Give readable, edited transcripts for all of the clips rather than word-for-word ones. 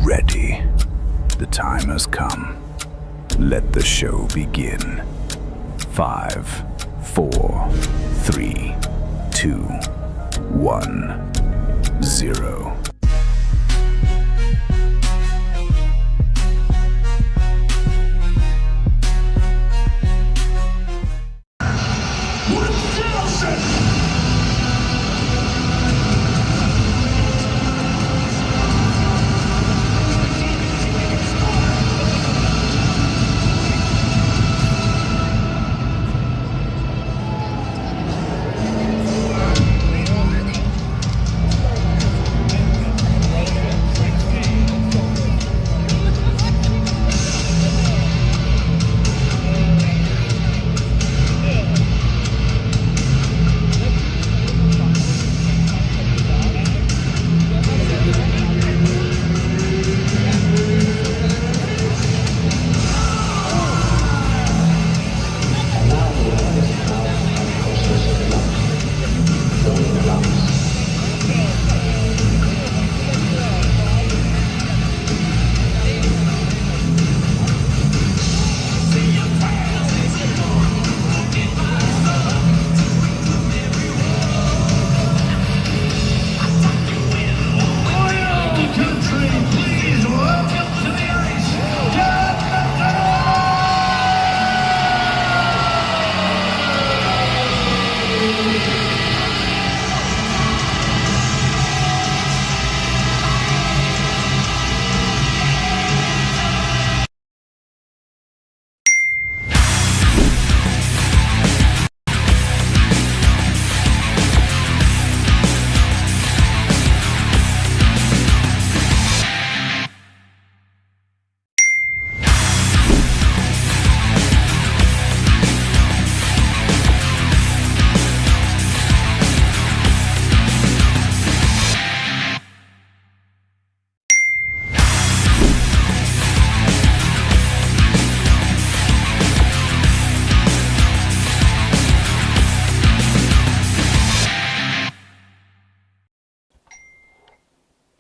ready? The time has come. Let the show begin. 5, 4, 3, 2, 1, 0.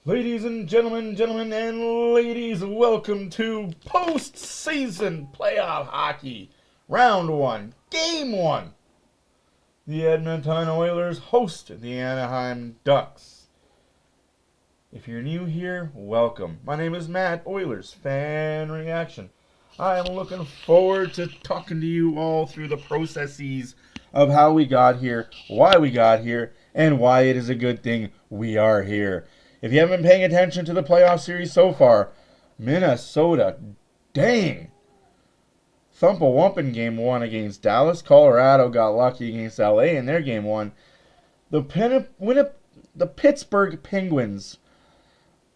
Ladies and gentlemen and ladies, welcome to postseason playoff hockey. Round 1, Game 1. The Edmonton Oilers host the Anaheim Ducks. If you're new here, welcome. My name is Matt, OilersFanReaction. I am looking forward to talking to you all through the processes of how we got here, why we got here, and why it is a good thing we are here. If you haven't been paying attention to the playoff series so far, Minnesota, dang. Thump-a-wumpin' Game 1 against Dallas. Colorado got lucky against LA in their Game 1. The Pittsburgh Penguins,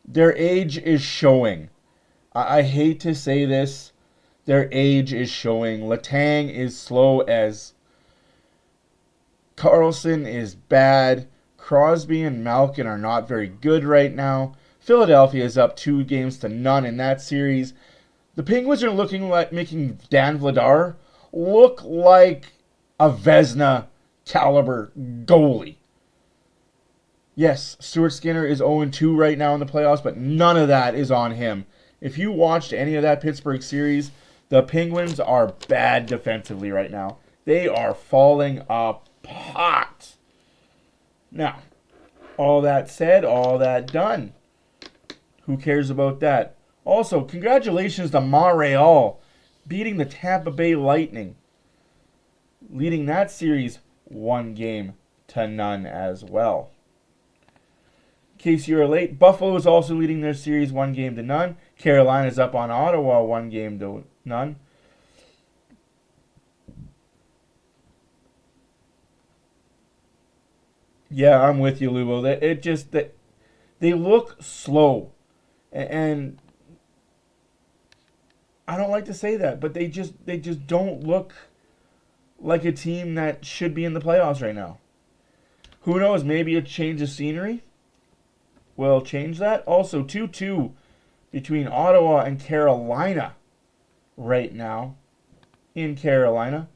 their age is showing. I hate to say this. Their age is showing. Letang is slow as. Carlson is bad. Crosby and Malkin are not very good right now. Philadelphia is up 2-0 in that series. The Penguins are looking like making Dan Vladar look like a Vezina caliber goalie. Yes, Stuart Skinner is 0-2 right now in the playoffs, but none of that is on him. If you watched any of that Pittsburgh series, the Penguins are bad defensively right now. They are falling apart. Now, all that said, all that done. Who cares about that? Also, congratulations to Montreal beating the Tampa Bay Lightning, leading that series 1-0 as well. In case you're late, Buffalo is also leading their series 1-0. Carolina's up on Ottawa 1-0. Yeah, I'm with you, Lubo. They look slow, and I don't like to say that, but they just don't look like a team that should be in the playoffs right now. Who knows? Maybe a change of scenery will change that. Also, 2-2 between Ottawa and Carolina right now in Carolina.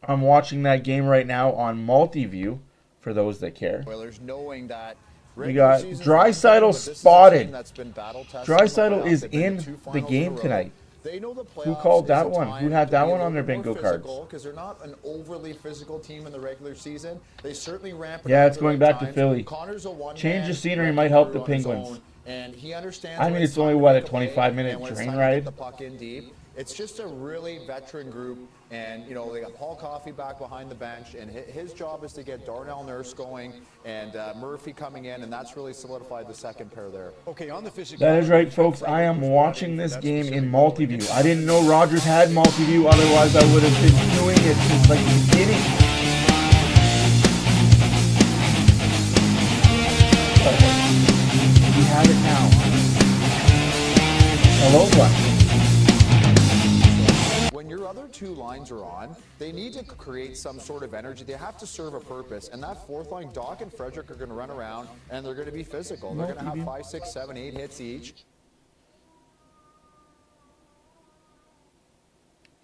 I'm watching that game right now on multi-view for those that care. Oilers knowing that We got Draisaitl spotted. Draisaitl is in the game tonight. Who called that one? Who had that one on their bingo cards? Because they're not an overly physical team in the regular season. They certainly ramp it Yeah, up it's at going the right back to times. Philly. Connor's a one-man Change of scenery might help the on his Penguins. own, and he understands I mean, when it's time only, to what, a break away 25-minute and when it's train time to get ride? the puck in deep. It's just a really veteran group, and you know they got Paul Coffey back behind the bench, and his job is to get Darnell Nurse going and Murphy coming in, and that's really solidified the second pair there. Okay, on the physical. That is right, folks. I am watching this game in multi-view. I didn't know Rogers had multi-view, otherwise I would have been doing it since like the beginning. We have it now. Hello, what? When your other two lines are on, they need to create some sort of energy. They have to serve a purpose. And that fourth line, Doc and Frederick are going to run around, and they're going to be physical. They're going to have 5, 6, 7, 8 hits each.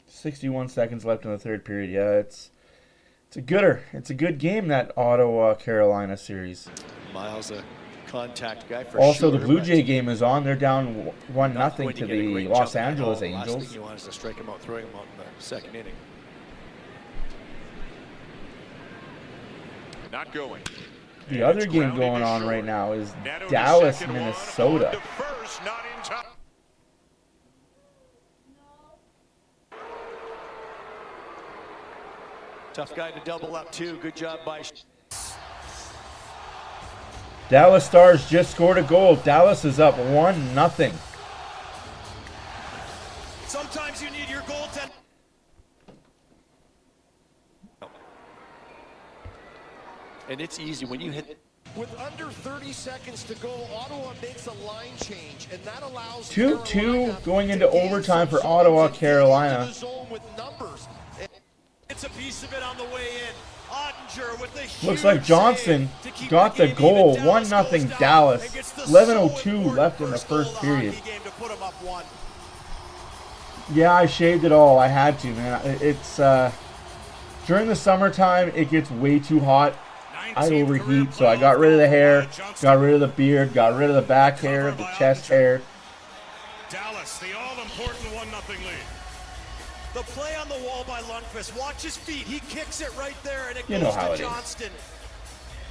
61 seconds left in the third period. Yeah, it's a gooder. It's a good game, that Ottawa-Carolina series. Miles, a contact guy for Also, sure, the Blue but Jay game is on. They're down 1-0 going to get a the great Los jump on the Angeles ball. Last Angels. thing you want is to strike him out, throwing him out in the second inning. Not going. The other game going on right now is Dallas, Minnesota. Tough guy to double up too. Good job by. Dallas Stars just scored a goal. Dallas is up 1-0. Sometimes you need your goaltender. And it's easy when you hit. With under 30 seconds to go, Ottawa makes a line change, and that allows 2-2 going into overtime for Ottawa, Carolina. It's a piece of it on the way in. Ottinger with the Looks like Johnson got the goal. 1-0 Dallas. 11:02 left in the first period. Yeah, I shaved it all. I had to, man. It's during the summertime, it gets way too hot. I overheat, so I got rid of the hair, got rid of the beard, got rid of the back hair, the chest hair. Dallas, the all-important 1-0 lead. The play on the wall by Lundqvist. Watch his feet. He kicks it right there, and it You know goes how to it is. Johnston.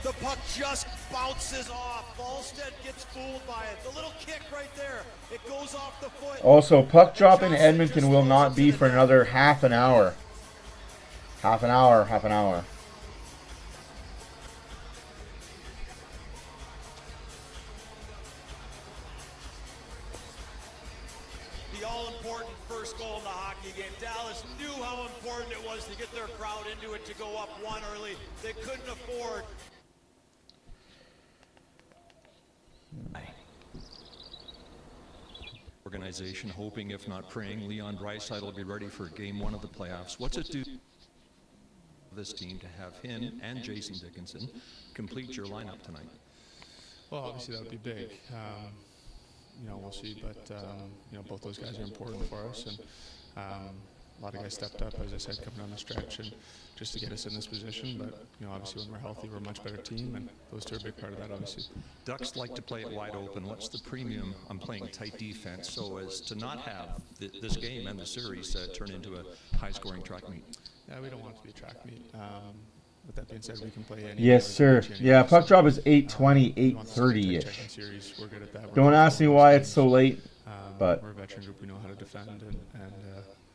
The puck just bounces off. Ballstead gets fooled by it. The little kick right there. It goes off the foot. Also, puck drop in Edmonton will not be for another half an hour. Half an hour. The all-important first goal in the hockey game. Dallas knew how important it was to get their crowd into it, to go up one early. They couldn't afford. Organization hoping, if not praying, Leon Draisaitl will be ready for game one of the playoffs. What's it do to this team to have him and Jason Dickinson complete your lineup tonight? Well, obviously that would be big. You know, we'll see, but you know, both those guys are important for us, and a lot of guys stepped up, as I said, coming down the stretch, and just to get us in this position. But you know, obviously when we're healthy, we're a much better team, and those two are a big part of that, obviously. Ducks like to play it wide open. What's the premium on playing tight defense so as to not have this game and the series turn into a high-scoring track meet? Yeah, we don't want it to be a track meet. With that being said, we can play any. Yes, sir. Yeah, puck drop is 8:20, 8:30-ish. Don't ask me why it's so late, but we're a veteran group. We know how to defend, and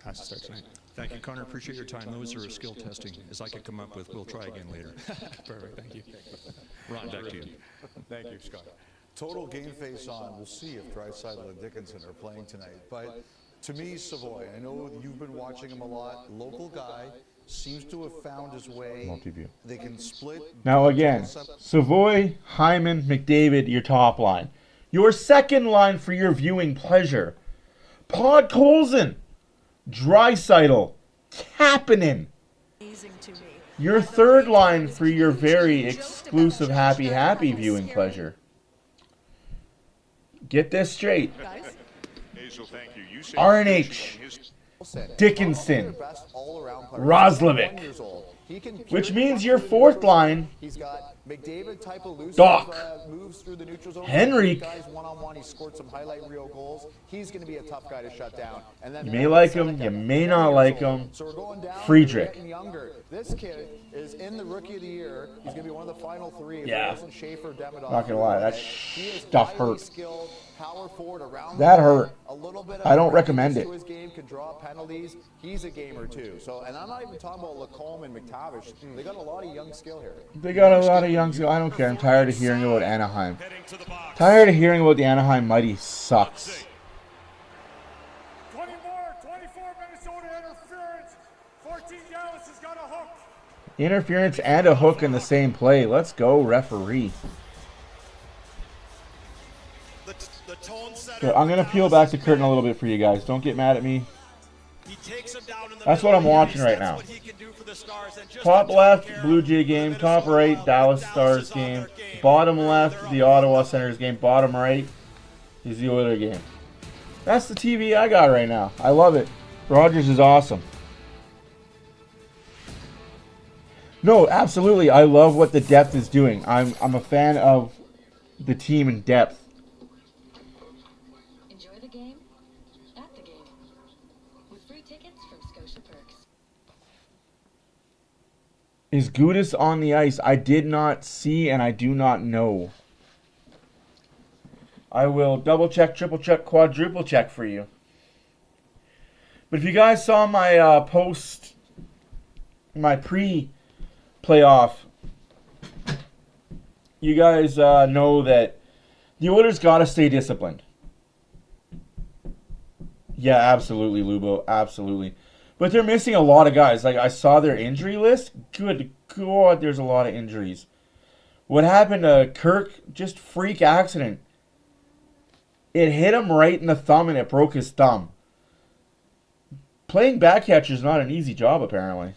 has to start tonight. Thank you, Connor. Appreciate your time. Those are skill testing. As I could come up with, we'll try again later. Perfect. Thank you. Ron, back to you. Thank you, Scott. Total game face on. We'll see if Draisaitl and Dickinson are playing tonight. But to me, Savoy, I know you've been watching him a lot. Local guy. Seems to have found his way. Multi-view. They can split. Now again, Savoy, Hyman, McDavid, your top line. Your second line for your viewing pleasure. Podkolzin, Draisaitl, Kapanen. Your third line for your very exclusive happy viewing pleasure. Get this straight. RNH, Dickinson, Roslovic, He can. Which means your fourth line. He's got McDavid type elusive Doc. moves through the neutral zone. Henry. Guys one-on-one. He scored some highlight reel goals. He's going to be a tough guy to shut down. And then You may like him. You may not like him. So we're going down. Friedrich. Getting younger. This kid is in the Rookie of the Year. He's going to be one of the final three. Yeah. Schaefer, Demidov, Not gonna lie, that stuff hurt. Skilled, power forward around that hurt. A little bit. I don't recommend it. His game can draw penalties. He's a gamer too. So, and I'm not even talking about Lacombe and McTavish. They got a lot of young skill here. They got a lot of young skill. I don't care. I'm tired of hearing about Anaheim. Tired of hearing about the Anaheim Mighty sucks. 24 Minnesota interference. 14 Dallas has got a hook. Interference and a hook in the same play. Let's go, referee. The tone setter. So I'm going to peel back the curtain a little bit for you guys. Don't get mad at me. He takes him down in the That's what I'm watching right now. Top left, Blue Jay game. Top right, Dallas Stars game. Bottom left, the Ottawa Senators game. Bottom right is the Oilers game. That's the TV I got right now. I love it. Rogers is awesome. No, absolutely. I love what the depth is doing. I'm a fan of the team in depth. Enjoy the game at the game with free tickets from Scotia Perks. Is Gudis on the ice? I did not see and I do not know. I will double check, triple check, quadruple check for you. But if you guys saw my my pre-playoff, you guys know that the Oilers got to stay disciplined. Yeah, absolutely, Lubo, absolutely. But they're missing a lot of guys. Like, I saw their injury list. Good God, there's a lot of injuries. What happened to Kirk? Just freak accident. It hit him right in the thumb and it broke his thumb. Playing back catcher is not an easy job, apparently.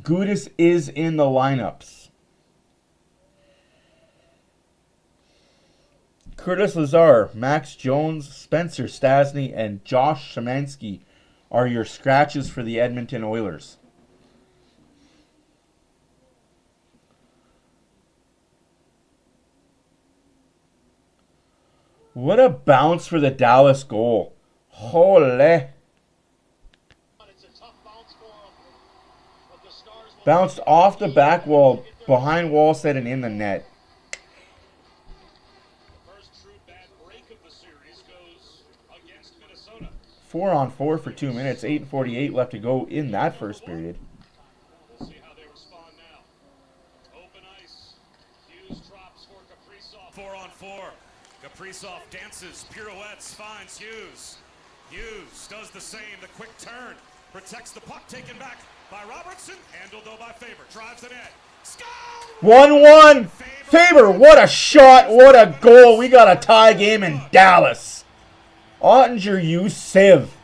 Gudis is in the lineups. Curtis Lazar, Max Jones, Spencer Stasny, and Josh Szymanski are your scratches for the Edmonton Oilers. What a bounce for the Dallas goal. Holy. Bounced off the back wall, behind Wallstead, and in the net. 4-on-4 for 2 minutes. 8:48 left to go in that first period. We'll see how they respond now. Open ice. Hughes drops for Kaprizov. 4-on-4. Kaprizov dances, pirouettes, finds Hughes. Hughes does the same. The quick turn. Protects the puck, taken back by Robertson. Handled though by Faber. Drives the net. 1-1. Faber, what a shot. What a goal. We got a tie game in Dallas. Ottinger, you sieve.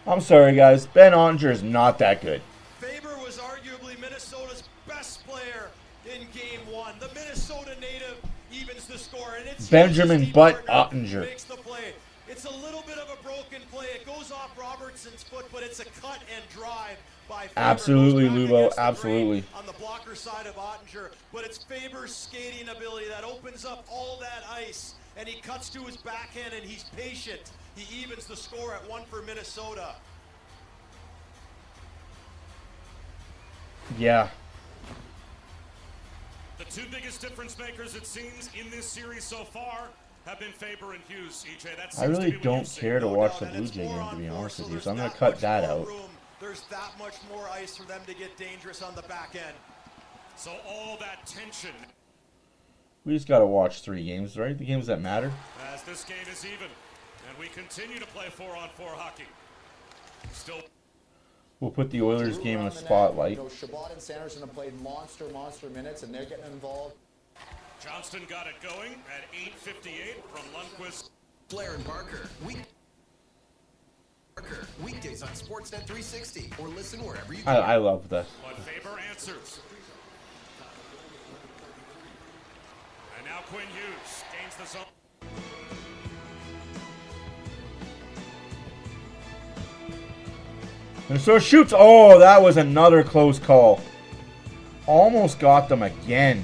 I'm sorry, guys. Ben Ottinger is not that good. Faber was arguably Minnesota's best player in Game 1. The Minnesota native evens the score, and it's Benjamin Butt Ottinger. Makes the play. It's a little bit of a broken play. It goes off Robertson's foot, but it's a cut and drive by Faber. Absolutely, Lubo. Absolutely. On the blocker side of Ottinger, but it's Faber's skating ability that opens up all that ice, and he cuts to his backhand, and he's patient. He evens the score at 1 for Minnesota. Yeah. The two biggest difference makers, it seems, in this series so far have been Faber and Hughes. EJ, that I really don't care to watch the Blue Jay game, to be honest with you, so I'm going to cut that out. There's that much more ice for them to get dangerous on the back end. So all that tension. We just got to watch 3 games, right? The games that matter. As this game is even, and we continue to play 4-on-4 hockey. Still. We'll put the Oilers game in the spotlight. You know, Chabot and Sanderson have played monster minutes, and they're getting involved. Johnston got it going at 8:58 from Lundqvist. Blair and Barker. Weekdays on Sportsnet 360 or listen wherever you I love this. But Faber answers. And now Quinn Hughes gains the zone. And so shoots. Oh, that was another close call. Almost got them again.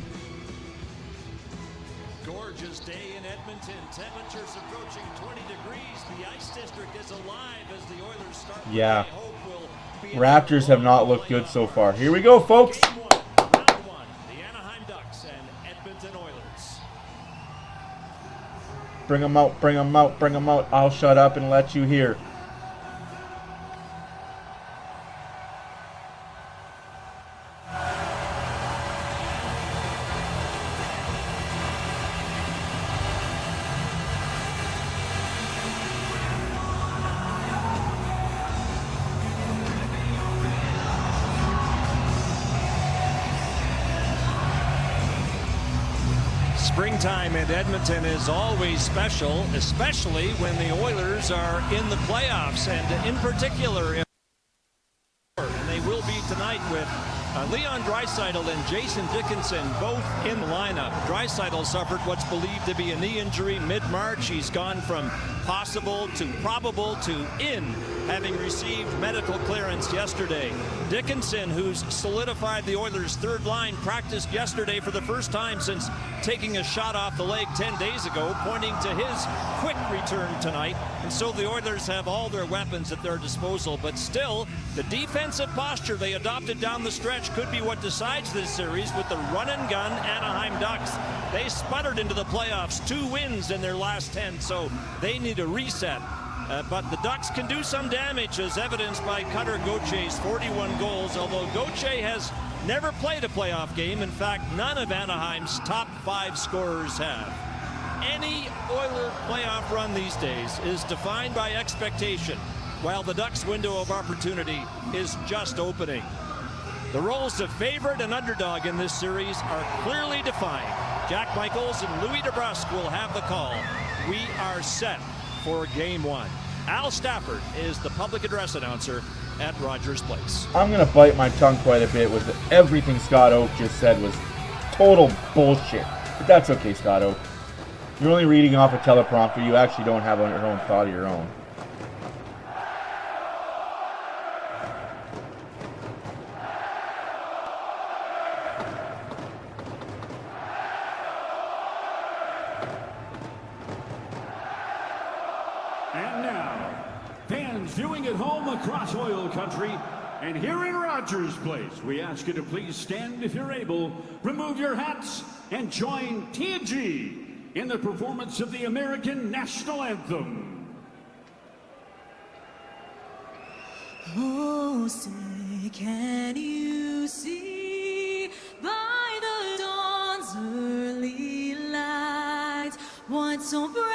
Gorgeous day in Edmonton. Temperatures approaching 20 degrees. The ice district is alive as the Oilers start. Yeah. Raptors have not looked good so far. Here we go, folks. Game 1, round 1. The Anaheim Ducks and Edmonton Oilers. Bring them out, bring them out, bring them out. I'll shut up and let you hear. Springtime in Edmonton is always special, especially when the Oilers are in the playoffs, and in particular, and they will be tonight with Leon Draisaitl and Jason Dickinson both in the lineup. Draisaitl suffered what's believed to be a knee injury mid-March. He's gone from possible to probable to in, having received medical clearance yesterday. Dickinson, who's solidified the Oilers' third line, practiced yesterday for the first time since taking a shot off the leg 10 days ago, pointing to his quick return tonight. And so the Oilers have all their weapons at their disposal, but still, the defensive posture they adopted down the stretch could be what decides this series with the run-and-gun Anaheim Ducks. They sputtered into the playoffs, 2 wins in their last 10, so they need a reset. But the Ducks can do some damage, as evidenced by Cutter Gauthier's 41 goals, although Gauthier has never played a playoff game. In fact, none of Anaheim's top 5 scorers have. Any Oiler playoff run these days is defined by expectation, while the Ducks' window of opportunity is just opening. The roles of favorite and underdog in this series are clearly defined. Jack Michaels and Louis DeBrusque will have the call. We are set for Game 1. Al Stafford is the public address announcer at Rogers Place. I'm going to bite my tongue quite a bit with everything Scott Oak just said was total bullshit. But that's okay, Scott Oak. You're only reading off a teleprompter. You actually don't have your own thought of your own. And now, fans viewing at home across oil country and here in Rogers Place, we ask you to please stand if you're able, remove your hats, and join TNG in the performance of the American National Anthem. Oh, say, can you see by the dawn's early light what so proudly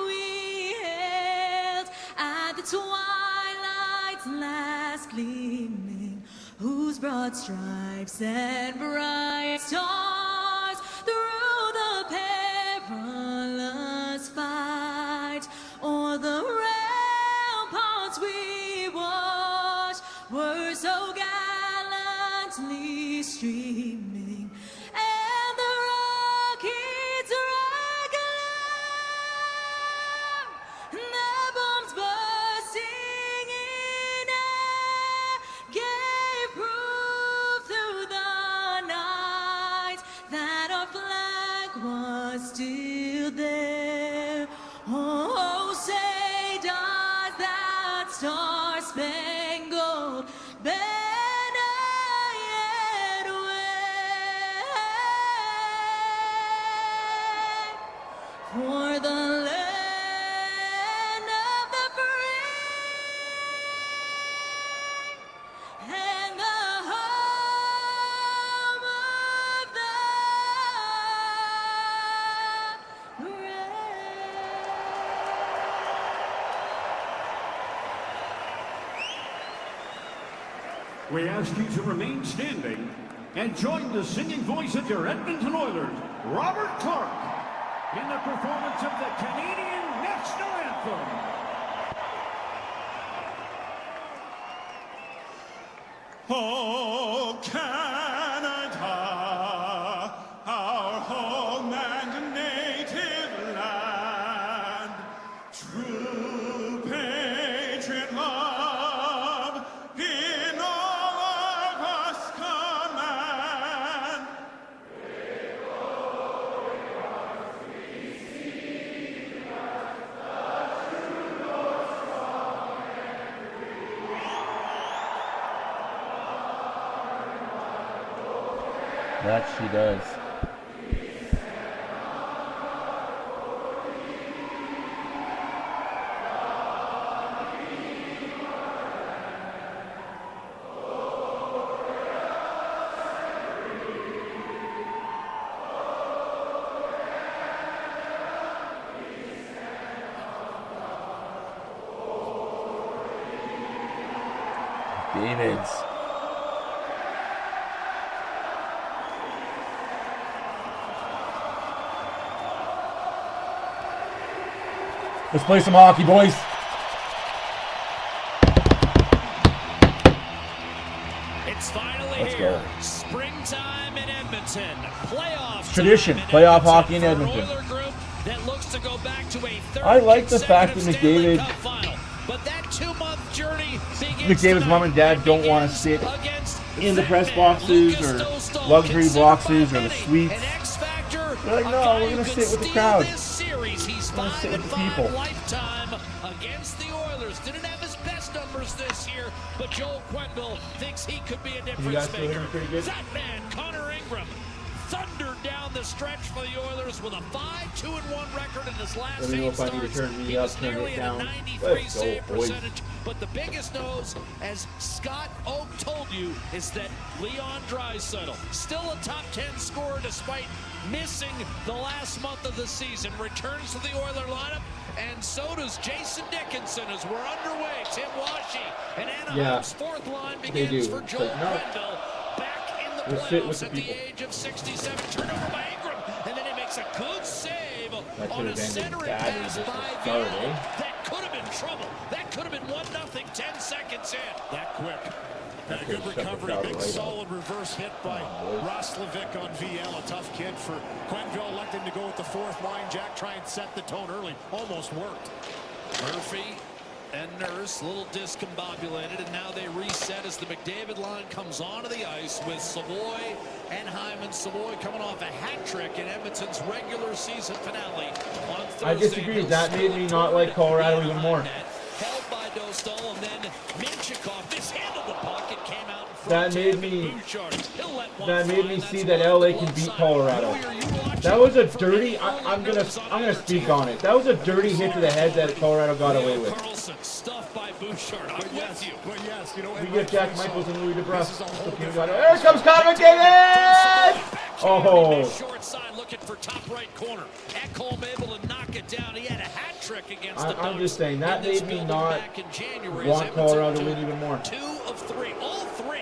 we hailed at the twilight's last gleaming, whose broad stripes and bright stars through the perilous fight o'er the ramparts we watched were so gallantly streaming, and the rockets regular, the bombs bursting in air gave proof through the night that our flag was still there. Oh, say does that star-spangled banner yet wave for the land of the free and the home of the We ask you to remain standing and join the singing voice of your Edmonton Oilers, Robert Clark, in the performance of the Canadian National Anthem. That she does. Davids. Let's play some hockey, boys. It's finally here. Springtime in Edmonton. Playoff Tradition. Playoff hockey in Edmonton. That looks to go back to a third I like the fact that Stanley McDavid, Cup final. But that 2-month journey McDavid's mom and dad don't want to sit in the press boxes or luxury boxes or the suites. They're like, no, we're going to sit with the crowd. We're going to sit with the people. Lifetime against the Oilers. Didn't have his best numbers this year, but Joel Quenneville thinks he could be a difference maker. That man, Connor Ingram, thundered down the stretch for the Oilers with a 5-2-1 record in his last 8 starts. He was nearly at a 93 save percentage. But the biggest news, as Scott Oak told you, is that Leon Draisaitl, still a top 10 scorer despite missing the last month of the season, returns to the Oiler lineup, and so does Jason Dickinson as we're underway. Tim Washy and Anaheim's fourth line begins for Joel Quenneville. We'll sit with the At the people. age of 67, turnover by Ingram, and then he makes a good save on a centering pass by Villa. That could have been trouble. That could have been 1-0, 10 seconds in. That quick. And a good recovery, big solid reverse hit by Roslovic on VL, a tough kid for Quenneville, electing to go with the fourth line. Jack try and set the tone early, almost worked. Murphy and Nurse, a little discombobulated, and now they reset as the McDavid line comes onto the ice with Savoy and Hyman. Savoy coming off a hat trick in Edmonton's regular season finale on Thursday. I disagree. That made me not like Colorado even more. Held by Dostal, and then Minchikov mishandled the puck. It came out in front. That made me see that LA can beat Colorado. That was a dirty. I'm gonna speak on it. That was a dirty hit to the head that Colorado got away with. Carlson stuffed by Bouchard. I'm with you. But yes, you know, We get Jack Michaels and Louis DeBrusk. There comes Connor McDavid! Oh. Short side looking for top right corner. Ekholm able to knock it down. He had a hat trick against the I'm just saying that made me not want Colorado to win even more. 2 of 3, all 3.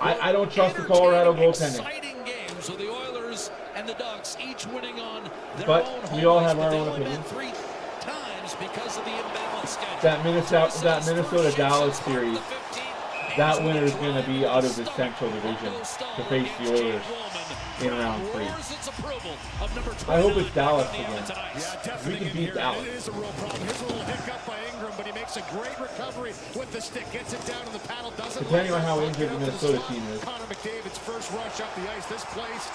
I don't trust the Colorado goaltending. Exciting games with the Oilers and the Ducks each winning on their But own we all home have ice, our but own they only opinion. met 3 times because of the imbalanced schedule. That Minnesota Dallas series, that winner is going to be out of the Central Division to face the Oilers in round 3. I hope it's Dallas again. We can beat Dallas. It is a real problem. Here's a little hiccup by Ingram, but he makes a great recovery with the stick. Gets it down to the paddle. Doesn't Depending on how injured the Minnesota team is. Connor McDavid's first rush up the ice. This place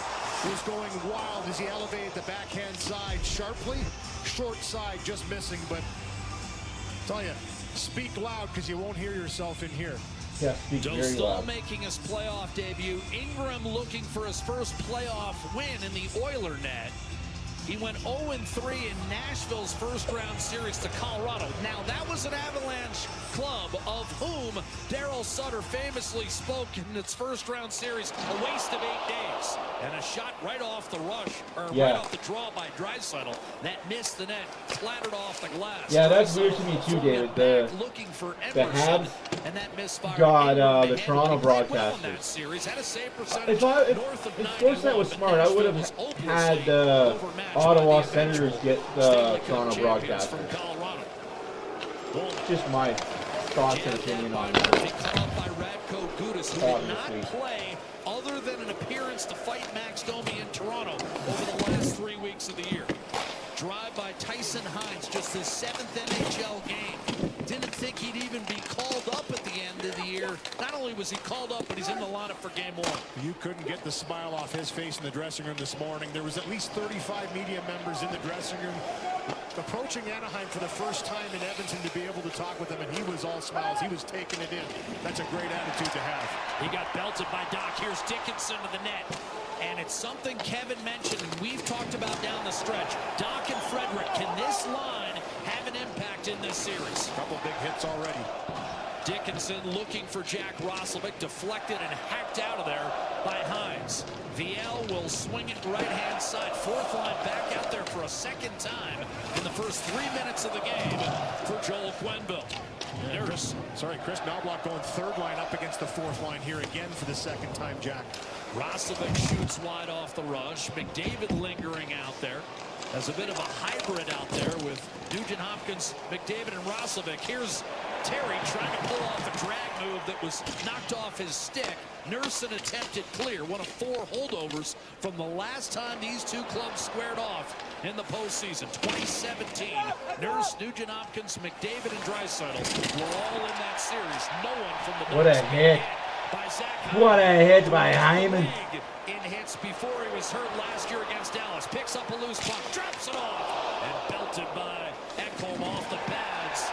was going wild as he elevated the backhand side sharply. Short side just missing, but tell you, speak loud because you won't hear yourself in here. Yeah, speak very Dostal loud. making his playoff debut. Ingram looking for his first playoff win in the Oiler net. He went 0-3 in Nashville's first-round series to Colorado. Now, that was an Avalanche club of whom Darryl Sutter famously spoke in its first-round series, a waste of 8 days. And a shot right off the rush, or right off the draw by Draisaitl. That missed the net, clattered off the glass. Yeah, that's weird to me too, David. The Habs got the Toronto broadcasters. If Sportsnet was smart, I would have had the Ottawa Senators get the Toronto broadcasters. Just my thoughts and opinion on that. Obviously. Other than an appearance to fight Max Domi in Toronto over the last 3 weeks of the year. Drive by Tyson Hines, just his 7th NHL game. Didn't think he'd even be called up at the end of the year. Not only was he called up, but he's in the lineup for game 1. You couldn't get the smile off his face in the dressing room this morning. There was at least 35 media members in the dressing room approaching Anaheim for the first time in Edmonton to be able to talk with them, and he was all smiles. He was taking it in. That's a great attitude to have. He got belted by Doc. Here's Dickinson to the net. And it's something Kevin mentioned and we've talked about down the stretch. Doc and Frederick, can this line have an impact in this series? Couple big hits already. Dickinson looking for Jack Roslovic, deflected and hacked out of there by Hines. VL will swing it right-hand side. Fourth line back out there for a second time in the first 3 minutes of the game for Joel Quenneville. Chris Knobloch going third line up against the fourth line here again for the second time, Jack. Roslovic shoots wide off the rush. McDavid lingering out there. As a bit of a hybrid out there with Nugent Hopkins, McDavid, and Roslovic. Here's Terry trying to pull off a drag move that was knocked off his stick. Nursen attempted clear. One of 4 holdovers from the last time these two clubs squared off in the postseason. 2017. Nurse, Nugent Hopkins, McDavid, and Draisaitl were all in that series. No one from the What a hit. What a hit by Hyman. In hits before he was hurt last year against Dallas. Picks up a loose puck, drops it off, and belted by Ekholm off the pads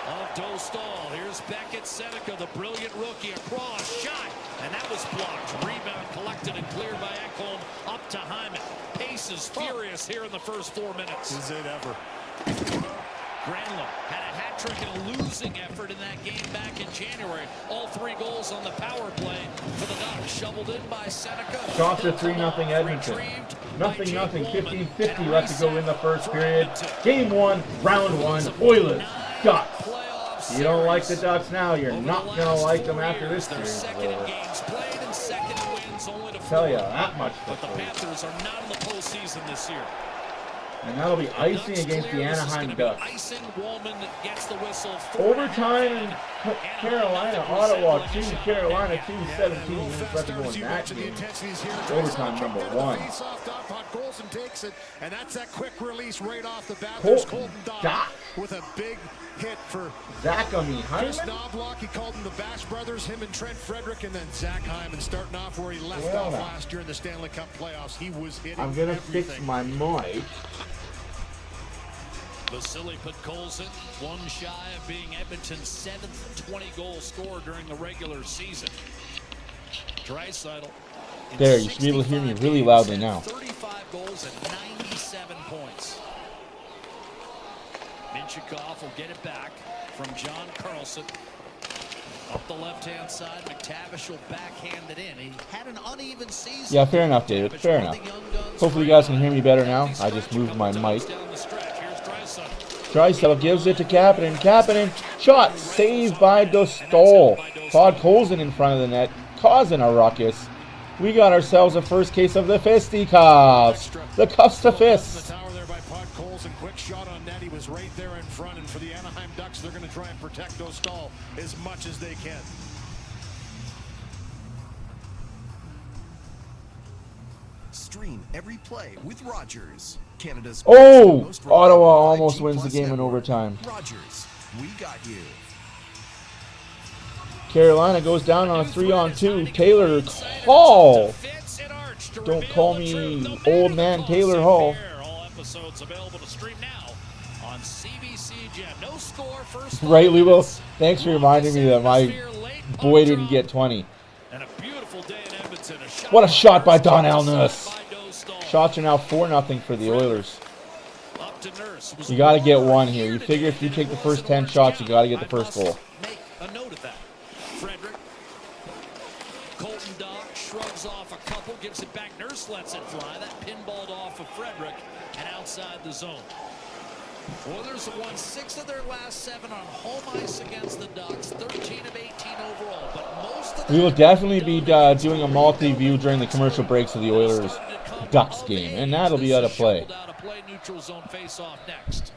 of Dostal. Here's Beckett Seneca, the brilliant rookie, across, shot, and that was blocked. Rebound collected and cleared by Ekholm up to Hyman. Pace is furious here in the first 4 minutes. Is it ever? Granlund had a hat trick and a losing effort in that game back in January. All 3 goals on the power play for the Ducks. Shoveled in by Seneca. Shots at 3-0 Edmonton. Nothing. 15:50 left to go in the first period. Game 1, round 1. Oilers, Ducks. You don't like the Ducks now, you're not going to like them after this series is over. Tell you that much for But the Panthers are not in the postseason this year. And that'll be icing against the Anaheim Ducks. Icing, Wallman gets the whistle. Overtime in Carolina, Ottawa 2, Carolina 2, 17 minutes left to go in that game. Overtime number 1. Colson takes it, and that's that quick release right off the bat. Colton Dock with a big hit for Zach Hyman. Chris Knobloch. He called them the Bash Brothers, him and Trent Frederick, and then Zach Hyman starting off where he left off last year in the Stanley Cup playoffs. He was hitting I'm going to everything. fix my mic. Vasily Podkolzin, one shy of being Edmonton's 7th 20-goal scorer during the regular season. Draisaitl. There, you should be able to hear me really loudly now. 35 goals and 97 points. Minchikov will get it back from John Carlson. Up the left-hand side, McTavish will backhand it in. He had an uneven season. Yeah, fair enough, David. Fair enough. Hopefully you guys can hear me better now. I just moved my mic. Draisaitl gives it to Kapanen. Kapanen, shot, saved by Dostal. Podkolzin in front of the net, causing a ruckus. We got ourselves a first case of the fisticuffs. The cuffs to fists. Quick shot on net. He was right there in front. And for the Anaheim Ducks, they're going to try and protect Dostal as much as they can. Stream every play with Rogers, Canada's Oh! Ottawa almost wins the game in overtime. Rogers, we got you. Carolina goes down on a 3-on-2. Taylor Hall. Don't call me old man Taylor Hall. All episodes available to stream now on CBC Gem. No score, first. Right, Lubo? Thanks for reminding me that my boy didn't get 20. And a beautiful day in Edmonton. What a shot by Donnell Nurse. Shots are now 4-0 for the Oilers. You got to get one here. You figure if you take the first 10 shots, you got to get the first goal. Make a note of that. Frederick. Colton Dock shrugs off a couple, gives it back. Nurse lets it fly. That pinballed off of Frederick and outside the zone. Oilers have won 6 of their last 7 on home ice against the Ducks, 13 of 18 overall. But most of we will definitely be doing a multi-view during the commercial breaks of the Oilers Ducks game, and that'll be out of play. Neutral zone face-off next.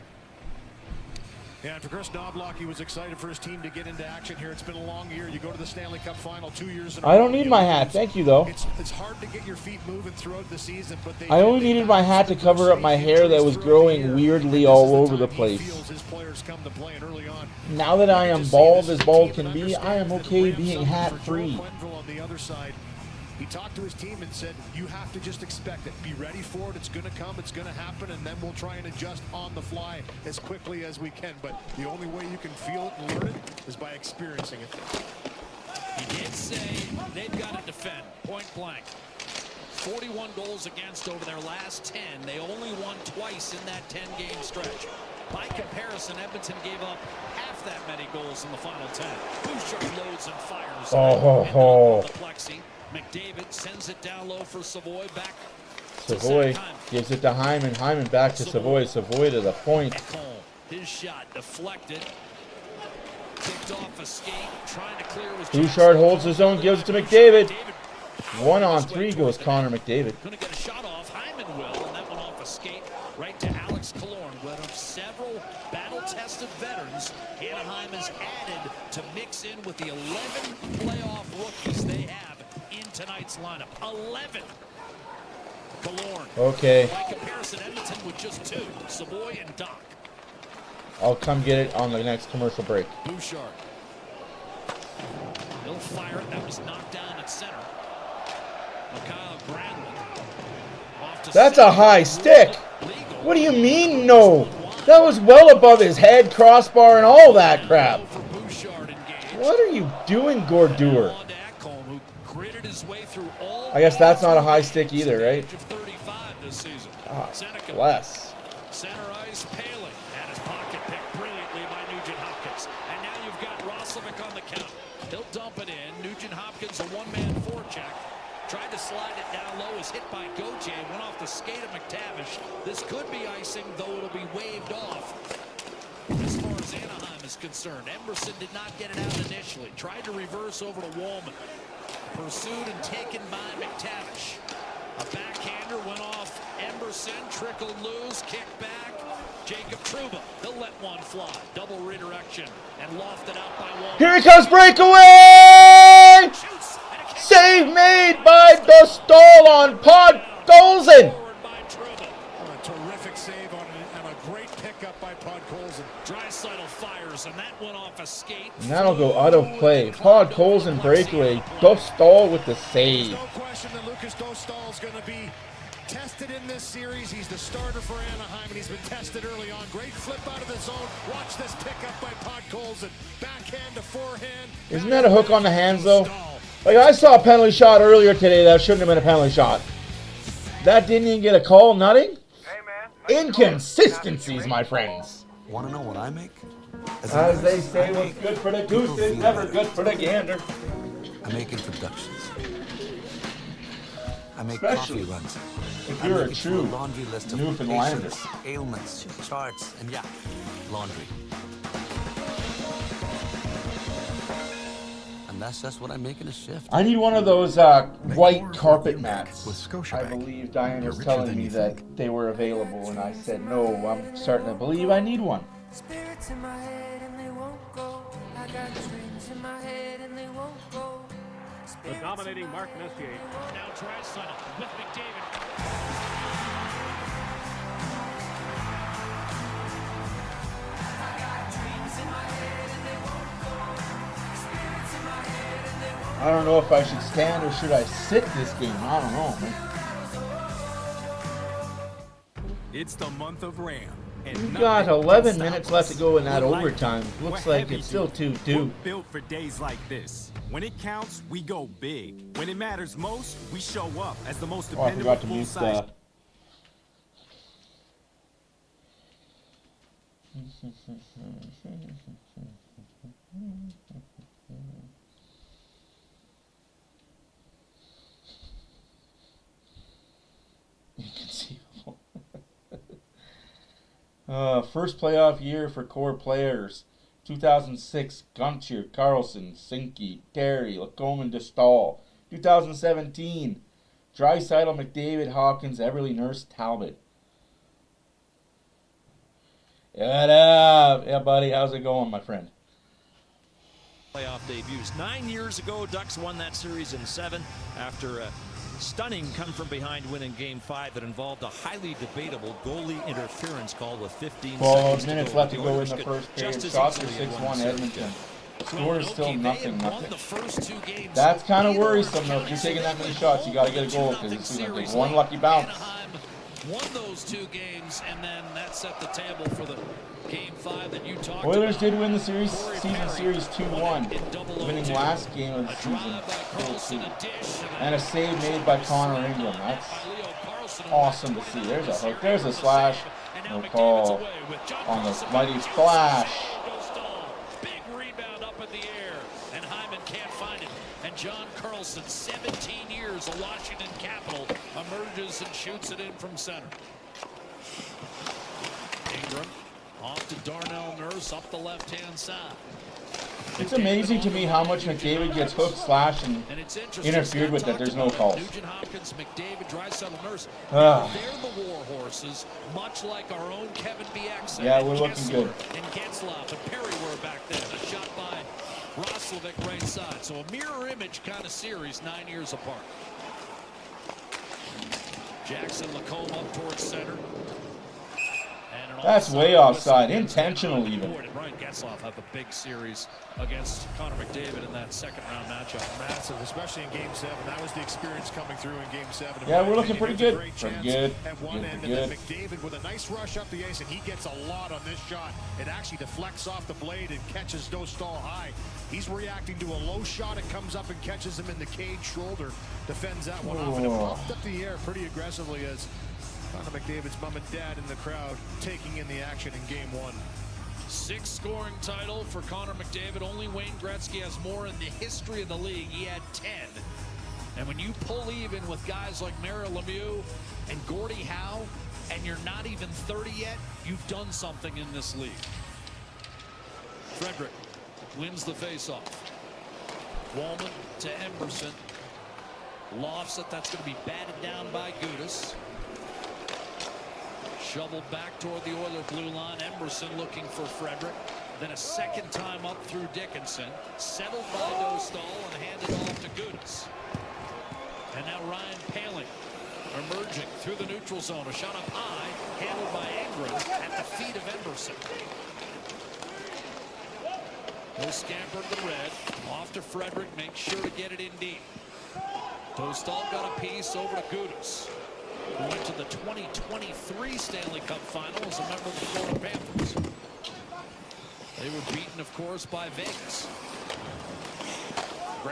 Yeah, and for Chris Knobloch, he was excited for his team to get into action here. It's been a long year. You go to the Stanley Cup final 2 years in a row. I don't need my hat, thank you though. It's hard to get your feet moving throughout the season, but I only needed my hat to cover up my hair that was growing weirdly all over the place. Now that I am bald as bald can be, I am okay being hat-free. He talked to his team and said, you have to just expect it. Be ready for it. It's going to come. It's going to happen. And then we'll try and adjust on the fly as quickly as we can. But the only way you can feel it and learn it is by experiencing it. He did say they've got to defend. Point blank. 41 goals against over their last 10. They only won twice in that 10-game stretch. By comparison, Edmonton gave up half that many goals in the final 10. Bouchard loads and fires. Oh. The plexi. McDavid sends it down low for Savoy. Back Savoy gives it to Hyman. Hyman back to Savoy. Savoy to the point. His shot deflected. Kicked off a skate. Trying to clear with Bouchard holds his own. Gives it to McDavid. 1-on-3 goes Connor McDavid. Couldn't get a shot off. Hyman will, and that went off a skate right to Alex Killorn. One of several battle-tested veterans Anaheim has added to mix in with the 11 playoff rookies they have in tonight's lineup. 11. Killorn. Okay. By comparison, Edmonton with just 2. Savoy and Doc. I'll come get it on the next commercial break. Bouchard. He'll fire it. That was knocked down at center. Kyle Granlund. That's a high stick. What do you mean, no? That was well above his head, crossbar, and all that crap. What are you doing, Gordur? I guess that's not a high stick either, right? Ah, bless. Center ice, Paley. And his pocket picked brilliantly by Nugent Hopkins. And now you've got Roslovic on the count. He'll dump it in. Nugent Hopkins, a one-man forecheck. Tried to slide it down low, is hit by Gauthier, went off the skate of McTavish. This could be icing, though it'll be waved off. As far as Anaheim is concerned, Emerson did not get it out initially. Tried to reverse over to Wallman. Pursued and taken by McTavish. A backhander went off Emerson, trickled loose, kicked back. Jacob Trouba, he'll let one fly. Double redirection and lofted out by Wallman. Here he comes, breakaway! Save made by Dostal on Podkolzin. A terrific save and a great pickup by Podkolzin. Draisaitl fires, and that went off a skate. And that'll go out of play. Podkolzin breakaway. Dostal with the save. No question that Lucas Dostal is going to be tested in this series. He's the starter for Anaheim, and he's been tested early on. Great flip out of the zone. Watch this pickup by Podkolzin. Backhand to forehand. Isn't that a hook on the hands, though? Like, I saw a penalty shot earlier today that shouldn't have been a penalty shot. That didn't even get a call, nothing? Inconsistencies, my friends. Want to know what I make? As they say, what's good for the goose is never good for the gander. I make introductions. I make Especially coffee runs. if you're a true laundry list of Newfoundlander. patients, ailments, charts, and yeah, laundry. And that's just what I make in a shift. I need one of those white carpet mats. I believe Diane was telling me that they were available, and I said, no, I'm starting to believe I need one. Spirits in my head and they won't go. I got dreams in my head and they won't go. The dominating Mark Messier. Now Draisaitl with McDavid. I don't know if I should stand or should I sit this game. I don't know, man. It's the month of Ram. We've got 11 minutes left to go in that overtime. Looks like it's still 2-2. Built for days like this. When it counts, we go big. When it matters most, we show up as the most I dependable forgot to mute full-size. Inconceivable. First playoff year for core players. 2006, Gunter, Carlson, Sinke, Terry, Lacombe, Dostal. 2017, Draisaitl, McDavid, Hawkins, Everly, Nurse, Talbot. Yeah, buddy, how's it going, my friend? Playoff debuts. 9 years ago, Ducks won that series in 7 after a stunning come-from-behind win in Game 5 that involved a highly debatable goalie interference call with 15 12 seconds minutes left to go in the first period. Shots are 6-1 Edmonton. Score is still nothing. That's kind of worrisome, though. If you're taking that many shots, you got to get a goal because it's going to take one lucky bounce. Won those 2 games, and then that set the table for the Game 5 5 that you talked Oilers about. did win the series, season series 2-1, winning last game of the season 4-2. And a save made by Connor Ingram. That's awesome to see. There's a hook. There's a slash. No call on the mighty splash. Big rebound up in the air, and Hyman can't find it. And John Carlson, 17 years, a Washington Capital, emerges and shoots it in from center. Ingram off to Darnell Nurse up the left-hand side. It's amazing to me how much McDavid gets hooked, slashed, and interfered with that there's no calls. Nugent Hopkins, McDavid, Draisaitl, Nurse. Ah. They're the war horses, much like our own Kevin BX. Yeah, we're looking good. And Getzlaff and Perry were back there. A shot by Roslovic right side. So a mirror image kind of series, 9 years apart. Jackson Lacombe up towards center. That's way offside, intentional even. And Ryan Getzlaff have a big series against Connor McDavid in that second round matchup. Massive, especially in Game 7. That was the experience coming through in Game 7. Yeah, we're looking pretty good. Pretty good. At one end, and then McDavid with a nice rush up the ice, and he gets a lot on this shot. It actually deflects off the blade and catches Dostal high. He's reacting to a low shot. It comes up and catches him in the cage shoulder. Defends that one off, and it popped up the air pretty aggressively as Connor McDavid's mom and dad in the crowd taking in the action in Game 1. 6th scoring title for Connor McDavid. Only Wayne Gretzky has more in the history of the league. He had 10. And when you pull even with guys like Mario Lemieux and Gordie Howe, and you're not even 30 yet, you've done something in this league. Frederick wins the faceoff. Wallman to Emberson. Lofts it. That's going to be batted down by Gudas. Shoveled back toward the Oiler blue line. Emberson looking for Frederick. Then a second time up through Dickinson. Settled by Dostal and handed off to Gudas. And now Ryan Paling emerging through the neutral zone. A shot up high, handled by Ingram at the feet of Emberson. He'll scamper to the red. Off to Frederick. Makes sure to get it in deep. Dostal got a piece over to Gudas, who went to the 2023 Stanley Cup Final as a member of the Florida Panthers. They were beaten, of course, by Vegas.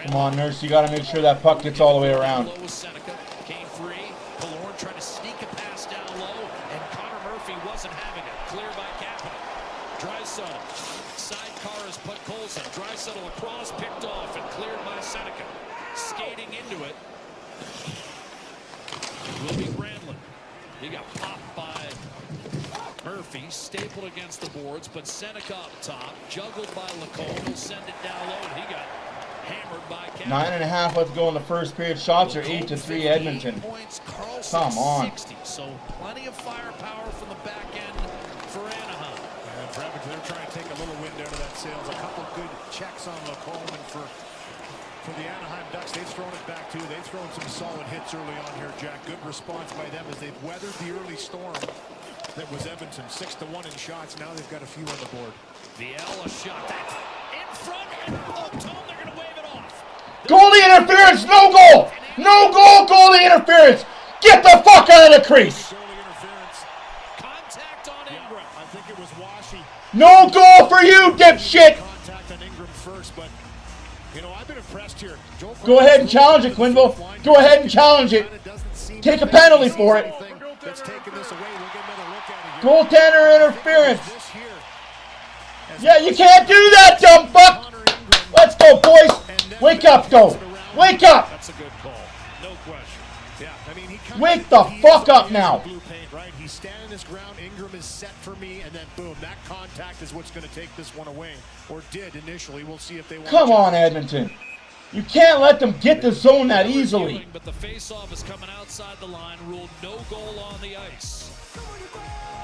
Come on, Nurse, you got to make sure that puck gets all the way around. Seneca came free. Killorn tried to sneak a pass down low, and Connor Murphy wasn't having it. Clear by Capital. Draisaitl. Sidecar is put Colson. Draisaitl across, picked off, and cleared by Seneca. Skating into it will be Granlund. He got popped by Murphy, stapled against the boards, but Seneca up top, juggled by Lacombe. He'll send it down low, and he got hammered by Kevin. 9.5 left to go in the first period. Shots are 8-3 Edmonton. Come on. 60, so plenty of firepower from the back end for Anaheim. And for Edmonton, they're trying to take a little wind out of that sails. A couple good checks on Lacombe, and for the Anaheim Ducks, they've thrown it back too. They've thrown some solid hits early on here, Jack. Good response by them as they've weathered the early storm that was Edmonton. 6-1 in shots. Now they've got a few on the board. Viel, a shot that's in front, and they're going to wave it off. Goalie interference, no goal! No goal, goalie interference! Get the fuck out of the crease! Contact on Ingram. I think it was Washy. No goal for you, dipshit! Contact on Ingram first, but you know, I've been impressed here. Go ahead and challenge it, Quinville. Go ahead and challenge it. Take a penalty for it. That's taking this away. We'll get another look at it. Goaltender interference. Yeah, you can't do that, dumb fuck. Let's go, boys. Wake up, though. Wake up. That's a good call. No question. Yeah, I mean, he Wake the fuck up now. Blue paint, right? He's standing his ground. Ingram is set for me, and then boom, that contact is what's going to take this one away, or did initially. We'll see if they want. Come on, Edmonton. You can't let them get the zone that easily. But the face-off is coming outside the line. Ruled no goal on the ice.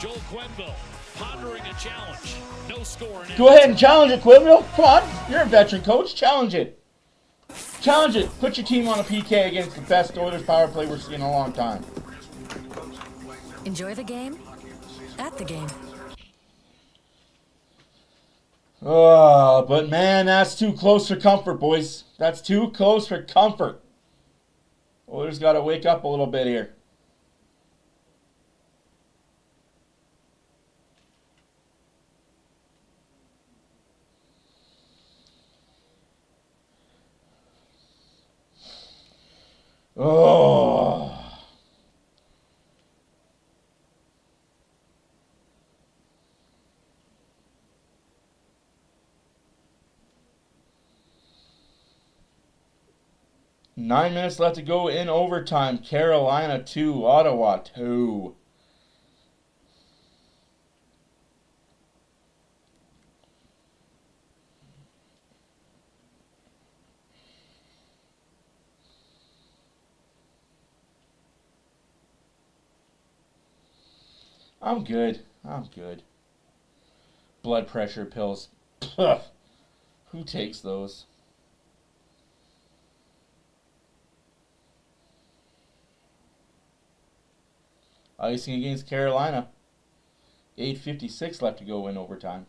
Joel Quenneville pondering a challenge. No score. Go ahead and challenge it, Quinville. Come on. You're a veteran coach. Challenge it. Challenge it. Put your team on a PK against the best Oilers power play we've seen in a long time. Enjoy the game at the game. Oh, but man, that's too close for comfort, boys. That's too close for comfort. Oilers got to wake up a little bit here. Oh. Nine minutes left to go in overtime. Carolina 2, Ottawa 2. I'm good. I'm good. Blood pressure pills. Pugh. Who takes those? Icing against Carolina. 8:56 left to go in overtime.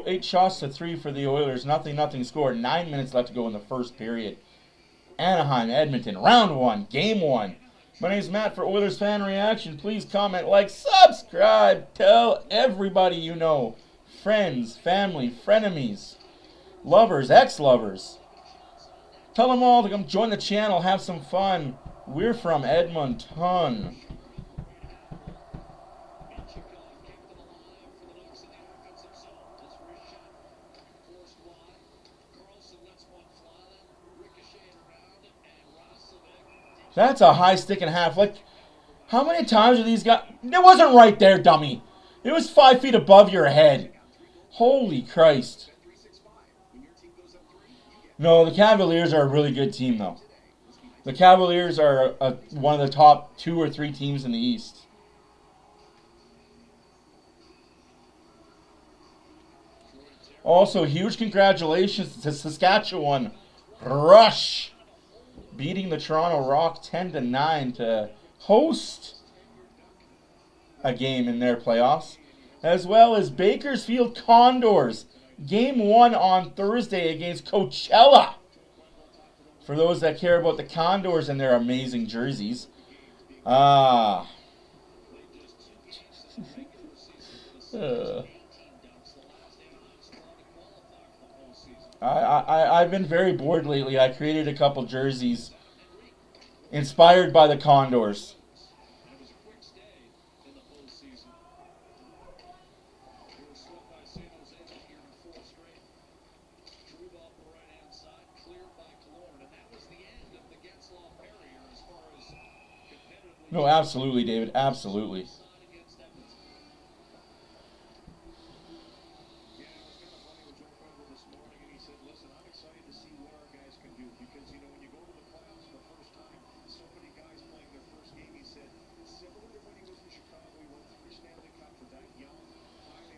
Eight shots to 3 for the Oilers. Nothing score. 9 minutes left to go in the first period. Anaheim, Edmonton, round 1, game 1. My name is Matt for Oilers Fan Reaction. Please comment, like, subscribe. Tell everybody you know. Friends, family, frenemies, lovers, ex-lovers. Tell them all to come join the channel, have some fun. We're from Edmonton. That's a high stick and a half. Like, how many times are these guys? It wasn't right there, dummy. It was 5 feet above your head. Holy Christ. No, the Cavaliers are a really good team, though. The Cavaliers are one of the top 2 or 3 teams in the East. Also, huge congratulations to Saskatchewan Rush, beating the Toronto Rock 10-9 to host a game in their playoffs, as well as Bakersfield Condors, game 1 on Thursday against Coachella. For those that care about the Condors and their amazing jerseys. I've been very bored lately. I created a couple jerseys inspired by the Condors. No, absolutely, David. Absolutely.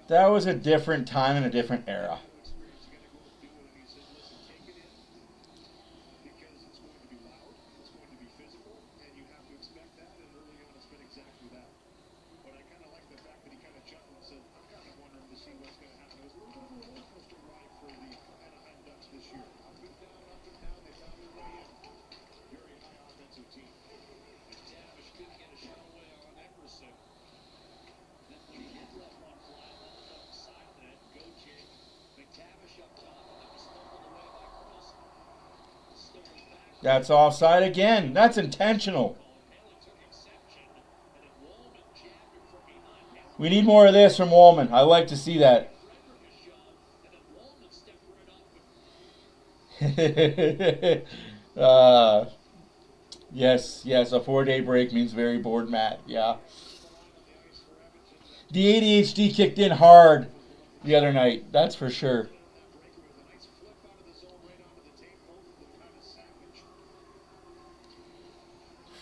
That was a different time and a different era. That's offside again. That's intentional. We need more of this from Wallman. I like to see that. Yes, a 4-day break means very bored, Matt. Yeah. The ADHD kicked in hard the other night. That's for sure.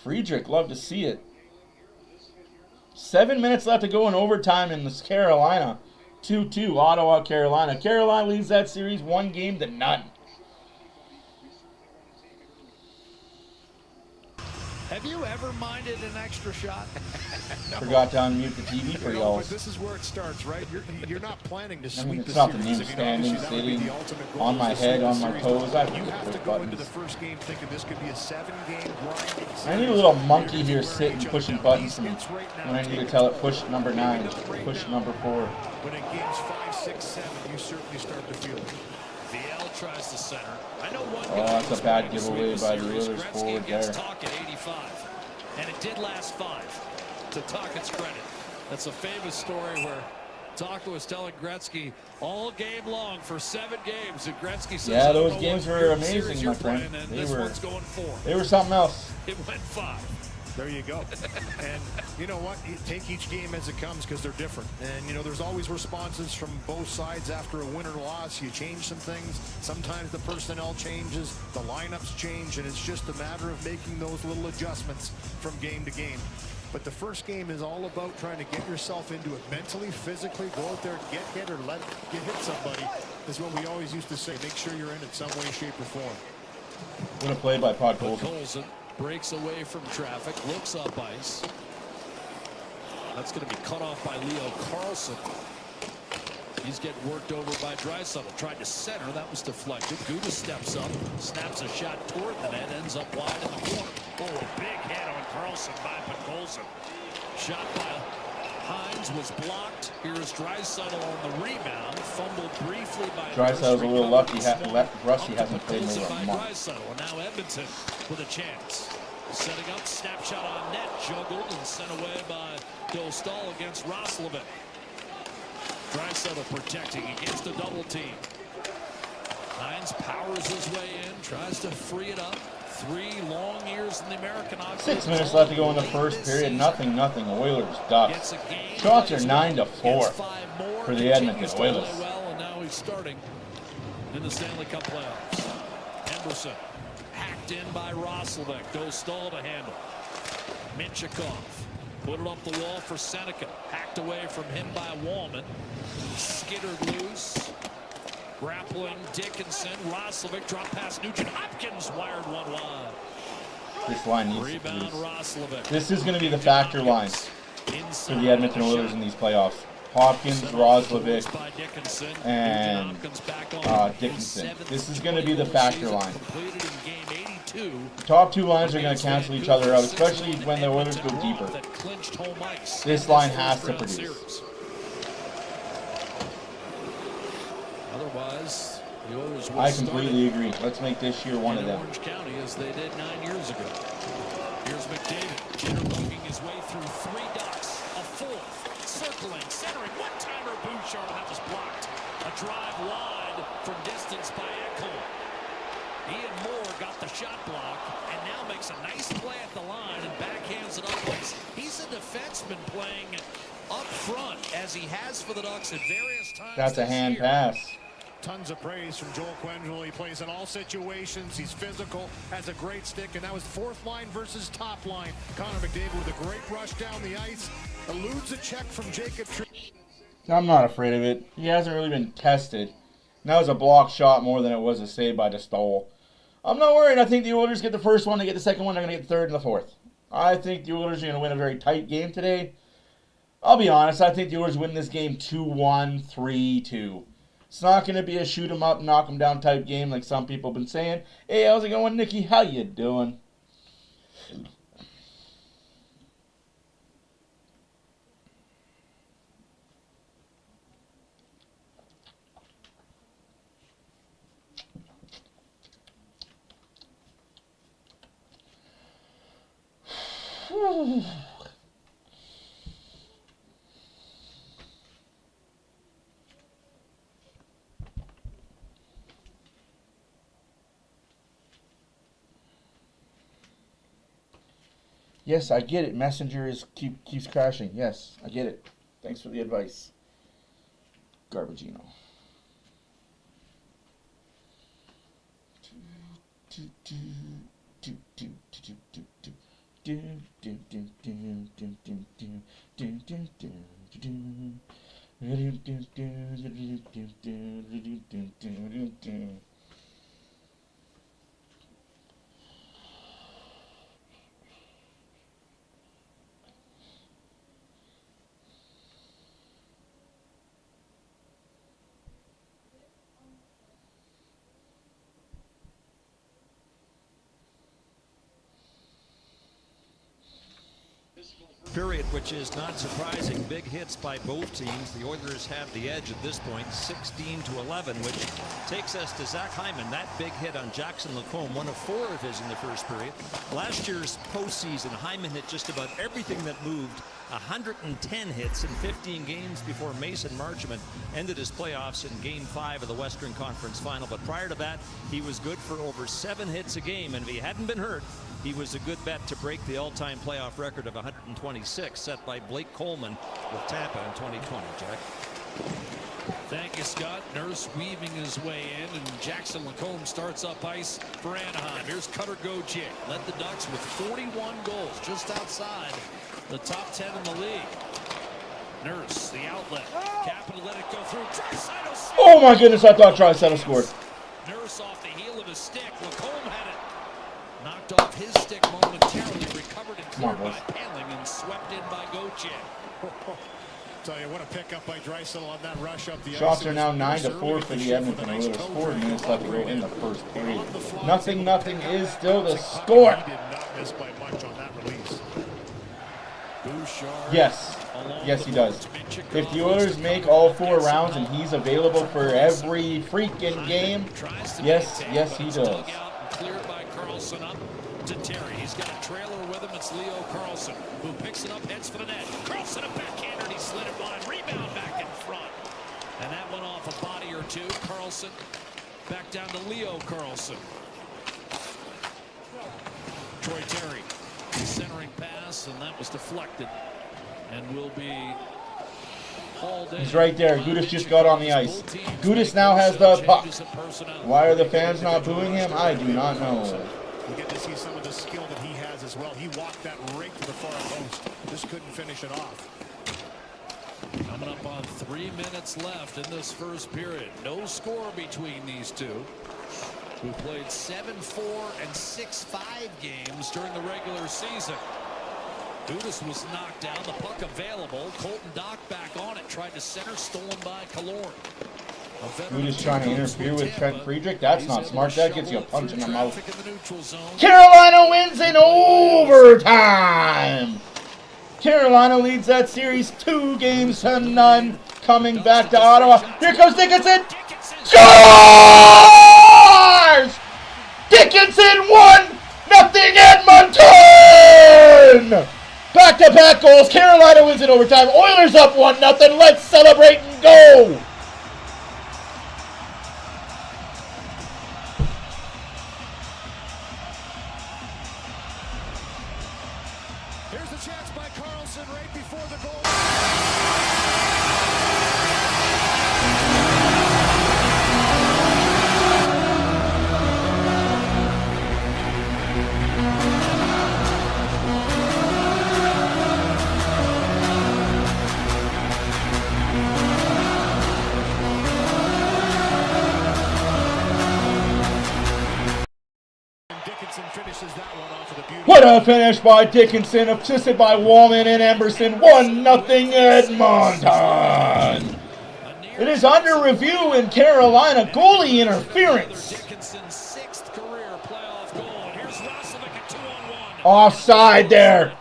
Friedrich, love to see it. 7 minutes left to go in overtime in this Carolina. 2-2, Ottawa, Carolina. Carolina leads that series 1-0. Have you ever minded an extra shot? No. Forgot to unmute the TV for y'all. But this is where it starts, right? You're not planning to sweep it's the not series. the new standing, sitting on my head, on my toes. I have to go into the first game thinking this could be a 7-game grind. I need a little monkey here sitting pushing buttons when I need to tell it push number 9, push number 4. But in games 5, 6, 7, you certainly start to feel it. VL tries to center. I know one oh, that's a bad giveaway by the Oilers forward there. Talk at 85, and it did last 5. To Talkett's credit, that's a famous story where Talkett was telling Gretzky all game long for 7 games, and Gretzky says, "Yeah, those games were amazing, my friend. They were something else." It went 5. There you go. And you know what? You take each game as it comes because they're different. And, you know, there's always responses from both sides after a win or loss. You change some things. Sometimes the personnel changes, the lineups change, and it's just a matter of making those little adjustments from game to game. But the first game is all about trying to get yourself into it mentally, physically, go out there, get hit or get hit somebody, is what we always used to say. Make sure you're in it some way, shape, or form. What a play by Colson. Breaks away from traffic, looks up ice. That's going to be cut off by Leo Carlson. He's getting worked over by Draisaitl. Tried to center, that was deflected. Gouda steps up, snaps a shot toward the net, ends up wide in the corner. Oh, a big hit on Carlson by Colson. Shot by Hines was blocked. Here's Draisaitl on the rebound. Fumbled briefly by Draisaitl's a little lucky. Rusty hasn't played in over a month. And now Edmonton with a chance. Setting up, snapshot on net, juggled and sent away by Dostal against Roslovic. Draisaitl protecting against a double team. Hines powers his way in, tries to free it up. 3 long years in the American Hockey. 6 minutes left to go in the first period. Nothing. Oilers Ducks. Shots are 9-4 for the Edmonton Oilers. Well, and now he's starting in the Stanley Cup playoffs. Henderson hacked in by Roslovic. Dostal to handle. Minchikov put it up the wall for Seneca. Hacked away from him by Wallman. Skittered loose. Grappling Dickinson. Roslovic drop past Nugent Hopkins. Wired one wide. This line needs Rebound to Roslovic. This is going to be the factor line for the Edmonton Oilers in these playoffs. Hopkins, Roslovic, and Dickinson. This is going to be the factor line. The top 2 lines are going to cancel each other out, especially when the Oilers go deeper. This line has to produce. Otherwise, the Oilers will I completely agree. Let's make this year one of them. Orange County as they did 9 years ago. Here's McDavid, interlocking his way through 3 Ducks, a 4th, circling, centering, one-timer Bouchard, that was blocked. A drive wide from distance by Ekholm. Ian Moore got the shot block and now makes a nice play at the line and backhands it up. He's a defenseman playing up front as he has for the Ducks at various times. That's a hand pass. Tons of praise from Joel Quenneville. He plays in all situations. He's physical, has a great stick, and that was 4th line versus top line. Connor McDavid with a great rush down the ice. Eludes a check from Jacob Tree. I'm not afraid of it. He hasn't really been tested. And that was a block shot more than it was a save by Dostal. I'm not worried. I think the Oilers get the first one. They get the second one. They're going to get the third and the fourth. I think the Oilers are going to win a very tight game today. I'll be honest. I think the Oilers win this game 2-1, 3-2. It's not going to be a shoot 'em up, knock 'em down type game like some people have been saying. Hey, how's it going, Nikki? How you doing? Yes, I get it. Messenger keeps crashing. Yes, I get it. Thanks for the advice. Garbagino. period, which is not surprising. Big hits by both teams. The Oilers have the edge at this point, 16-11, which takes us to Zach Hyman. That big hit on Jackson Lacombe, one of 4 of his in the first period. Last year's postseason, Hyman hit just about everything that moved. 110 hits in 15 games before Mason Marchment ended his playoffs in Game 5 of the Western Conference Final. But prior to that, he was good for over 7 hits a game. And if he hadn't been hurt, he was a good bet to break the all-time playoff record of 126 set by Blake Coleman with Tampa in 2020, Jack. Thank you, Scott. Nurse weaving his way in, and Jackson Lacombe starts up ice for Anaheim. Here's Cutter Gauthier. Led the Ducks with 41 goals, just outside the top 10 in the league. Nurse, the outlet. Capital let it go through. Draisaitl. Oh my goodness, I thought Draisaitl scored. Nurse off the heel of his stick. Lacombe had it. Knocked off his stick momentarily. Recovered and cleared by Paling and swept in by Gauthier. Tell you what, a pickup by Draisaitl on that rush up the ice. Shots are now 9-4 for the Edmonton Oilers. 4 minutes left to go in the first period. Nothing is still the score. He did not miss by much on that release. Yes. Yes, he does. If the Oilers make all 4 rounds and he's available for every freaking game, yes, he does. Cleared by Carlson up to Terry. He's got a trailer with him. It's Leo Carlson, who picks it up, heads for the net. Carlson a backhander, and he slid it wide. Rebound back in front. And that went off a body or two. Carlson back down to Leo Carlson. Troy Terry, centering pass, and that was deflected. And will be hauled in. He's right there. Gudas just got on the ice. Gudas now has the puck. Why are the fans not booing him? I do not know. You get to see some of the skill that he has as well. He walked that right to the far post. Just couldn't finish it off. Coming up on 3 minutes left in this first period. No score between these two, who played 7-4 and 6-5 games during the regular season. Gudas was knocked down, the puck available. Colton Dock back on it, tried to center, stolen by Killorn. Gudas trying to interfere with Trent Friedrich. That's not smart. That gets you a punch in the mouth. Carolina wins in overtime. Carolina leads that series 2-0. Coming back to Ottawa. Here comes Dickinson. Scores! Dickinson 1-0 Edmonton! Back-to-back goals. Carolina wins in overtime. Oilers up 1-0. Let's celebrate and go! Here's the chance by Carlson right before the goal. What a finish by Dickinson, assisted by Wallman and Emerson. 1-0 Edmonton. It is under review in Carolina. Goalie interference. Offside there.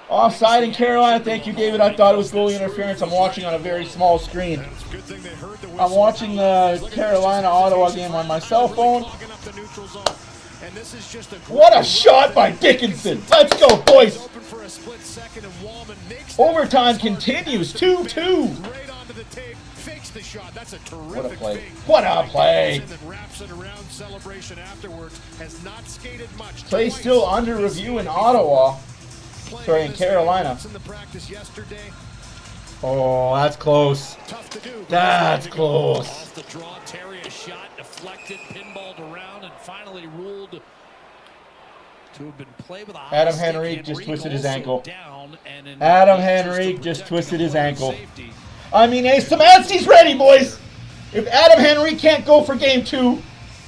Offside in Carolina. Thank you, David. I thought it was goalie interference. I'm watching on a very small screen. I'm watching the Carolina-Ottawa game on my cell phone. What a shot by Dickinson. Let's go, boys. Overtime continues. 2-2. What a play. What a play. Play still under review in Ottawa. Sorry, in Carolina. Oh, that's close. That's close. Off the draw, Terry a shot deflected, pinballed around, and finally ruled to have been played with a high Adam stick Henrique hit. just Reed twisted his also ankle. down, and in Adam just Henrique to just protect twisted the his player ankle. safety. I mean, hey, Szymanski's ready, boys. If Adam Henrique can't go for game 2,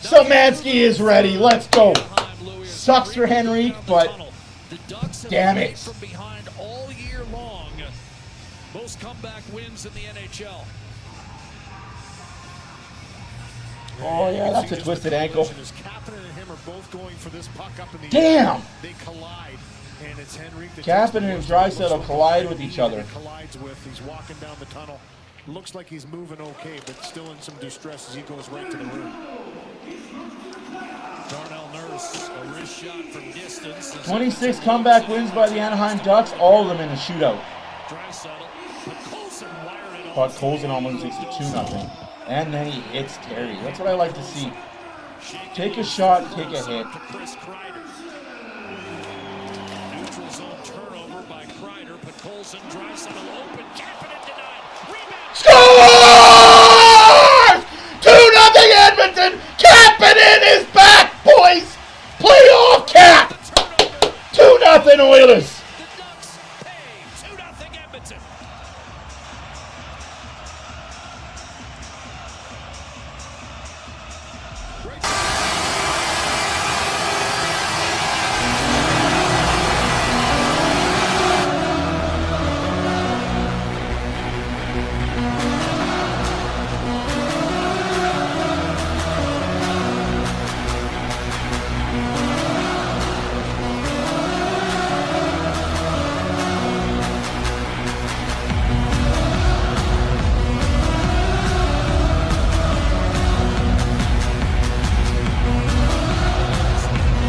Szymanski is ready. Let's go. Sucks for Henrique, but damn it. From behind all year long. Most comeback wins in the NHL. Oh, yeah, that's a twisted ankle. Captain and him are both going for this puck up in the Damn. They collide. And it's Henry. Kapanen and Draisaitl collide with each other. Collides with. He's walking down the tunnel. Looks like he's moving okay, but still in some distress as he goes right to the rim. Darnell Nurse, a wrist shot from distance. 26 comeback wins by the Anaheim Ducks, all of them in a shootout. But Colson almost takes it 2-0. And then he hits Terry. That's what I like to see. Take a shot, take a hit. Neutral zone turnover by Kreider, but Colson drives it open. Kapanen denied. Rebound. Scores! 2-0 Edmonton. Kapanen is back, boys. Playoff cap. 2-0 Oilers. The Ducks pay 2-0 Edmonton.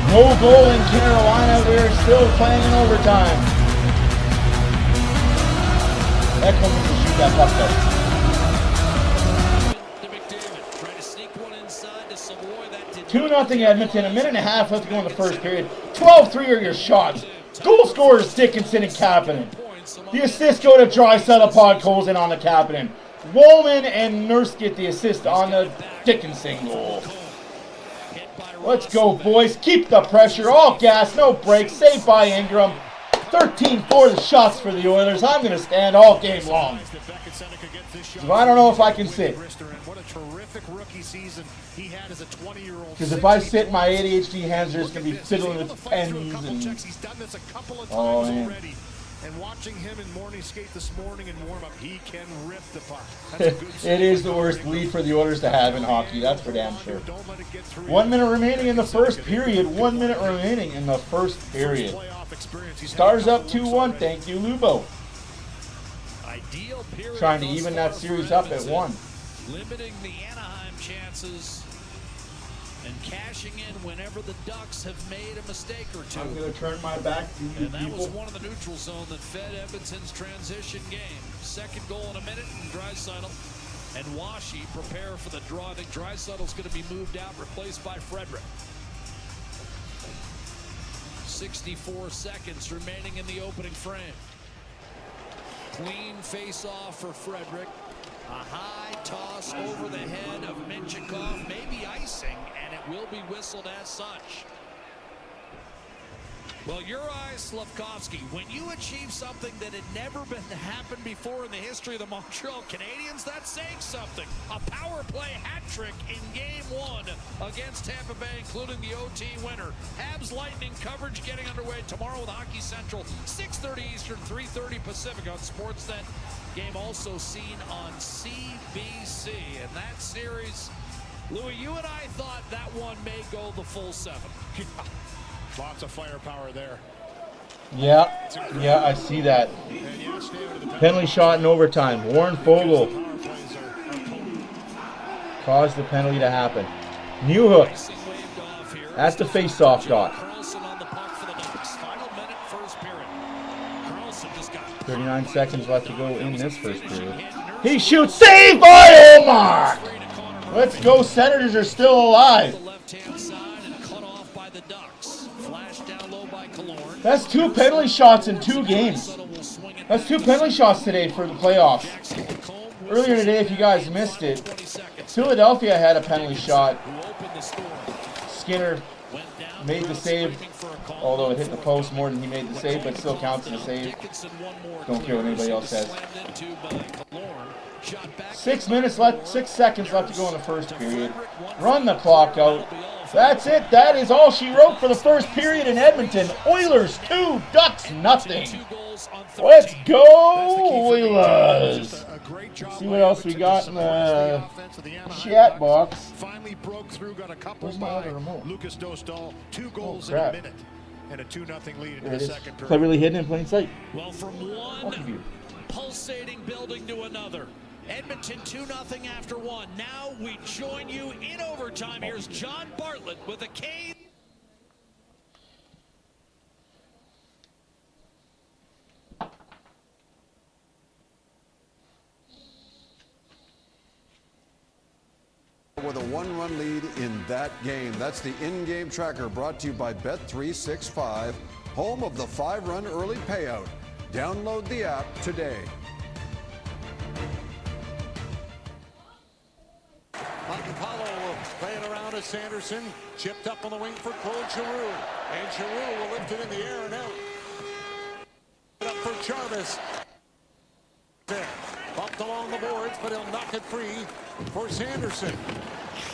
No goal in Carolina. We're still playing in overtime. That comes to shoot that puck though. 2-0 Edmonton. A minute and a half left to go in the first period. 12 3-year shots. Goal scorers Dickinson and Kapanen. The assists go to Draisaitl, Podkolzin on the Kapanen. Woolman and Nurse get the assist on the Dickinson goal. Let's go, boys. Keep the pressure. All gas, no brakes. Saved by Ingram. 13-4 the shots for the Oilers. I'm going to stand all game long. So I don't know if I can sit. Because if I sit, my ADHD hands are just going to be fiddling with pens. And... Oh, man. And watching him in morning skate this morning and warm up, he can rip the puck. It is the worst lead for the Oilers to have in hockey, that's for damn sure. 1 minute remaining in the first period. 1 minute remaining in the first period. Stars up 2-1. Thank you, Lubo. Trying to even that series up at 1. Limiting the Anaheim chances and cashing in whenever the Ducks have made a mistake or two. I'm going to turn my back to you And that people. was one of the neutral zone that fed Edmonton's transition game. Second goal in a minute, and Draisaitl and Washi prepare for the draw. I think Draisaitl's going to be moved out, replaced by Frederick. 64 seconds remaining in the opening frame. Clean face-off for Frederick. A high toss over the head of Minchikov, maybe icing, and it will be whistled as such. Well, Uri Slafkovsky, when you achieve something that had never been happened before in the history of the Montreal Canadiens, that's saying something. A power play hat trick in Game 1 against Tampa Bay, including the OT winner. Habs Lightning coverage getting underway tomorrow with Hockey Central, 6:30 Eastern, 3:30 Pacific on Sportsnet. Game also seen on CBC. And that series, Louis, you and I thought that one may go the full 7. Lots of firepower there. Yeah, I see that. Penalty shot in overtime. Warren Fogle caused the penalty to happen. Newhook at the face-off dot. 39 seconds left to go in this first period. He shoots, saved by Omar! Let's go, Senators are still alive. That's 2 penalty shots in 2 games. That's 2 penalty shots today for the playoffs. Earlier today, if you guys missed it, Philadelphia had a penalty shot. Skinner made the save, although it hit the post more than he made the save, but still counts as a save. Don't care what anybody else says. 6 minutes left, 6 seconds left to go in the first period. Run the clock out. That's it. That is all she wrote for the first period in Edmonton. Oilers 2, Ducks nothing. Let's go, Oilers. Let's see what else we got in the chat box. Finally broke through, got a couple Where's my other remote? Lucas Dostal, 2 goals crap. in a minute. and a 2-0 lead in There the it is. second period. Cleverly hidden in plain sight. Well, from one pulsating building to another. Edmonton 2-0 after one. Now we join you in overtime. Here's John Bartlett with a K. With a 1-run lead in that game. That's the in-game tracker brought to you by Bet365, home of the 5-run early payout. Download the app today. Montepallo playing around as Sanderson. Chipped up on the wing for Claude Giroux. And Giroux will lift it in the air and out. Up for Jarvis. There. Bumped along the boards, but he'll knock it free for Sanderson.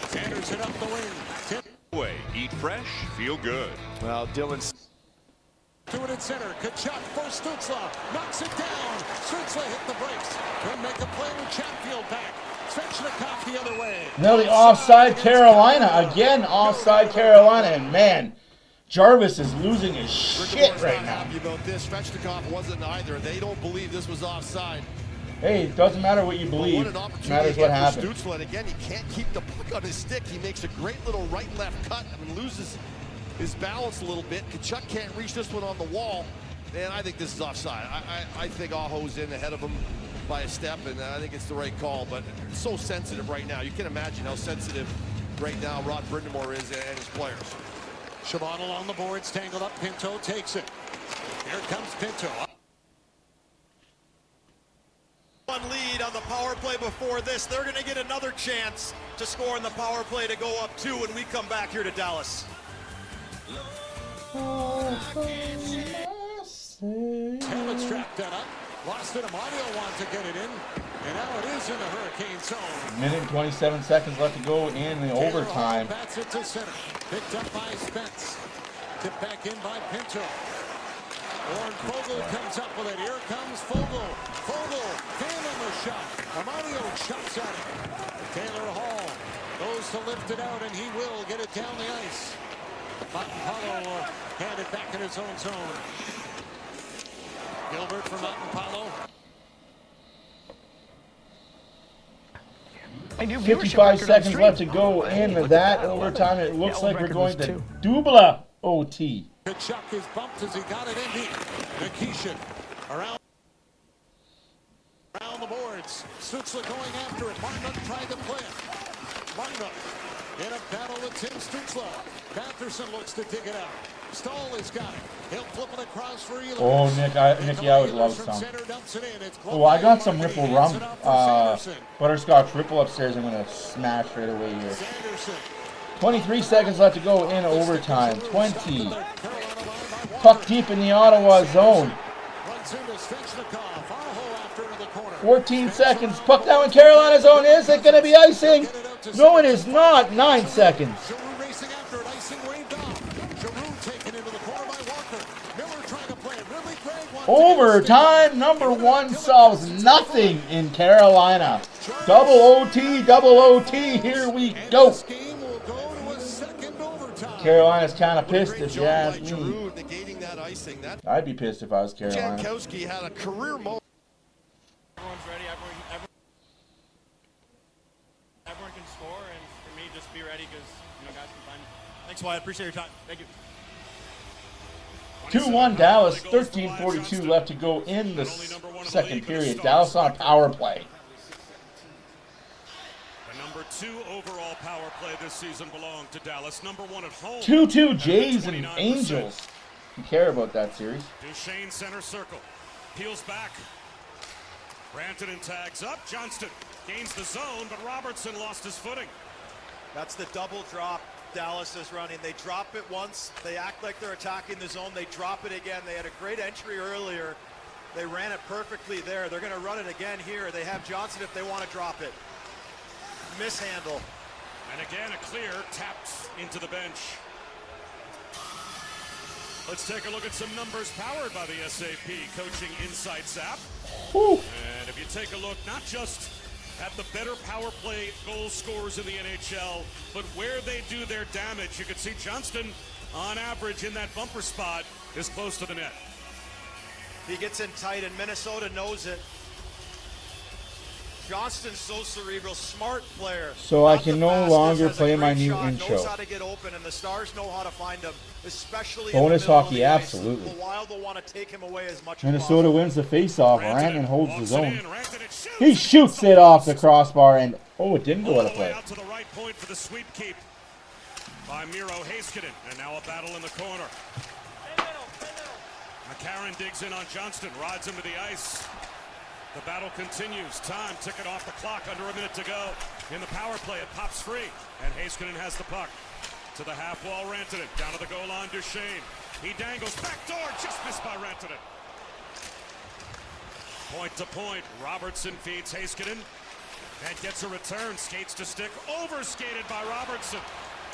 Sanderson up the wing. Way, eat fresh, feel good. Well, Dylan's To it at center. Kachuk for Stützle. Knocks it down. Stützle hit the brakes. Can make a play with Chatfield back. Svechnikov the other way. Now the offside Carolina. Again, offside Carolina. And man, Jarvis is losing his shit right now. Happy about this. Svechnikov wasn't either. They don't believe this was offside. Hey, it doesn't matter what you believe. It matters what happened. Stützle, and again, he can't keep the puck on his stick. He makes a great little right-left cut and loses his balance a little bit. Kachuk can't reach this one on the wall. And I think this is offside. I think Aho's in ahead of him by a step, and I think it's the right call. But it's so sensitive right now. You can imagine how sensitive right now Rod Brindamore is and his players. Chabot along the boards, tangled up. Pinto takes it. Here comes Pinto. One lead on the power play before this. They're going to get another chance to score in the power play to go up 2 when we come back here to Dallas. Talbot's trapped that up. Lost it. Amadio wants to get it in. And now it is in the Hurricane zone. Minute and 27 seconds left to go in the overtime. Bats it to center. Picked up by Spence. Tipped back in by Pinto. Warren Fogle comes up with it. Here comes Fogle. Fogle failing the shot. Amadio chops at it. Taylor Hall goes to lift it out, and he will get it down the ice. Montepallo hand it back in his own zone. Gilbert from Montepallo. 55 seconds left to go in that overtime. It looks like we're going to double OT. Kachuk is bumped as he got it in deep. Nikishin around the boards. Stützle going after it. Martin tried to play it. Martin in a battle with Tim Stützle. Batherson looks to dig it out. Stahl has got it. He'll flip it across for Elam. Oh, Nicky, I would love some. Oh, I got some Ripple Rum, Butterscotch Ripple upstairs. I'm going to smash right away here. 23 seconds left to go in overtime. 20. Puck deep in the Ottawa zone. 14 seconds. Puck now in Carolina zone. Is it going to be icing? No, it is not. 9 seconds. Overtime. Number 1 solves nothing in Carolina. Double OT. Here we go. Carolina's kind of pissed if you ask me. I'd be pissed if I was Carolina. Jankowski had a career moment. Everyone's ready. Everyone can score, and for me, just be ready because guys can find me. Thanks, Wyatt. Appreciate your time. Thank you. 2-1 Dallas. 13:42 left to go in the second period. Dallas on a power play. Number 2 overall power play this season belonged to Dallas. Number 1 at home. 2-2 Jays and Angels. You care about that series. Duchesne center circle. Peels back. Rantanen tags up. Johnston gains the zone, but Robertson lost his footing. That's the double drop Dallas is running. They drop it once. They act like they're attacking the zone. They drop it again. They had a great entry earlier. They ran it perfectly there. They're going to run it again here. They have Johnson if they want to drop it. Mishandle. And again, a clear tapped into the bench. Let's take a look at some numbers powered by the SAP Coaching Insights app. Whew. And if you take a look not just at the better power play goal scorers in the NHL, but where they do their damage, you can see Johnston, on average, in that bumper spot, is close to the net. He gets in tight, and Minnesota knows it. Johnston's so cerebral, smart player. So I can no longer play my new shot, intro. knows how to get open, and the Stars know how to find him, especially Bonus in the middle hockey, of the ice. absolutely. The Wild will want to take him away as much as Minnesota possible. wins the face-off. Rantanen holds his own. He shoots it off the crossbar, and oh, it didn't go out of play. Out to the right point for the sweep keep by Miro Heiskanen, and now a battle in the corner. McCarron digs in on Johnston, rides him to the ice. The battle continues. Time ticking off the clock, under a minute to go. In the power play, it pops free, and Heiskanen has the puck. To the half wall, Rantanen. Down to the goal line, Duchesne. He dangles, backdoor, just missed by Rantanen. Point to point, Robertson feeds Heiskanen and gets a return. Skates to stick, overskated by Robertson.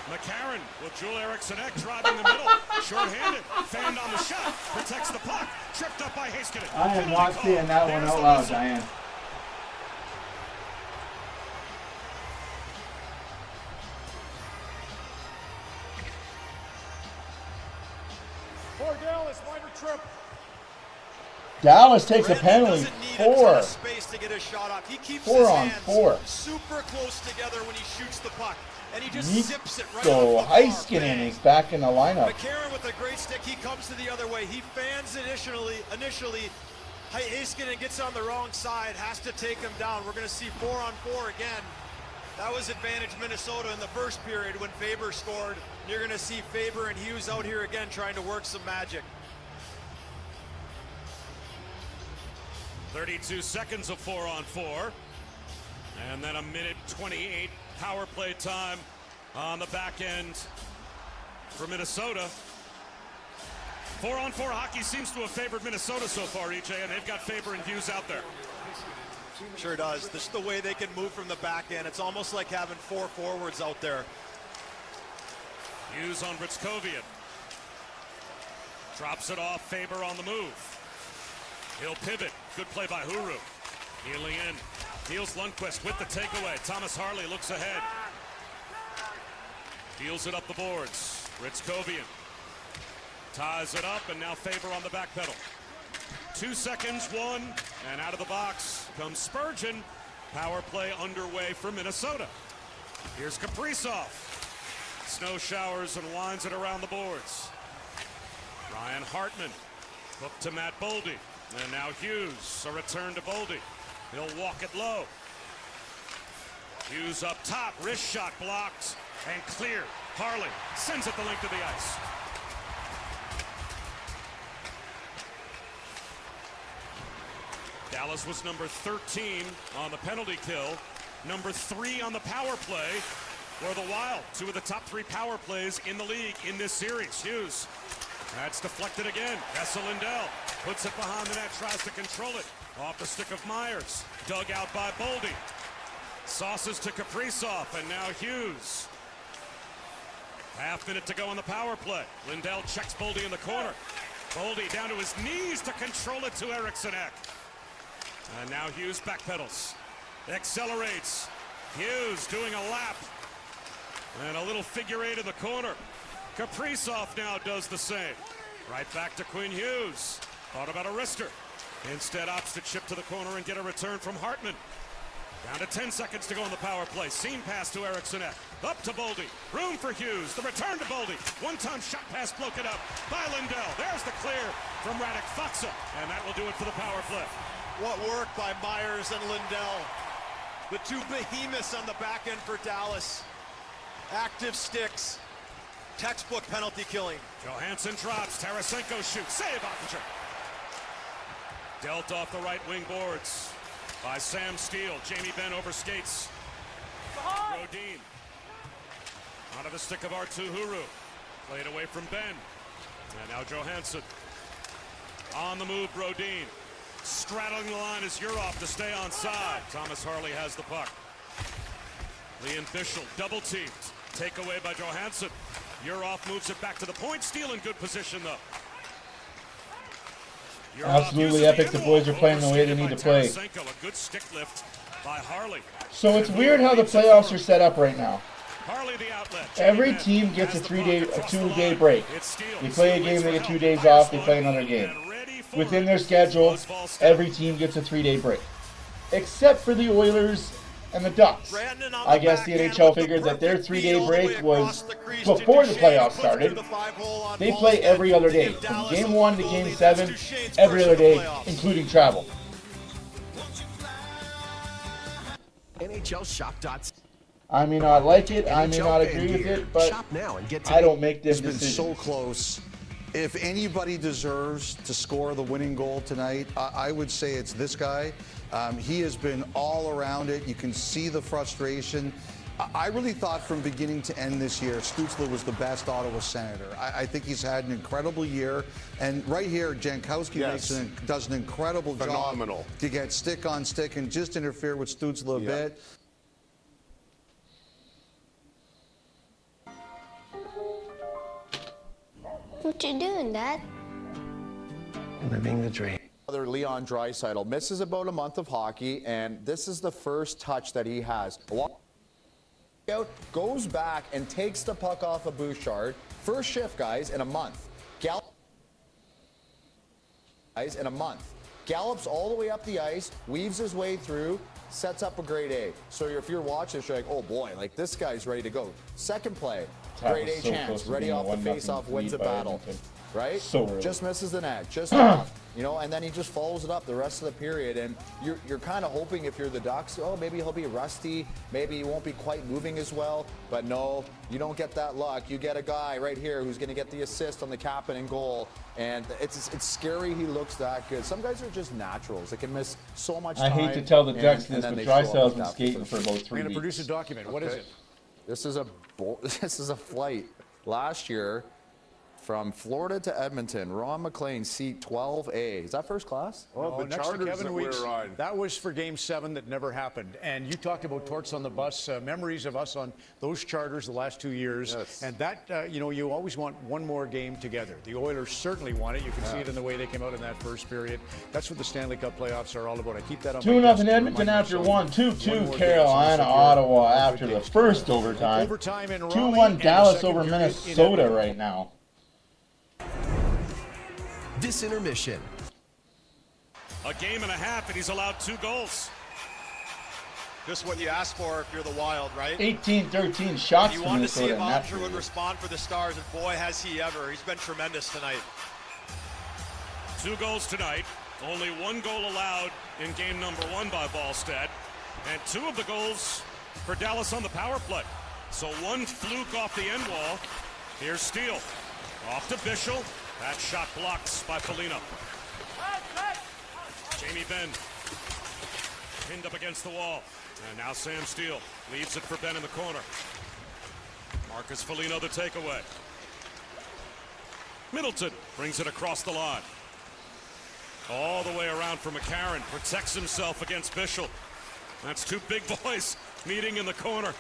McCarron with Joel Eriksson driving the middle, short-handed, fanned on the shot, protects the puck, tripped up by Heiskanen. I am not seeing that one out loud, Diane. For Dallas, minor trip. Dallas takes a penalty. Doesn't need a ton 4. of space to get his shot off. He keeps 4 his on hands 4. super close together when he shoots the puck, and he just Nico zips it right off the bar. Heiskanen is back in the lineup. McCarron with a great stick. He comes to the other way. He fans initially. Heiskanen gets on the wrong side, has to take him down. We're going to see 4 on 4 again. That was advantage Minnesota in the first period when Faber scored. You're going to see Faber and Hughes out here again trying to work some magic. 32 seconds of 4 on 4. And then a minute 28 power play time on the back end for Minnesota. 4 on 4 hockey seems to have favored Minnesota so far, EJ, and they've got Faber and Hughes out there. Sure does. This is the way they can move from the back end. It's almost like having 4 forwards out there. Hughes on Britskovian. Drops it off, Faber on the move. He'll pivot. Good play by Huru. Healing in. Niels Lundqvist with the takeaway. Thomas Harley looks ahead. Deals it up the boards. Britskovian ties it up, and now Faber on the back pedal. 2 seconds, 1, and out of the box comes Spurgeon. Power play underway for Minnesota. Here's Kaprizov. Snow showers and winds it around the boards. Ryan Hartman. Hook to Matt Boldy. And now Hughes. A return to Boldy. He'll walk it low. Hughes up top. Wrist shot blocked and cleared. Harley sends it the length of the ice. Dallas was number 13 on the penalty kill. Number 3 on the power play. For the Wild, 2 of the top 3 power plays in the league in this series. Hughes. That's deflected again. Kessel Lindell puts it behind the net, tries to control it. Off the stick of Myers. Dug out by Boldy. Sauces to Kaprizov, and now Hughes. Half minute to go on the power play. Lindell checks Boldy in the corner. Boldy down to his knees to control it to Eriksson. And now Hughes backpedals. Accelerates. Hughes doing a lap. And a little figure 8 in the corner. Kaprizov now does the same. Right back to Quinn Hughes. Thought about a wrister. Instead opts to chip to the corner and get a return from Hartman. Down to 10 seconds to go in the power play. Seam pass to Eriksson. Up to Boldy. Room for Hughes. The return to Boldy. One-time shot pass broken up by Lindell. There's the clear from Radek Faksa. And that will do it for the power play. What work by Myers and Lindell. The 2 behemoths on the back end for Dallas. Active sticks. Textbook penalty killing. Johansson drops. Tarasenko shoots. Save Ottinger. Dealt off the right wing boards by Sam Steele. Jamie Benn overskates. Rodin. Onto the stick of Arttu Huru. Played away from Ben. And now Johansson. On the move, Rodin. Straddling the line is Urov to stay on side. Thomas Harley has the puck. Leon Bischel double teamed. Takeaway by Johansson. Urov moves it back to the point. Steele in good position, though. Absolutely epic. The boys are playing the way they need to play. A good stick lift by Harley. So it's weird how the playoffs are set up right now. Harley the outlet. Every team gets a 2-day break. They play a game, they get 2 days off, they play another game. Within their schedule, every team gets a 3-day break. Except for the Oilers and the Ducks. I guess the NHL figured that their 3-day break was before the playoffs started. They play every other day, from Game 1 to Game 7, every other day, including travel. NHL Shop. I may not like it, I may not agree with it, but I don't make them decisions. It's been so close. If anybody deserves to score the winning goal tonight, I would say it's this guy. He has been all around it. You can see the frustration. I really thought from beginning to end this year, Stützle was the best Ottawa Senator. I think he's had an incredible year. And right here, Jankowski does an incredible job to get stick on stick and just interfere with Stützle a bit. What you doing, Dad? Living the dream. Leon Draisaitl misses about a month of hockey, and this is the first touch that he has. Goes back and takes the puck off of Bouchard. First shift, guys, in a month. Gallops all the way up the ice, weaves his way through, sets up a grade A. So if you're watching this, you're like, oh boy, like this guy's ready to go. Second play, grade A chance, ready off the face-off, wins the battle. Right? Just misses the net, just off, you know, and then he just follows it up the rest of the period. And you're kind of hoping if you're the Ducks, oh, maybe he'll be rusty, maybe he won't be quite moving as well. But no, you don't get that luck. You get a guy right here who's going to get the assist on the cap and in goal. And it's scary he looks that good. Some guys are just naturals. They can miss so much time. I hate to tell the Ducks this, but Draisaitl's been skating for about 3 weeks. We're going to produce a document. What is it? This is a flight last year from Florida to Edmonton. Ron McLean, seat 12A. Is that first class? Well, the Chargers Kevin Weeks, that was for Game 7 that never happened. And you talked about torts on the bus, memories of us on those charters the last 2 years. Yes. And that, you know, you always want one more game together. The Oilers certainly want it. You can see it in the way they came out in that first period. That's what the Stanley Cup playoffs are all about. I keep that on 2-0 Edmonton after 1, 2-2 Carolina, Ottawa after the first overtime. 2-1 Dallas over Minnesota right now. This intermission. A game and a half, and he's allowed 2 goals. Just what you ask for if you're the Wild, right? 18-13 shots you for wanted to see Minnesota. if Ottinger would respond for the Stars, and boy, has he ever. He's been tremendous tonight. 2 goals tonight. Only 1 goal allowed in game number 1 by Wallstedt. And 2 of the goals for Dallas on the power play. So 1 fluke off the end wall. Here's Steele. Off to Bischel. That shot blocks by Foligno. Jamie Benn pinned up against the wall. And now Sam Steele leaves it for Benn in the corner. Marcus Foligno the takeaway. Middleton brings it across the line. All the way around for McCarron. Protects himself against Bischel. That's 2 big boys meeting in the corner.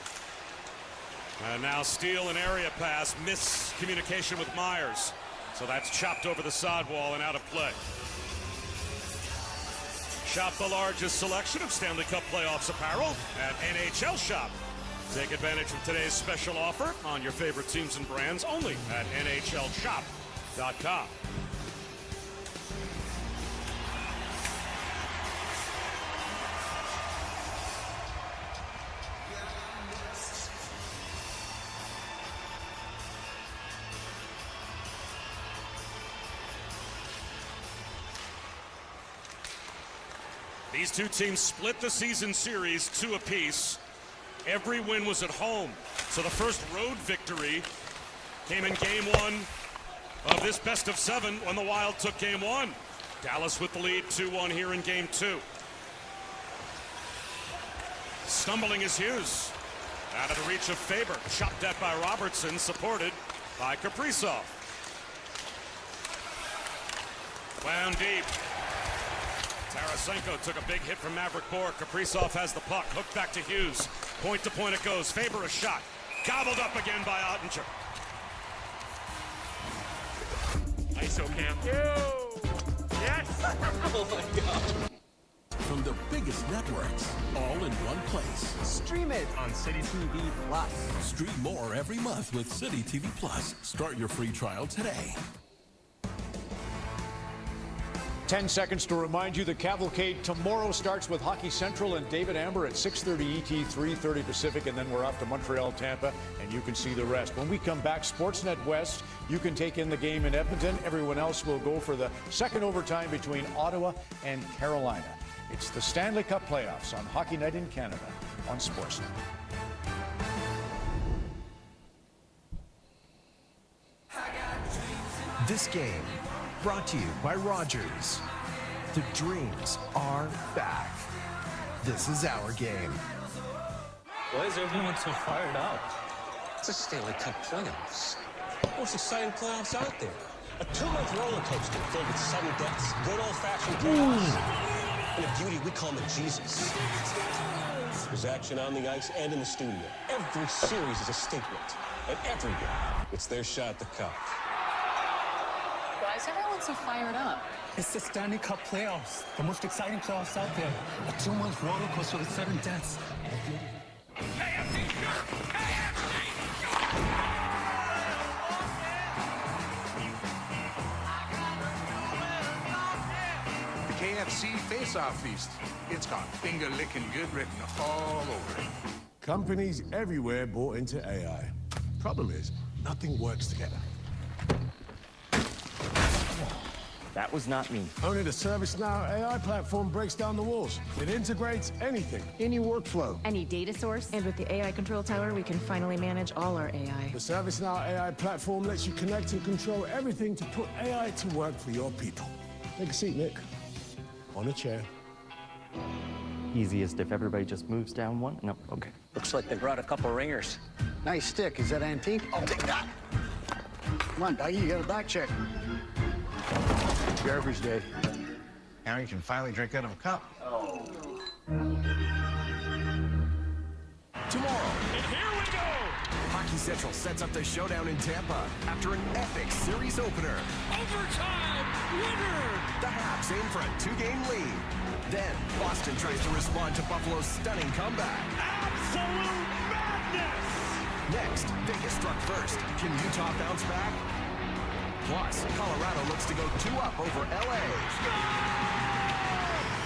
And now Steele, an area pass. Miscommunication with Myers. So that's chopped over the sidewall and out of play. Shop the largest selection of Stanley Cup playoffs apparel at NHL Shop. Take advantage of today's special offer on your favorite teams and brands only at NHLShop.com. These 2 teams split the season series 2 apiece. Every win was at home. So the first road victory came in game 1 of this best of 7 when the Wild took game 1. Dallas with the lead 2-1 here in game 2. Stumbling is Hughes. Out of the reach of Faber. Chopped at by Robertson, supported by Kaprizov. Wound deep. Tarasenko took a big hit from Maverick Bourque. Kaprizov has the puck. Hooked back to Hughes. Point to point it goes. Faber a shot. Gobbled up again by Ottinger. ISO cam. Yes! Oh my God. from the biggest networks, all in one place. Stream it on City TV Plus. Stream more every month with City TV Plus. Start your free trial today. 10 seconds to remind you the cavalcade tomorrow starts with Hockey Central and David Amber at 6:30 ET, 3:30 Pacific, and then we're off to Montreal, Tampa, and you can see the rest. When we come back, Sportsnet West, you can take in the game in Edmonton. Everyone else will go for the second overtime between Ottawa and Carolina. It's the Stanley Cup playoffs on Hockey Night in Canada on Sportsnet. This game brought to you by Rogers. The dreams are back. This is our game. Why is everyone so fired up? It's a Stanley Cup playoffs. Most exciting playoffs out there. A 2-month roller coaster filled with sudden deaths, good old-fashioned chaos, and a beauty we call Jesus. There's action on the ice and in the studio. Every series is a statement, and every game, it's their shot at the cup. Why is everyone so fired up? It's the Stanley Cup playoffs, the most exciting playoffs out there. A 2-month roller coaster with sudden deaths. The KFC Face-Off Feast. It's got finger-licking good written all over it. Companies everywhere bought into AI. Problem is, nothing works together. That was not me. Only the ServiceNow AI platform breaks down the walls. It integrates anything, any workflow. Any data source. And with the AI Control Tower, we can finally manage all our AI. The ServiceNow AI platform lets you connect and control everything to put AI to work for your people. Take a seat, Nick. On a chair. Easiest if everybody just moves down one? No, okay. Looks like they brought a couple ringers. Nice stick. Is that antique? I'll take that. Come on, Dougie, you got a back check. Garbage day. Now you can finally drink out of a cup. Tomorrow. And here we go! Hockey Central sets up the showdown in Tampa after an epic series opener. Overtime winner! The Habs aim for a 2-game lead. Then, Boston tries to respond to Buffalo's stunning comeback. Absolute madness! Next, Vegas struck first. Can Utah bounce back? Plus, Colorado looks to go 2-up over LA.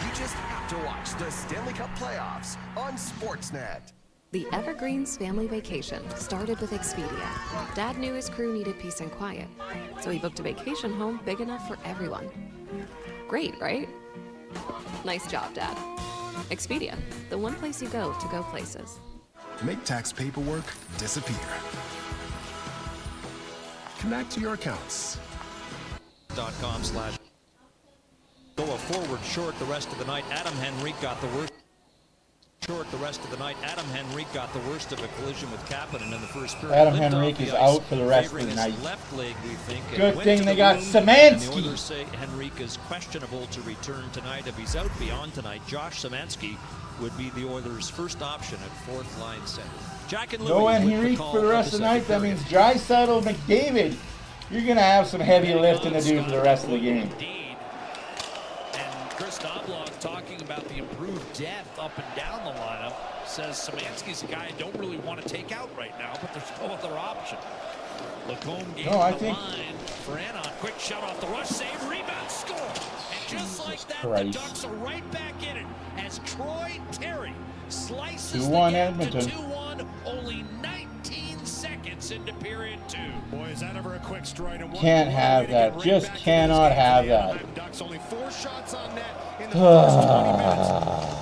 You just have to watch the Stanley Cup playoffs on Sportsnet. The Evergreens family vacation started with Expedia. Dad knew his crew needed peace and quiet, so he booked a vacation home big enough for everyone. Great, right? Nice job, Dad. Expedia, the one place you go to go places. Make tax paperwork disappear. Connect to your accounts. .com/. Go a forward short the rest of the night. Adam Henrique got the worst. Short the rest of the night. Adam Henrique got the worst of a collision with Kapanen in the first period. Adam Henrique is out for the rest of the night. Left leg, we think. Good thing they got Szymanski. The Oilers say Henrique is questionable to return tonight. If he's out beyond tonight, Josh Szymanski would be the Oilers' first option at fourth line center. Jack and Louis. No Henrique for the rest of the night. That means Draisaitl, McDavid. You're going to have some heavy lifting to do for the rest of the game. Indeed. And Chris Knobloch talking about the improved depth up and down the lineup says Szymanski's a guy I don't really want to take out right now, but there's no other option. Lacombe gains the line for Anon. Quick shot off the rush, save, rebound, score. And just like that, the Ducks are right back in it as Troy Terry slices the gap to 2-1, only 19 seconds into period 2. Boy, is that ever a quick stride. Can't have that. Just cannot have that. Ducks only 4 shots on net in the first 20 minutes.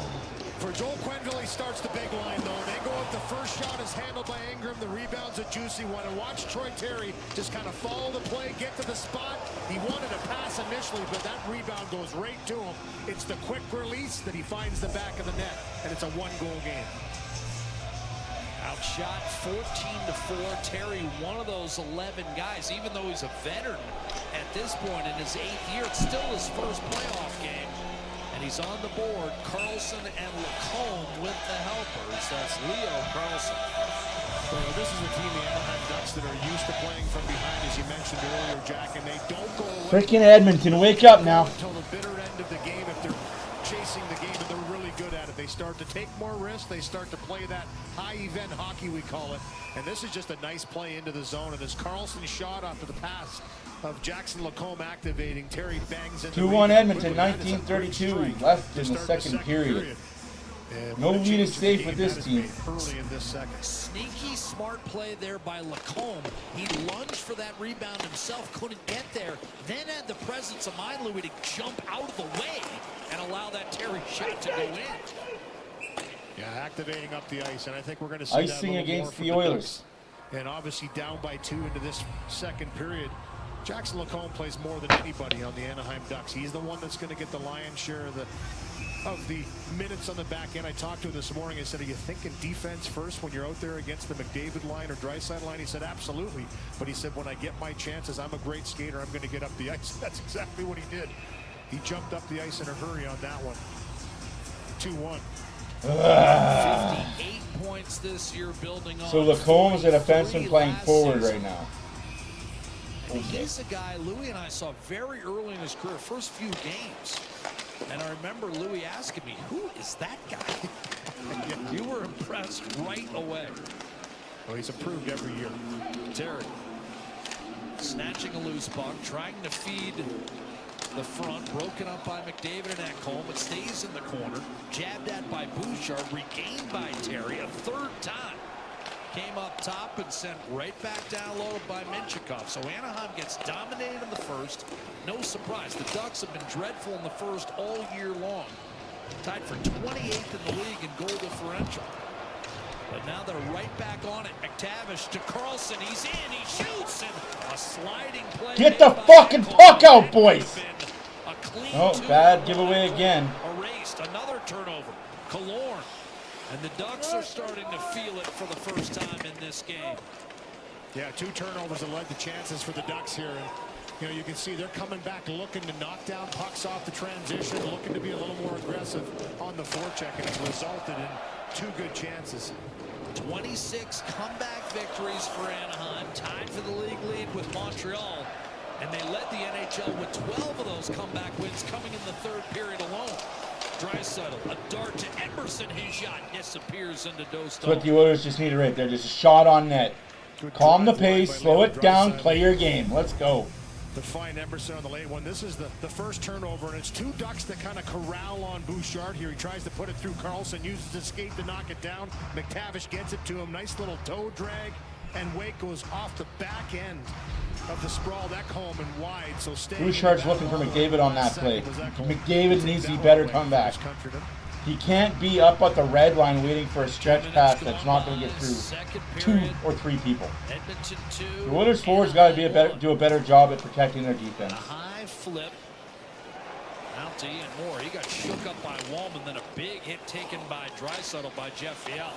For Joel Quenneville, he starts the big line, though. They go up, the first shot is handled by Ingram. The rebound's a juicy one. And watch Troy Terry just kind of follow the play, get to the spot. He wanted a pass initially, but that rebound goes right to him. It's the quick release that he finds the back of the net, and it's a 1-goal game. Outshot 14-4. Terry, one of those 11 guys, even though he's a veteran at this point in his 8th year, it's still his first playoff game. And he's on the board. Carlson and Lacombe with the helpers. That's Leo Carlson. Well, this is a team, the Anaheim Ducks, that are used to playing from behind, as you mentioned earlier, Jack, and they don't go away. Freaking Edmonton, wake up now. Until the bitter end of the game if they're chasing the game in the start to take more risks. They start to play that high-event hockey, we call it. And this is just a nice play into the zone. And as Carlson shot after the pass of Jackson Lacombe activating, Terry bangs into 2-1 Edmonton, 19:32 left in the second period. No lead is safe with this team. Early in this second. Sneaky, smart play there by Lacombe. He lunged for that rebound himself, couldn't get there. Then had the presence of mind, Louis, to jump out of the way and allow that Terry shot to go in. Yeah, activating up the ice, and I think we're going to see icing that against more the Oilers. And obviously down by 2 into this second period. Jackson Lacombe plays more than anybody on the Anaheim Ducks. He's the one that's going to get the lion's share of the minutes on the back end. I talked to him this morning. I said, are you thinking defense first when you're out there against the McDavid line or Draisaitl line? He said, absolutely. But he said, when I get my chances, I'm a great skater. I'm going to get up the ice. That's exactly what he did. He jumped up the ice in a hurry on that one. 2-1. 58 points this year, building on. So Lacombe's a defenseman playing forward right now. And he's a guy Louis and I saw very early in his career, first few games. And I remember Louis asking me, who is that guy? You were impressed right away. Well, he's improved every year. Terry snatching a loose puck, trying to feed the front, broken up by McDavid and Ekholm. It stays in the corner, jabbed at by Bouchard, regained by Terry a third time. Came up top and sent right back down low by Minchikov. So Anaheim gets dominated in the first. No surprise. The Ducks have been dreadful in the first all year long. Tied for 28th in the league in goal differential. But now they're right back on it. McTavish to Carlson. He's in. He shoots. And a sliding play. Get the fucking puck out, boys. Oh, bad giveaway again. Erased. Another turnover. Killorn. And the Ducks are starting to feel it for the first time in this game. Yeah, 2 turnovers that led to chances for the Ducks here. And, you know, you can see they're coming back looking to knock down pucks off the transition, looking to be a little more aggressive on the forecheck, and it's resulted in 2 good chances. 26 comeback victories for Anaheim, tied for the league lead with Montreal. And they led the NHL with 12 of those comeback wins coming in the third period alone. Draisaitl, a dart to Emerson. His shot disappears into Dostal. That's what the Oilers just needed right there. Just a shot on net. Calm the pace, slow it down, play your game. Let's go. To find Emerson on the late one. This is the first turnover, and it's 2 Ducks that kind of corral on Bouchard here. He tries to put it through Carlson, uses his skate to knock it down. McTavish gets it to him. Nice little toe drag, and Wake goes off the back end of the sprawled Ekholm and wide. So Bouchard's looking for McDavid on that play. McDavid needs the better comeback. He can't be up at the red line waiting for a stretch pass that's not going to get through 2 or 3 people. The Oilers forwards got to do a better job at protecting their defense. A high flip. Out to Ian Moore. He got shook up by Wallman, then a big hit taken by Draisaitl by Jeff Viel,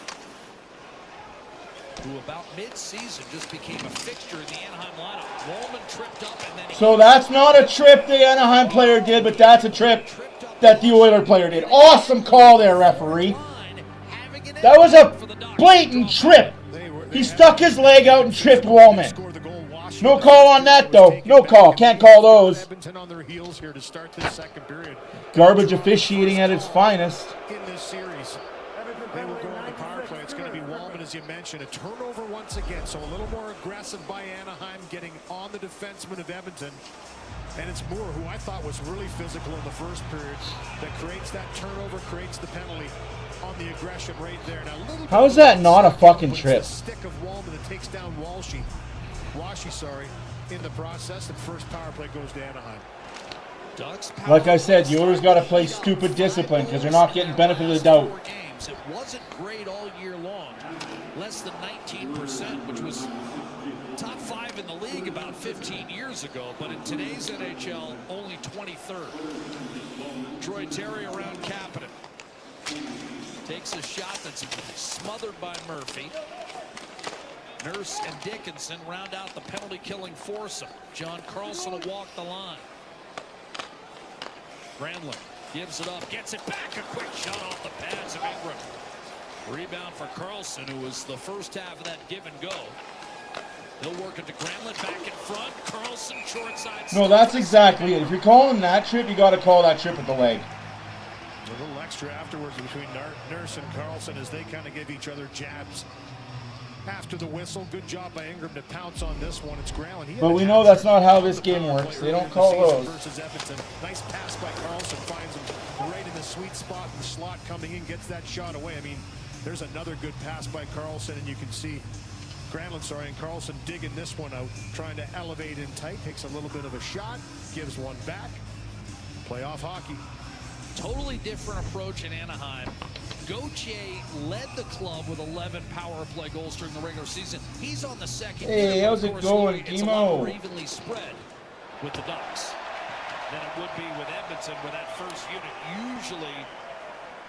who about mid-season just became a fixture in the Anaheim lineup. Wallman tripped up and then... So that's not a trip the Anaheim player did, but that's a trip that the Oiler player did. Awesome call there, referee. That was a blatant trip. He stuck his leg out and tripped Wallman. No call on that, though. No call. Can't call those. Garbage officiating at its finest. In this series, they will go on the power play. It's going to be Wallman, as you mentioned. A turnover once again, so a little more aggressive by Anaheim, getting on the defenseman of Edmonton. And it's Moore, who I thought was really physical in the first period, that creates that turnover, creates the penalty on the aggression right there. Now, how is that not a fucking trip? It's the stick of Wallman that takes down Washi, in the process, and first power play goes to Anaheim. Like I said, the Oilers got to play stupid discipline because they're not getting benefit of the doubt. It wasn't great all year long. Less than 19%, which was top 5 in the league about 15 years ago, but in today's NHL, only 23rd. Troy Terry around Kapanen. Takes a shot that's smothered by Murphy. Nurse and Dickinson round out the penalty-killing foursome. John Carlson will walk the line. Granlund gives it up, gets it back. A quick shot off the pads of Ingram. Rebound for Carlson, who was the first half of that give and go. They'll work it to Granlund back in front. Carlson short side. No, that's exactly it. If you're calling that trip, you got to call that trip at the leg. A little extra afterwards between Nurse and Carlson as they kind of give each other jabs. After the whistle, good job by Ingram to pounce on this one. It's Growling. But we know that's not how this game works. They don't call those. Versus Edmonton. Nice pass by Carlson. Finds him right in the sweet spot in the slot coming in. Gets that shot away. I mean, there's another good pass by Carlson, and you can see Granlund, and Carlson digging this one out. Trying to elevate in tight. Takes a little bit of a shot. Gives one back. Playoff hockey. Totally different approach in Anaheim. Gauthier led the club with 11 power play goals during the regular season. He's on the second. Hey, how's it going, it's a lot more Emo? evenly spread with the Ducks than it would be with Edmonton, where that first unit usually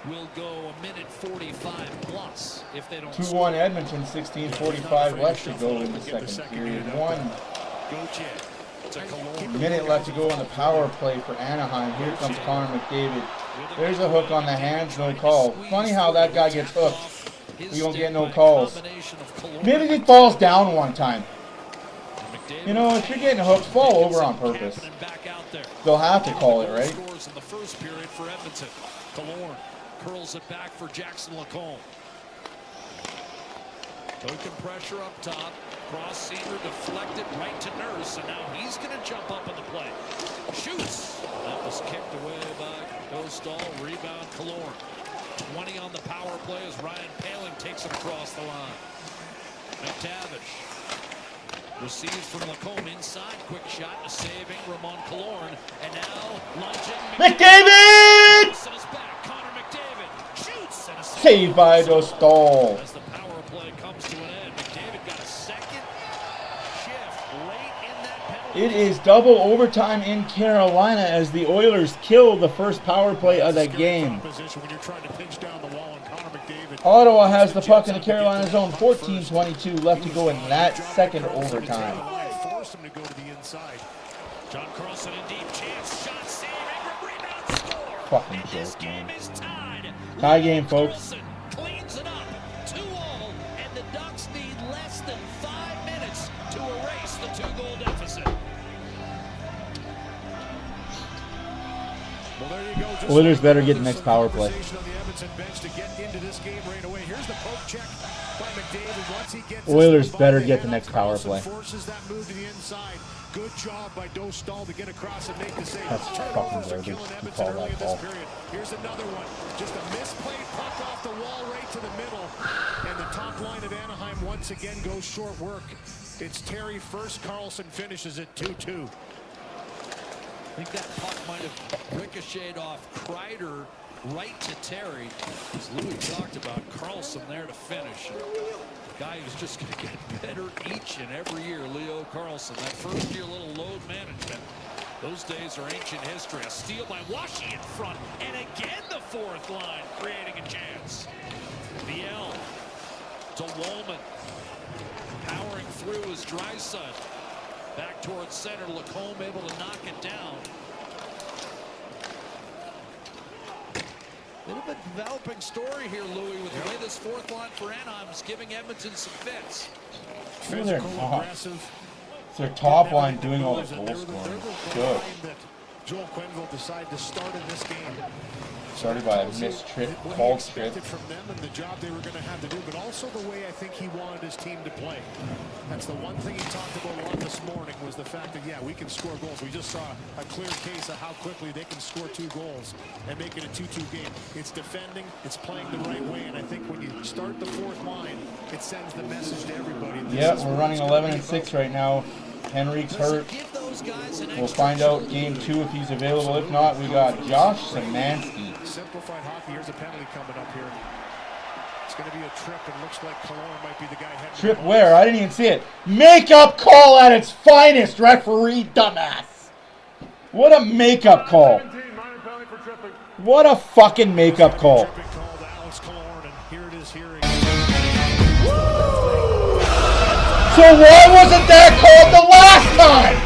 will go a minute 45 plus if they don't. 2-1 Edmonton, 16:45 left to go in the second period. 1 minute left to go on the power play for Anaheim. Here comes Connor McDavid. There's a hook on the hands, no call. Funny how that guy gets hooked. We don't get no calls. Maybe he falls down one time. You know, if you're getting hooked, fall over on purpose. They'll have to call it, right? Scores in the first period for Edmonton. Killorn curls it back for Jackson Lacombe. Token pressure up top. Cross seamer deflected right to Nurse, and now he's going to jump up in the play. Shoots. That was kicked away by Dostal. Rebound Killorn. 20 on the power play as Ryan Poehling takes it across the line. McTavish receives from Lacombe inside. Quick shot to save Ingram on Killorn. And now lunging McDavid! Back. Connor McDavid shoots. And a Saved by Dostal. As the power play comes to an end, McDavid got a second shift late in that penalty. It is double overtime in Carolina as the Oilers kill the first power play of the game. Ottawa has the puck in the Carolina zone. 14:22 left to go in that second overtime. Force him to go to the inside. John Carlson in deep chance. Shot save. Ingram rebound score. Fucking joke, man. Tie game, folks. Cleans it up. 2-2, and the Ducks need less than 5 minutes to erase the 2-goal deficit. Well, there you go. Just Oilers better get the next power play. On the Edmonton bench to get into this game right away. Here's the poke check by McDavid. Once he gets Oilers better get the next power play. Forces that move to the inside. Good job by Dostal to get across and make the save. That's fucking garbage. You call that ball. Here's another one. Just a misplayed puck off the wall right to the middle. And the top line of Anaheim once again goes short work. It's Terry first. Carlson finishes at 2-2. I think that puck might have ricocheted off Kreider right to Terry. As Louis talked about, Carlson there to finish. The guy who's just going to get better each and every year, Leo Carlson. That first year, little load management. Those days are ancient history. A steal by Washy in front. And again, the fourth line creating a chance. Viel to Woolman. Powering through is Draisaitl. Back towards center, Lacombe able to knock it down. Bit of a developing story here, Louis, with the way this fourth line for Anaheim is giving Edmonton some fits. It's their top line doing all the goal scoring. Good. Joel Quenneville decided to start in this game. Started by a missed trip, called trip. From them and the job they were going to have to do, but also the way I think he wanted his team to play. That's the one thing he talked about a lot this morning was the fact that, yeah, we can score goals. We just saw a clear case of how quickly they can score 2 goals and make it a 2-2 game. It's defending, it's playing the right way, and I think when you start the fourth line, it sends the message to everybody. Yeah, we're running 11-6 right now. Henrique's hurt. We'll find out game 2 if he's available. If not, we got Josh Szymanski. Simplified hockey. Here's a penalty coming up here. It's going to be a trip, and looks like Killorn might be the guy heading. Trip where? I didn't even see it. Makeup call at its finest, referee dumbass. What a makeup call. What a fucking makeup call. So why wasn't that called the last time?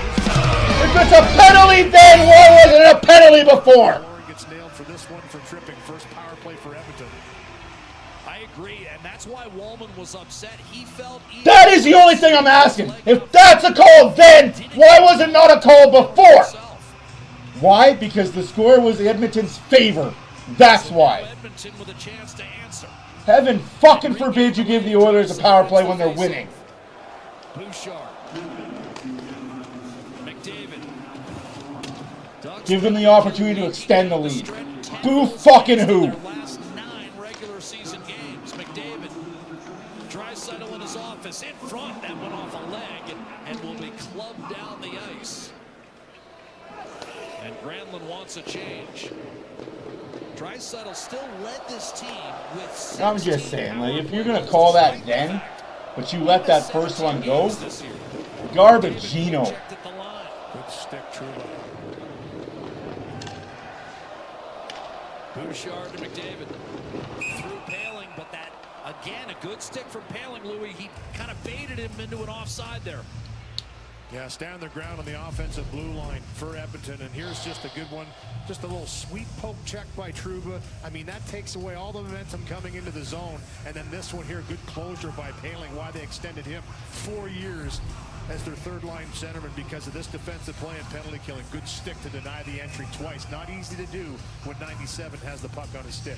If it's a penalty then, why wasn't it a penalty before? Gets nailed for this one for tripping. First power play for Edmonton. I agree, and that's why Woolman was upset. He felt that is the only thing I'm asking. If that's a call then, why was it not a call before? Why? Because the score was Edmonton's favor. That's why. Edmonton with a chance to answer. Heaven fucking forbid you give the Oilers a power play when they're winning. Bouchard. McDavid. Give them the opportunity to extend the lead. Boo fucking who? Last 9 regular season games. McDavid. Draisaitl in his office. In front. That went off a leg and will be clubbed down the ice. And Granlund wants a change. Draisaitl still led this team with I'm just saying, like, if you're going to call that then, but you let that first one go, garbagino. Good stick, Trouba. Bouchard to McDavid. Through Paling, but that, again, a good stick from Paling, Louis. He kind of baited him into an offside there. Yeah, stand their ground on the offensive blue line for Edmonton. And here's just a good one. Just a little sweet poke check by Trouba. I mean, that takes away all the momentum coming into the zone. And then this one here, good closure by Paling. Why they extended him 4 years as their third-line centerman because of this defensive play and penalty killing. Good stick to deny the entry twice. Not easy to do when 97 has the puck on his stick.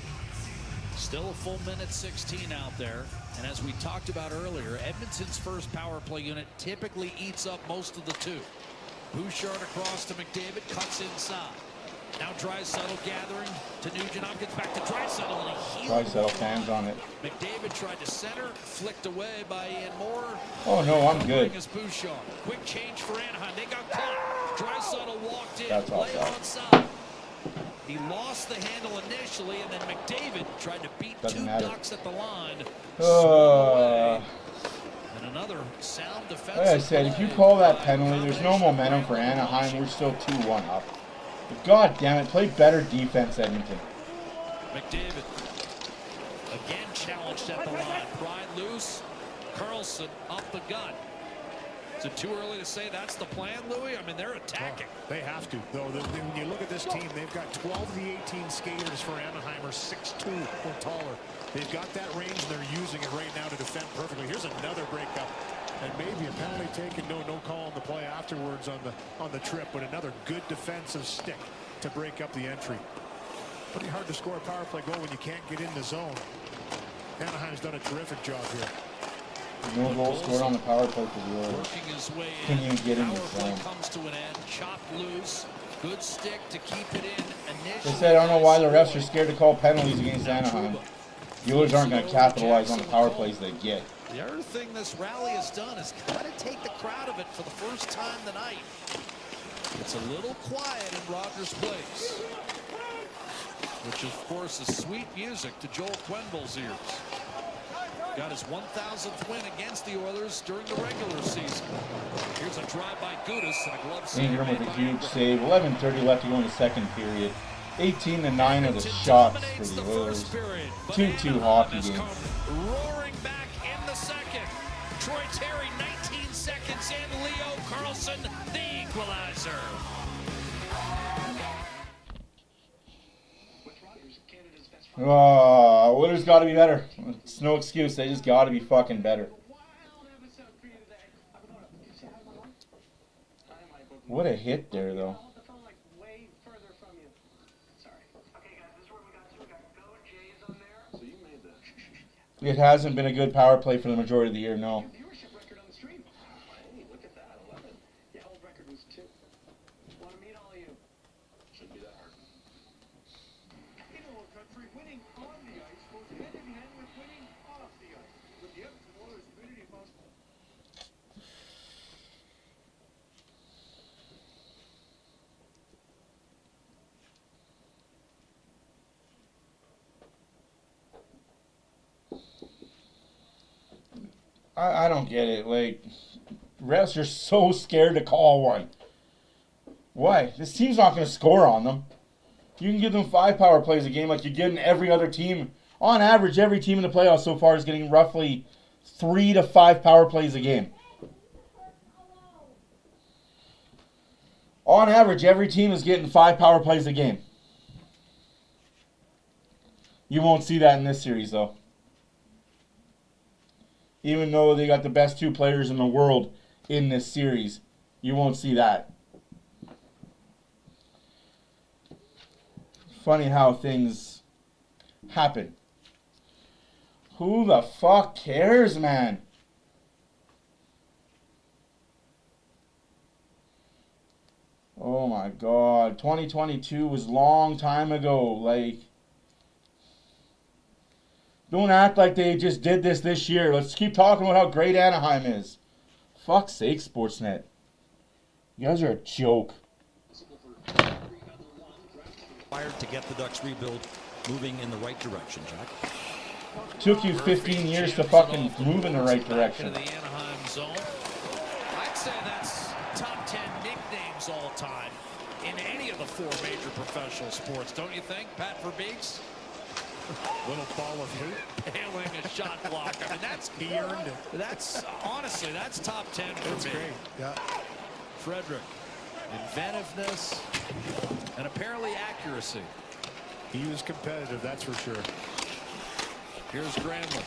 Still a full minute 16 out there. And as we talked about earlier, Edmonton's first power play unit typically eats up most of the 2. Bouchard across to McDavid, cuts inside. Now Draisaitl gathering to Nugent Hopkins, back to Draisaitl, and he Draisaitl fans on it. McDavid tried to center, flicked away by Ian Moore. Oh no, I'm good. Bouchard. Quick change for Anaheim. They got caught. Draisaitl walked in. That's play offside. onside. He lost the handle initially, and then McDavid tried to beat Doesn't 2 matter. ducks at the line. And another sound defensive Like I said, if you call that penalty, there's no momentum for Anaheim. We're still 2-1 up. But god damn it, play better defense, Edmonton. McDavid again challenged at the line. Pried loose. Carlson up the gut. Is it too early to say that's the plan, Louis? I mean, they're attacking. They have to, though. When you look at this team, they've got 12 of the 18 skaters for Anaheim are 6'2" or taller. They've got that range, and they're using it right now to defend perfectly. Here's another breakup, and maybe a penalty taken. No call on the play afterwards on the trip, but another good defensive stick to break up the entry. Pretty hard to score a power play goal when you can't get in the zone. Anaheim's done a terrific job here. No goal scored on the power play for the Oilers. Couldn't even get in the zone. Comes to an end. Chopped loose. Good stick to keep it in. They said, I don't know why the refs are scared to call penalties against Anaheim. The Oilers aren't going to capitalize on the power plays they get. The other thing this rally has done is kind of take the crowd of it for the first time tonight. It's a little quiet in Rogers Place, which of course is sweet music to Joel Quenneville's ears. Got his 1,000th win against the Oilers during the regular season. Here's a drive by Gudis and a glove save. Ingram with a huge save. 11:30 left to go in the second period. 18-9 are the shots for the Oilers. 2-2 hockey game. Roaring back in the second. Troy Terry 19 seconds in. Leo Carlson the equalizer. Oilers got to be better. It's no excuse. They just got to be fucking better. What a hit there, though. It hasn't been a good power play for the majority of the year, no. I don't get it. Like, refs are so scared to call one. Why? This team's not going to score on them. You can give them 5 power plays a game like you're getting every other team. On average, every team in the playoffs so far is getting roughly 3 to 5 power plays a game. On average, every team is getting 5 power plays a game. You won't see that in this series, though. Even though they got the best 2 players in the world in this series, you won't see that. Funny how things happen? Who the fuck cares, man? Oh my God. 2022 was a long time ago. Like, don't act like they just did this year. Let's keep talking about how great Anaheim is. Fuck's sake, Sportsnet. You guys are a joke. Required to get the Ducks rebuild moving in the right direction, Jack. Took you 15 years to fucking move in the right direction. The Anaheim zone. I'd say that's top 10 nicknames all time in any of the 4 major professional sports, don't you think, Pat Verbeeks? Little ball of hate. Hailing a shot block. I mean, that's He earned it. That's honestly, that's top 10 for That's me. great. Yeah. Frederick, inventiveness and apparently accuracy. He was competitive, that's for sure. Here's Granlund.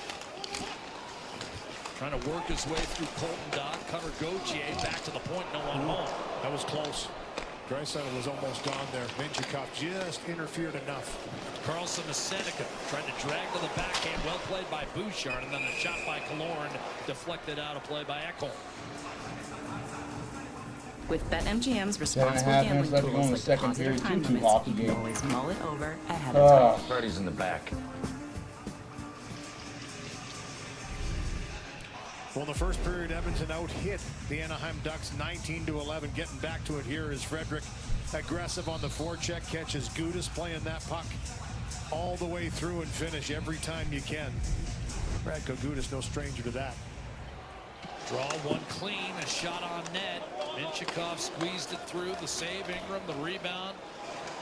Trying to work his way through Colton Dock. Cutter Gauthier back to the point, no one home. That was close. Draisaitl was almost gone there. Minchikov just interfered enough. Carlson to Seneca, trying to drag to the backhand, well played by Bouchard, and then a shot by Killorn, deflected out of play by Ekholm. With BetMGM's 10.5 responsible minutes gambling left to go in tools the like second deposit or period. time 2-2 limits, hockey you can game. always mull it over ahead of time. Party's in the back. Well, in the first period, Edmonton out hit the Anaheim Ducks 19-11. Getting back to it here is Frederick. Aggressive on the forecheck, catches Gudas playing that puck all the way through and finish every time you can. Radko Gudas, no stranger to that. Draw one clean, a shot on net. Minchikov squeezed it through. The save, Ingram, the rebound.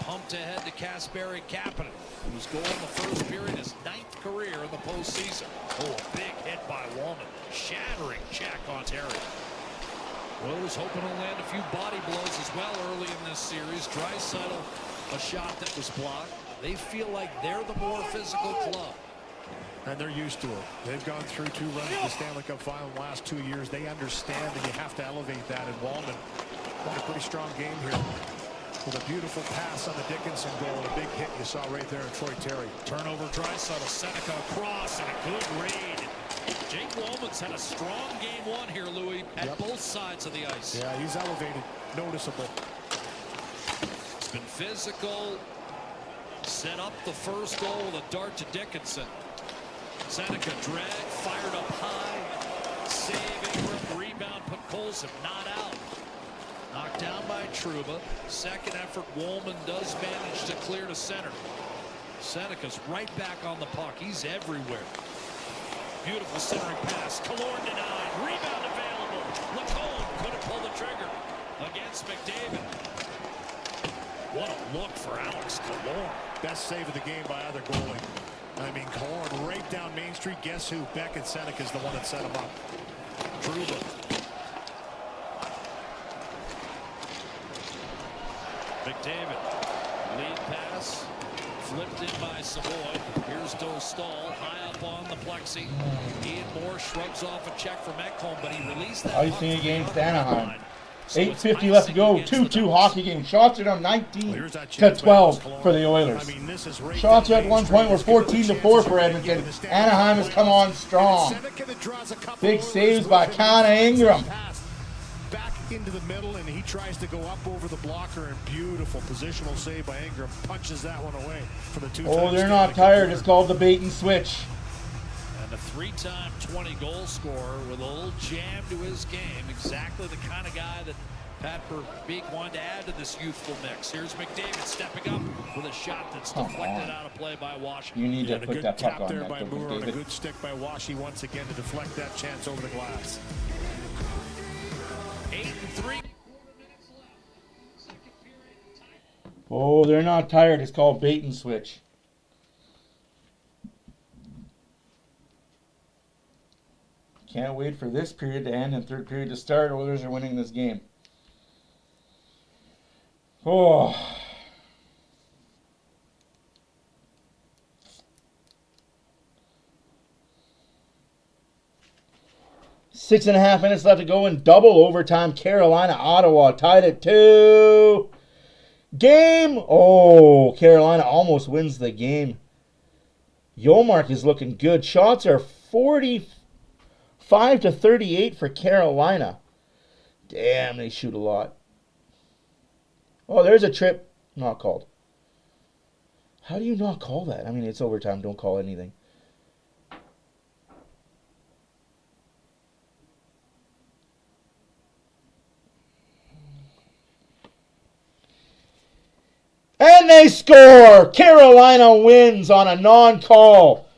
Pumped ahead to Kasperi Kapanen, whose goal in the first period is 9th career in the postseason. Oh, a big hit by Woolman. Shattering check on Terry. Oilers hoping to land a few body blows as well early in this series. Draisaitl, a shot that was blocked. They feel like they're the more physical club. And they're used to it. They've gone through 2 runs of the Stanley Cup final in the last 2 years. They understand that you have to elevate that. And Wallman had a pretty strong game here with a beautiful pass on the Dickinson goal. A big hit you saw right there in Troy Terry. Turnover, Draisaitl, Seneca across, and a good read. Jake Wallman's had a strong game 1 here, Louis, at both sides of the ice. Yeah, he's elevated. Noticeable. It's been physical. Set up the first goal with a dart to Dickinson. Seneca drag, fired up high. Save, Ingram, rebound, put Colson not out. Knocked down by Trouba. Second effort, Woolman does manage to clear to center. Seneca's right back on the puck. He's everywhere. Beautiful centering pass. Killorn denied. Rebound available. Lacombe couldn't pull the trigger against McDavid. What a look for Alex Killorn. Best save of the game by either goalie. I mean, Killorn right down Main Street. Guess who? Beckett Seneca's the one that set him up. Trouba. McDavid. Lead pass. Flipped in by Savoy. Here's Dostal high up on the plexi. Ian Moore shrugs off a check from Ekholm, but he released that. Icing against Anaheim. 8:50 left to go. 2-2 hockey game. Shots are down 19-12 for the Oilers. Shots at one point were 14-4 for Edmonton. Anaheim has come on strong. Big saves by Connor Ingram. Back into the middle, and he tries to go up over the blocker, and beautiful positional save by Ingram. Punches that one away for the 2 Oh, they're not tired. It's called the bait and switch. And a 3-time 20-goal scorer with a little jam to his game. Exactly the kind of guy that Pat Verbeek wanted to add to this youthful mix. Here's McDavid stepping up with a shot that's deflected out of play by Washington. You need to put that puck on there that, by though, Moore, and a McDavid. good stick by Washi once again to deflect that chance over the glass. 8-3. Oh, they're not tired. It's called bait and switch. Can't wait for this period to end and third period to start. Oilers are winning this game. Oh. Six and a half minutes left to go in double overtime. Carolina, Ottawa tied at 2. Game. Oh, Carolina almost wins the game. Yomark is looking good. Shots are 45 to 38 for Carolina. Damn, they shoot a lot. Oh, there's a trip. Not called. How do you not call that? I mean, it's overtime. Don't call anything. And they score! Carolina wins on a non-call.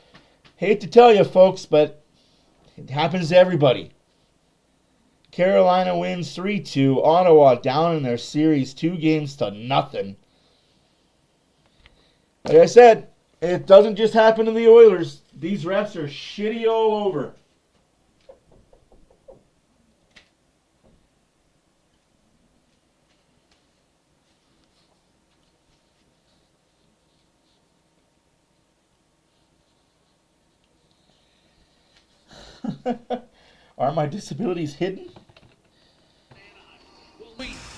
Hate to tell you, folks, but it happens to everybody. Carolina wins 3-2. Ottawa down in their series 2-0. Like I said, it doesn't just happen to the Oilers. These refs are shitty all over. Are my disabilities hidden?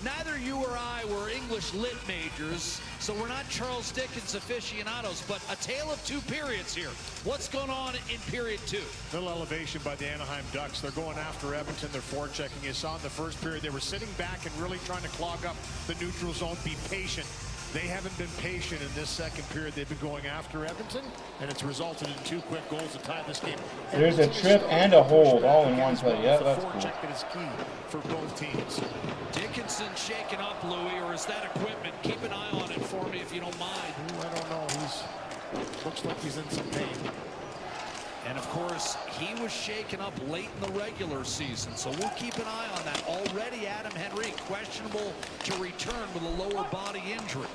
Neither you or I were English lit majors, so we're not Charles Dickens aficionados, but a tale of two periods here. What's going on in period 2? Little elevation by the Anaheim Ducks. They're going after Edmonton. They're forechecking. You saw in the first period, they were sitting back and really trying to clog up the neutral zone, be patient. They haven't been patient in this second period. They've been going after Edmonton, and it's resulted in 2 quick goals to tie this game. There's a trip and a hold all in one play. Yeah, that's cool. Forecheck that is key for both teams. Dickinson shaking up, Louis, or is that equipment? Keep an eye on it for me if you don't mind. Ooh, I don't know. Looks like he's in some pain. And of course, he was shaken up late in the regular season, so we'll keep an eye on that. Already Adam Henry questionable to return with a lower body injury,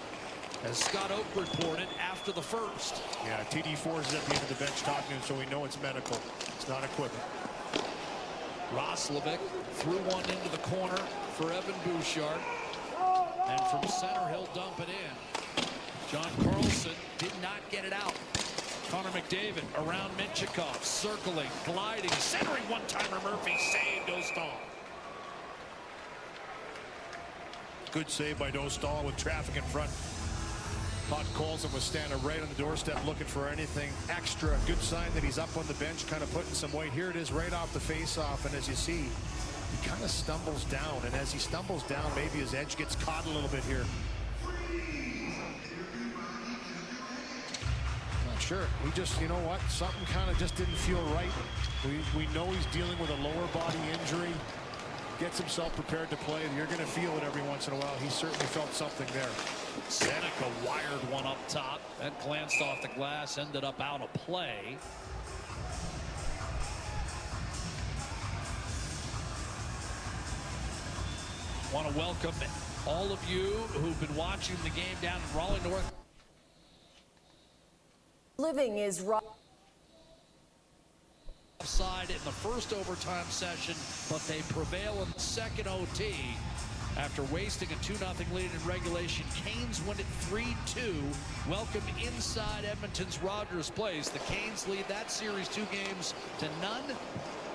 as Scott Oak reported after the first. Yeah, TD4 is at the end of the bench talking, so we know it's medical. It's not equipment. Roslovic threw one into the corner for Evan Bouchard, and from center he'll dump it in. John Carlson did not get it out. Connor McDavid around Minchikov, circling, gliding, centering one-timer. Murphy saved Dostal. Good save by Dostal with traffic in front. Todd Colson was standing right on the doorstep looking for anything extra. Good sign that he's up on the bench, kind of putting some weight. Here it is right off the face-off, and as you see, he kind of stumbles down, and as he stumbles down, maybe his edge gets caught a little bit here. Sure, we just, you know what, something kind of just didn't feel right. We know he's dealing with a lower body injury. Gets himself prepared to play, and you're going to feel it every once in a while. He certainly felt something there. Seneca wired one up top. That glanced off the glass, ended up out of play. Want to welcome all of you who've been watching the game down in Raleigh, North. Living is right. Side in the first overtime session, but they prevail in the second OT after wasting a 2-0 lead in regulation. Canes win it 3-2. Welcome inside Edmonton's Rogers Place. The Canes lead that series 2-0.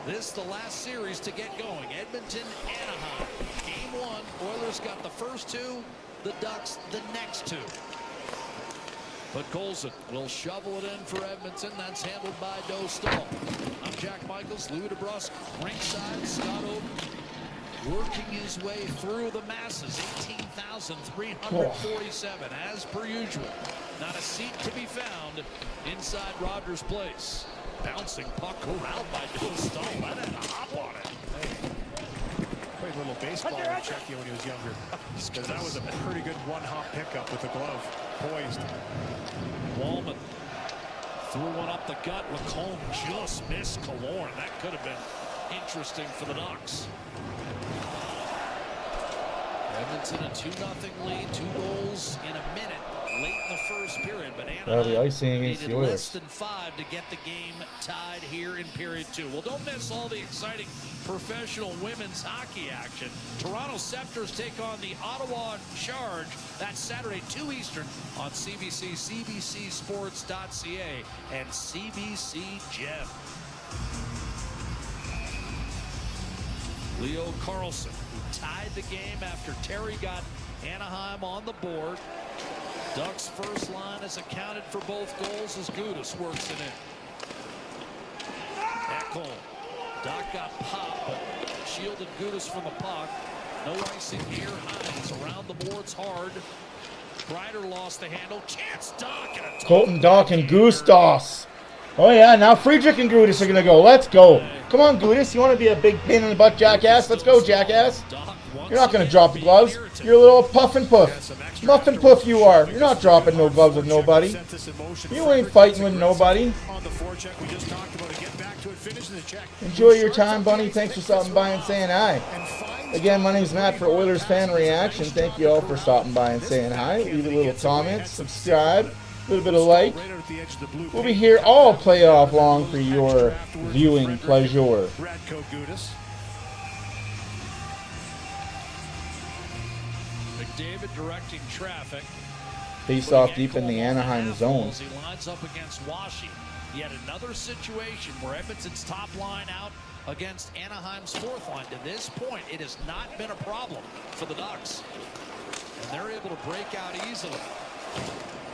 This the last series to get going. Edmonton, Anaheim. Game 1. Oilers got the first 2. The Ducks the next 2. But Colson will shovel it in for Edmonton. That's handled by Dostal. I'm Jack Michaels, Louis DeBrusque, ringside. Scott Oak working his way through the masses. 18,347 as per usual. Not a seat to be found inside Rogers Place. Bouncing puck corralled by Dostal. That had a hop on it. Played a little baseball in Czechia when he was younger. Because that was a pretty good one-hop pickup with the glove. Poised. Wallman threw one up the gut. Lacombe just missed Killorn. That could have been interesting for the Ducks. Edmonton a 2-0 lead. 2 goals in a minute late in the first period. But Anaheim needed less than 5 to get the game tied here in period 2. Well, don't miss all the exciting professional women's hockey action. Toronto Scepters take on the Ottawa Charge. That's Saturday, 2 Eastern on CBC, CBCSports.ca, and CBC Gem. Leo Carlson, who tied the game after Terry got Anaheim on the board. Ducks' first line is accounted for both goals as Gudis works it in. Ekholm. Doc got popped, but shielded Gudis from the puck. No icing here. Hines around the boards hard. Kreider lost the handle. Chance Doc and a Colton, Doc, and Gustos. Oh yeah, now Friedrich and Gudis are gonna go. Let's go. Come on, Gudis. You want to be a big pain in the butt, jackass? Let's go, jackass. You're not gonna drop the gloves. You're a little puff and puff. Muff and puff you are. You're not dropping no gloves with nobody. You ain't fighting with nobody. Enjoy your time, Bunny. Thanks for stopping by and saying hi. Again, my name's Matt for Oilers Fan Reaction. Thank you all for stopping by and saying hi. Leave a little comment, subscribe, a little bit of like. We'll be here all playoff long for your viewing pleasure. McDavid directing traffic. Face off deep in the Anaheim zone. He lines up against Washington. Yet another situation where Edmonton's top line out against Anaheim's fourth line. To this point, it has not been a problem for the Ducks. And they're able to break out easily.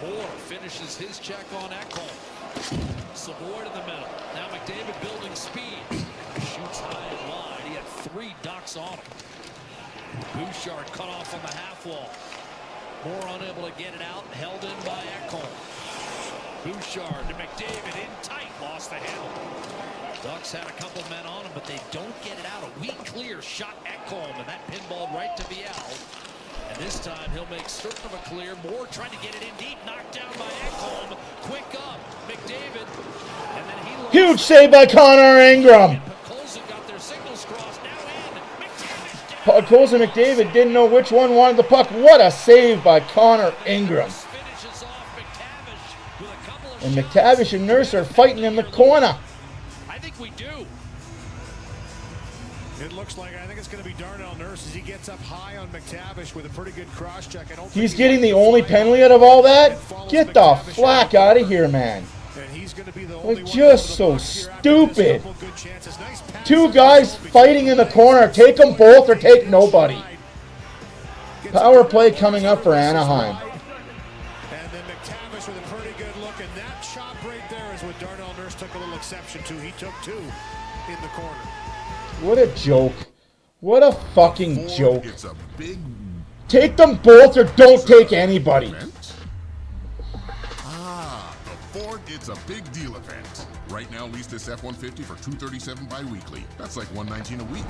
Moore finishes his check on Ekholm. Savoy to the middle. Now McDavid building speed. Shoots high and wide. He had 3 Ducks on him. Bouchard cut off on the half wall. Moore unable to get it out. Held in by Ekholm. Bouchard to McDavid in tight. Lost the handle. Ducks had a couple men on him, but they don't get it out. A weak clear shot Ekholm, and that pinballed right to Viel. And this time he'll make certain of a clear. Moore trying to get it in deep. Knocked down by Ekholm. Quick up. McDavid. And then he lost. Huge save by Connor Ingram. Colson got their signals crossed. Now in. McDavid. Colson and McDavid didn't know which one wanted the puck. What a save by Connor Ingram. And McTavish and Nurse are fighting in the corner. I think we do. It looks like, I think it's going to be Darnell Nurse as he gets up high on McTavish with a pretty good cross check. He's getting the only penalty out of all that? Get the flack out of here, man. Like, just so stupid. 2 guys fighting in the corner. Take them both or take nobody. Power play coming up for Anaheim. And then McTavish with a pretty good look, and that shot right there is what Darnell Nurse took a little exception to. He took 2 in the corner. What a joke. What a fucking joke. Take them both or don't take anybody. The Ford It's a Big Deal event. Right now, lease this F-150 for $237 bi-weekly. That's like $119 a week.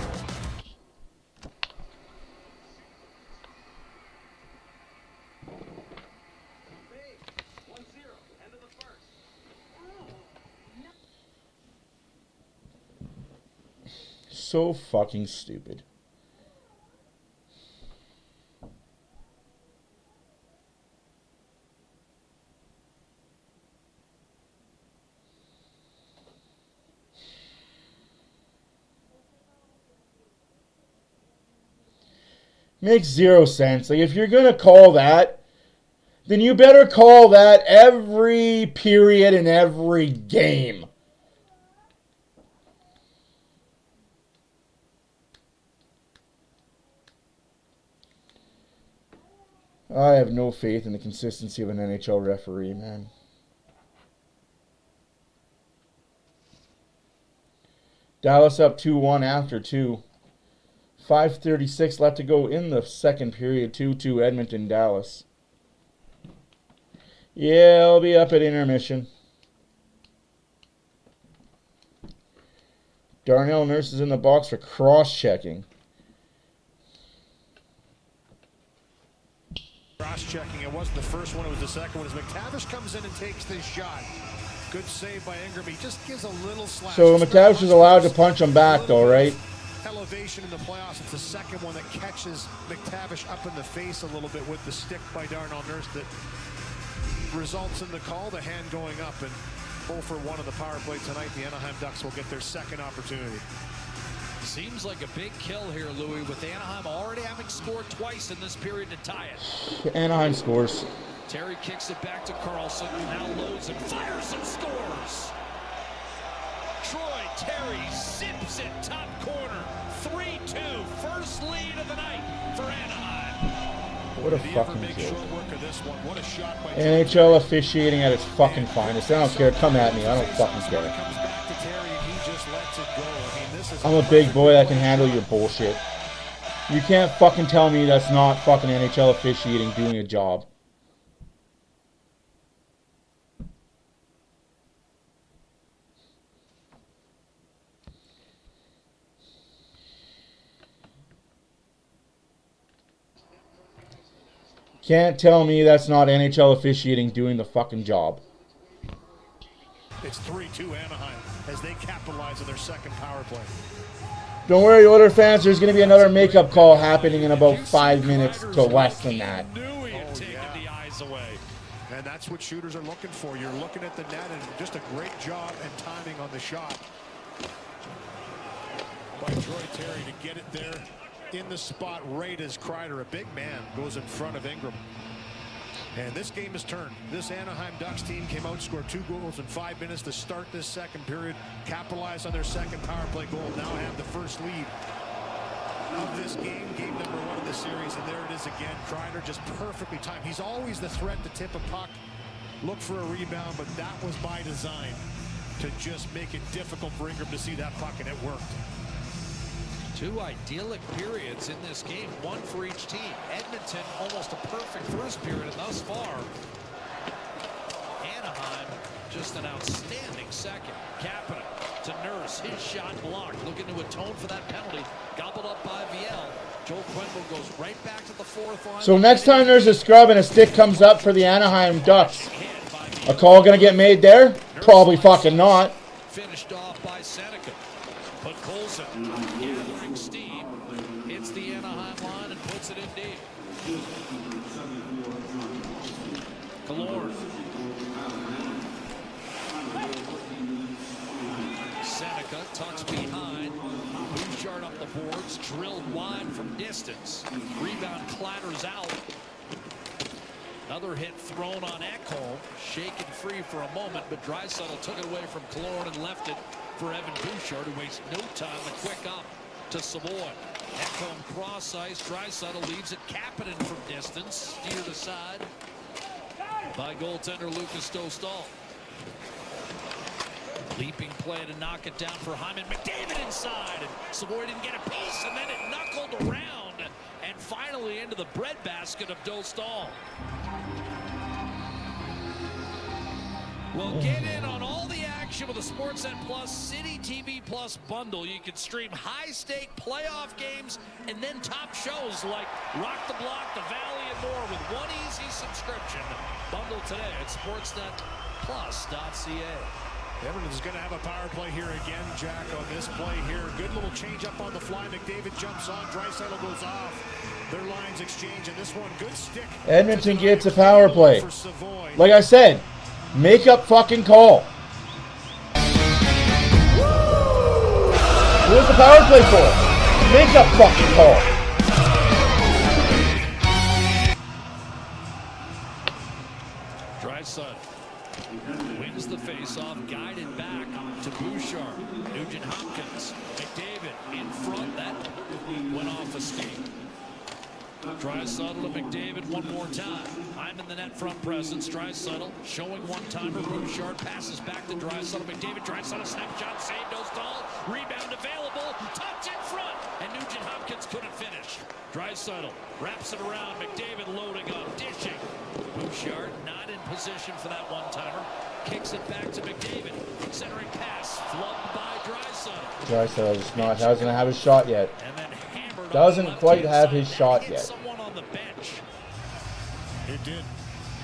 So fucking stupid. Makes 0 sense. Like, if you're gonna call that, then you better call that every period in every game. I have no faith in the consistency of an NHL referee, man. Dallas up 2-1 after 2. 5:36 left to go in the second period. 2-2 Edmonton, Dallas. Yeah, I'll be up at intermission. Darnell Nurse is in the box for cross-checking. Cross-checking. It wasn't the first one. It was the second one. As McTavish comes in and takes this shot. Good save by Ingram. He just gives a little slash. So McTavish is allowed to punch him back, though, right? Elevation in the playoffs. It's the second one that catches McTavish up in the face a little bit with the stick by Darnell Nurse that results in the call, the hand going up, and 0-for-1 on the power play tonight. The Anaheim Ducks will get their second opportunity. Seems like a big kill here, Louis, with Anaheim already having scored twice in this period to tie it. Anaheim scores. Terry kicks it back to Carlson, who now loads and fires and scores. Troy Terry sips it top corner. 3-2, first lead of the night for Anaheim. What a Did he ever fucking make joke. short work of this one? What a shot by NHL officiating at its fucking finest. I don't care. Come at me. I don't fucking care. comes back to Terry and he just lets it go. I mean, this is I'm a big boy that can handle your bullshit. You can't fucking tell me that's not fucking NHL officiating doing a job. Can't tell me that's not NHL officiating doing the fucking job. It's 3-2 Anaheim as they capitalize on their second power play. Don't worry, Oilers fans, there's going to be another makeup call happening in about 5 minutes to less than that. And that's what shooters are looking for. You're looking at the net and just a great job and timing on the shot by Troy Terry to get it there in the spot right as Kreider, a big man, goes in front of Ingram. And this game is turned. This Anaheim Ducks team came out, scored 2 goals in 5 minutes to start this second period, capitalized on their second power play goal, now have the first lead of this game, game number 1 of the series, and there it is again. Kreider just perfectly timed. He's always the threat to tip a puck, look for a rebound, but that was by design to just make it difficult for Ingram to see that puck, and it worked. 2 idyllic periods in this game, 1 for each team. Edmonton almost a perfect first period, and thus far, Anaheim just an outstanding second. Kapanen to Nurse, his shot blocked, looking to atone for that penalty, gobbled up by Viel. Joel Quenneville goes right back to the 4th line. So next time there's a scrub and a stick comes up for the Anaheim Ducks, a call gonna get made there? Probably fucking not. Finished off by Seneca. But Colson gathering steam, hits the Anaheim line and puts it in deep. Killorn. Seneca tucks behind. Bouchard up the boards, drilled wide from distance. Rebound clatters out. Another hit thrown on Ekholm, shaken free for a moment, but Draisaitl took it away from Killorn and left it for Evan Bouchard, who wastes no time to quick up to Savoy. Ekholm cross ice, Draisaitl leaves it. Kapanen from distance, steered aside by goaltender Lucas Dostal. Leaping play to knock it down for Hyman. McDavid inside, and Savoy didn't get a piece, and then it knuckled around, and finally into the breadbasket of Dostal. Well, get in on all the action with the Sportsnet Plus City TV Plus bundle. You can stream high-stake playoff games and then top shows like Rock the Block, The Valley, and more with one easy subscription. Bundle today at sportsnetplus.ca. Edmonton's going to have a power play here again, Jack, on this play here. Good little change up on the fly. McDavid jumps on. Draisaitl goes off. Their lines exchange, and this one, good stick. Edmonton gets a power play. Like I said, make up fucking call. What's the power play for? Make up fucking call. Draisaitl wins the faceoff, guided back to Bouchard. Nugent Hopkins, McDavid in front. That went off a skate. Draisaitl to McDavid one more time. I'm in the net front presence. Draisaitl showing one-timer. Bouchard passes back to Draisaitl. McDavid, Draisaitl snapshot, saved Dostal. Rebound available. Touch in front. And Nugent Hopkins couldn't finish. Draisaitl wraps it around. McDavid loading up, dishing. Bouchard not in position for that one-timer. Kicks it back to McDavid. Centering pass flubbed by Draisaitl. Draisaitl doesn't have his shot yet. Doesn't quite have his shot yet. Someone on the bench. It did.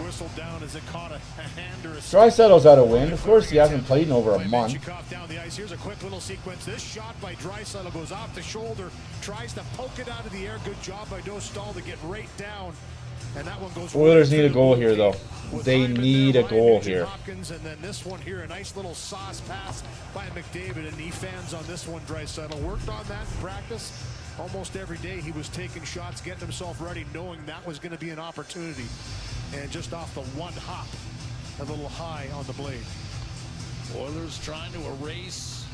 Whistled down as it caught a hand or a... Draisaitl's out of wind. Of course, he hasn't played in over a month. Down the ice. Here's a quick little sequence. This shot by Draisaitl goes off the shoulder, tries to poke it out of the air. Good job by Dostal to get right down. And that one goes. Oilers need a goal here, though. They need a goal here. Hopkins, and then this one here, a nice little sauce pass by McDavid, and he fans on this one. Draisaitl worked on that in practice. Almost every day he was taking shots, getting himself ready, knowing that was going to be an opportunity. And just off the one hop, a little high on the blade. Oilers trying to erase